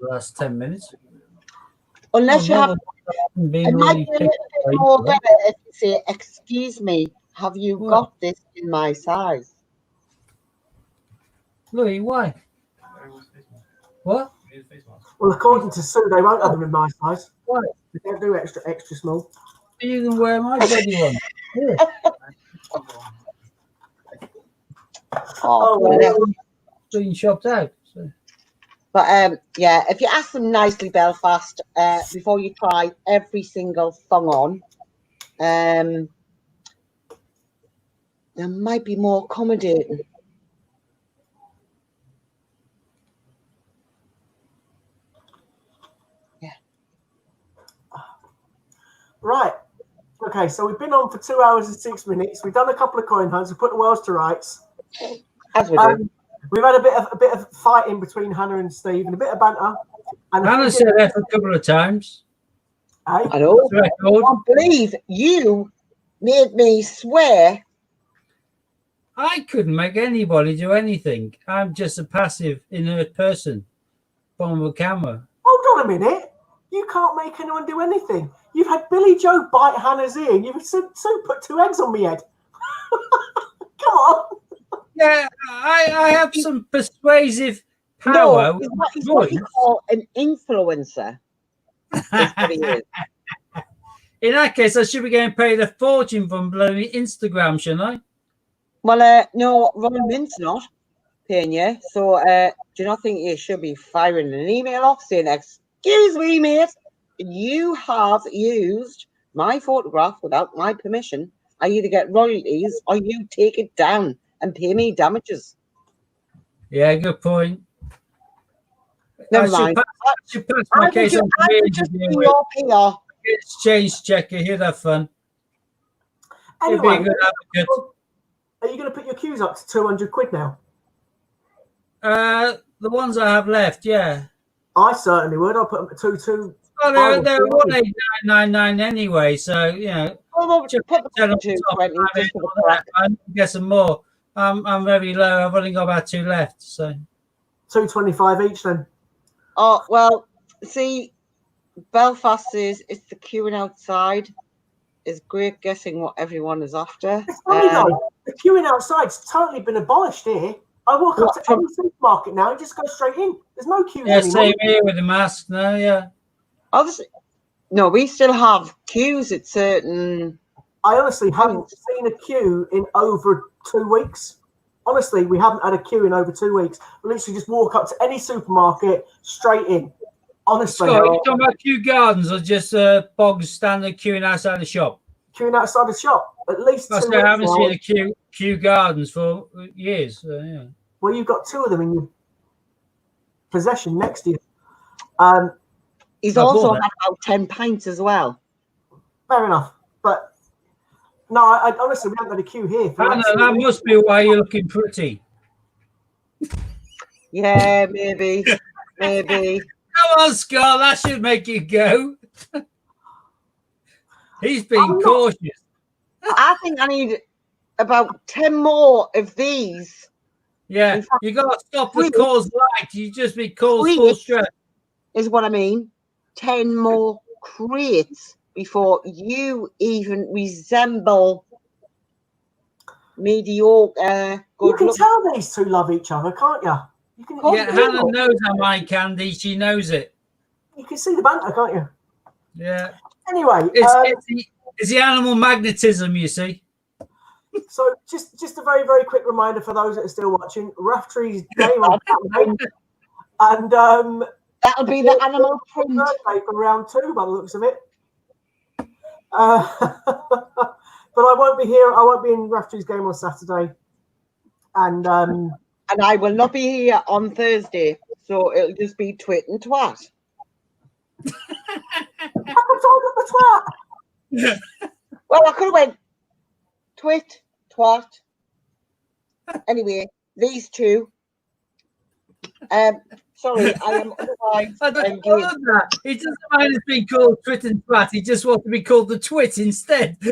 last 10 minutes. Unless you have, it might be a little bit more better if you say, "Excuse me, have you got this in my size?" Louis, why? What? Well, according to Sue, they won't have them in my size. Why? They don't do extra small. You can wear my bloody one. Yeah. Being shopped out. So. But yeah, if you ask them nicely, Belfast, before you try every single thong on, they might be more accommodating. Yeah. Right. Okay, so we've been on for 2 hours and 6 minutes. We've done a couple of coin hunts. We put the worlds to rights. As we do. We've had a bit of fighting between Hannah and Steve and a bit of banter. And Hannah said that a couple of times. Hey? I know. I believe you made me swear. I couldn't make anybody do anything. I'm just a passive, inert person from a camera. Hold on a minute. You can't make anyone do anything. You've had Billy Joe bite Hannah's ear, and you've Sue put 2 eggs on my head. Come on. Yeah, I have some persuasive power. No, he's what you call an influencer. In that case, I should be getting paid a fortune from bloody Instagram, shouldn't I? Well, no, Ron Mint's not paying you. So do you not think you should be firing an email off saying, "Excuse me, mate, you have used my photograph without my permission. I either get royalties or you take it down and pay me damages." Yeah, good point. Never mind. I should pass my case on to exchange checker. Hear that fun? Anyway, be a good advocate. Are you going to put your queues up to 200 quid now? The ones I have left, yeah. I certainly would. I'll put them at 2-2. Well, they're 18999 anyway, so you know. Well, just put them I get some more. I'm very low. I've only got about 2 left, so 225 each then. Oh well, see, Belfast is it's the queuing outside. Is great guessing what everyone is after. It's funny though, the queuing outside's totally been abolished here. I walk up to any supermarket now and just go straight in. There's no queues anymore. Same here with the mask now, yeah. Obviously, no, we still have queues at certain. I honestly haven't seen a queue in over 2 weeks. Honestly, we haven't had a queue in over 2 weeks. We literally just walk up to any supermarket, straight in. Honestly. So, are you talking about Kew Gardens or just bog standard queuing outside the shop? Queuing outside the shop. At least 2 weeks. I haven't seen a Kew Gardens for years. Yeah. Well, you've got 2 of them in your possession next to you. He's also had about 10 pints as well. Fair enough. But no, I honestly, we haven't had a queue here. That must be why you're looking pretty. Yeah, maybe. Maybe. Come on, Scott. That should make you go. He's being cautious. I think I need about 10 more of these. Yeah, you got to stop the calls light. You just be calls full stress. Is what I mean. 10 more crates before you even resemble mediocre. You Good can look. tell these two love each other, can't you? You can, Course Yeah, we do. Hannah knows I like candy. She knows it. you can see the banter, can't you? Yeah. Anyway, It's the animal magnetism, you see. so just a very, very quick reminder for those that are still watching, Raftree's game on Saturday. And That'll be the animal print. Thursday for round 2 by the looks of it. But I won't be here. I won't be in Raftree's game on Saturday. And I will not be here on Thursday, so it'll just be twit and twat. I told the twat. Well, I could have went twit, twat. Anyway, these two. Sorry, I am otherwise I love engaged. that. He doesn't mind it's being called twit and twat. He just wants to be called the twit instead. I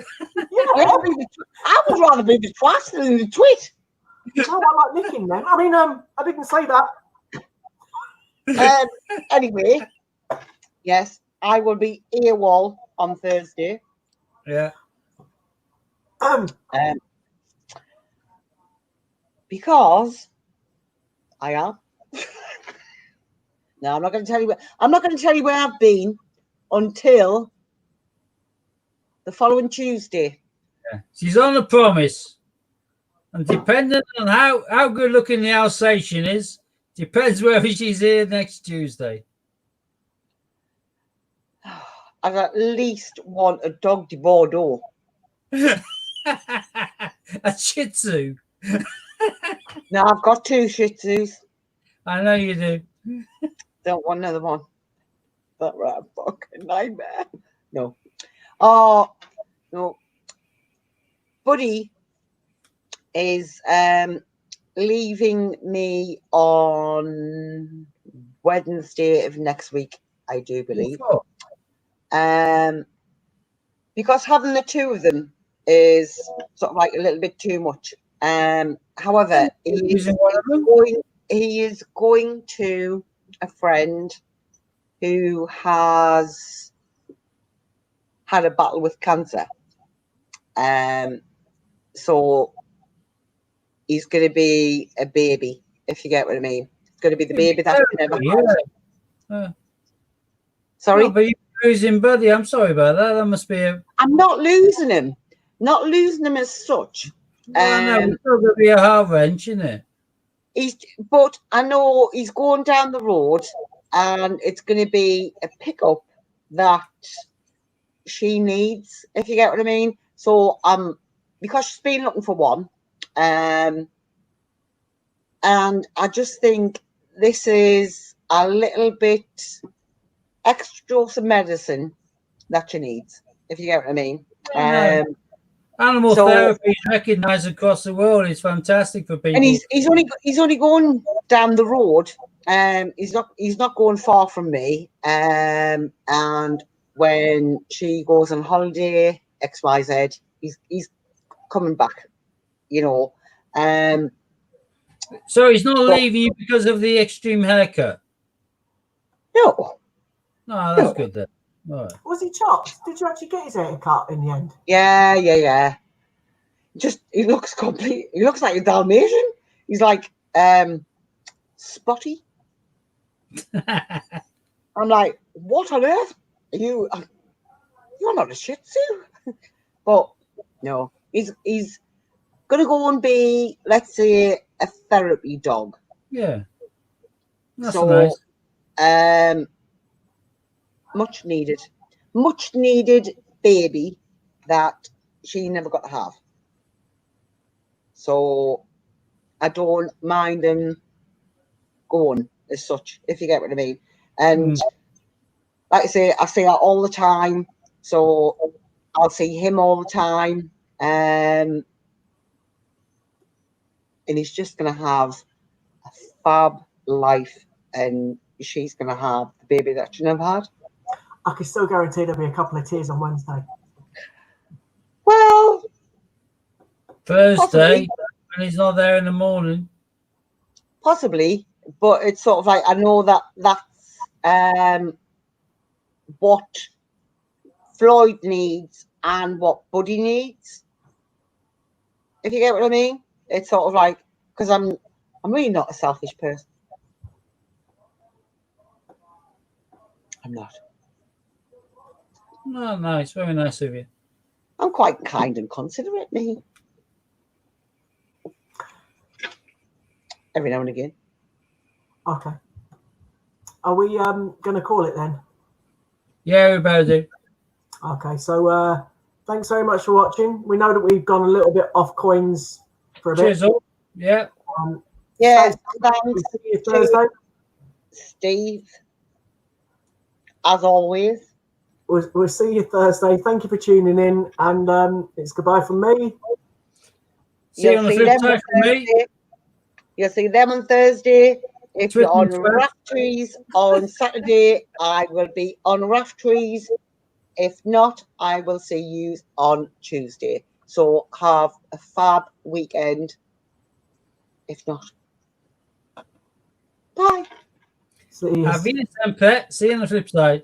would rather be the twat than the twit. No, I like nicking them. I mean, I didn't say that. Anyway, yes, I will be AWOL on Thursday. Yeah. Because I am. No, I'm not going to tell you where. I'm not going to tell you where I've been until the following Tuesday. Yeah. She's on a promise. And depending on how good looking the Alsatian is, depends whether she's here next Tuesday. I've at least want a dog de Bordeaux. A Shih Tzu. No, I've got 2 Shih Tzus. I know you do. Don't want another one. That's right, fucking nightmare. No. Oh, no. Buddy is leaving me on Wednesday of next week, I do believe. Because having the 2 of them is sort of like a little bit too much. However, he is going to a friend who has had a battle with cancer. So he's going to be a baby, if you get what I mean. It's going to be the baby that's never had. Sorry? No, but you're losing Buddy. I'm sorry about that. That must be a... I'm not losing him. Not losing him as such. Well, no, it's still going to be a heart wrench, isn't it? But I know he's going down the road and it's going to be a pickup that she needs, if you get what I mean. So because she's been looking for one, and I just think this is a little bit extra dose of medicine that she needs, if you get what I mean. Animal therapy is recognised across the world. It's fantastic for people. And he's only going down the road. He's not going far from me. And when she goes on holiday, XYZ, he's coming back, you know. So he's not leaving you because of the extreme haircut? No. No, that's good then. All right. Was he chopped? Did you actually get his hair cut in the end? Yeah. Just he looks like a Dalmatian. He's like spotty. I'm like, what on earth? You're not a Shih Tzu. But no, he's gonna go and be, let's say, a therapy dog. Yeah. That's nice. Much needed baby that she never got to have. So I don't mind them going as such, if you get what I mean. And like I say her all the time. So I'll see him all the time. And he's just going to have a fab life. And she's going to have the baby that she never had. I can still guarantee there'll be a couple of tears on Wednesday. Well, Thursday, possibly. and he's not there in the morning. Possibly, but it's sort of like I know that's what Floyd needs and what Buddy needs. If you get what I mean, it's sort of like, because I'm really not a selfish person. I'm not. No, nice, very nice of you. I'm quite kind and considerate, me. Every now and again. Okay. Are we going to call it then? Yeah, we better do. Okay, so thanks very much for watching. We know that we've gone a little bit off coins for a bit. Cheers up. Yeah. Yeah, Stay- thanks we'll see you to Thursday. Steve, as always. We'll see you Thursday. Thank you for tuning in, and it's goodbye from me. See you on the flip side from me. You'll see them on Thursday. If Twitter you're on and Twitter. Rafteries on Saturday, I will be on Rafteries. If not, I will see you on Tuesday. So have a fab weekend. If not, bye. See you. Have you, pet. See you on the flip side.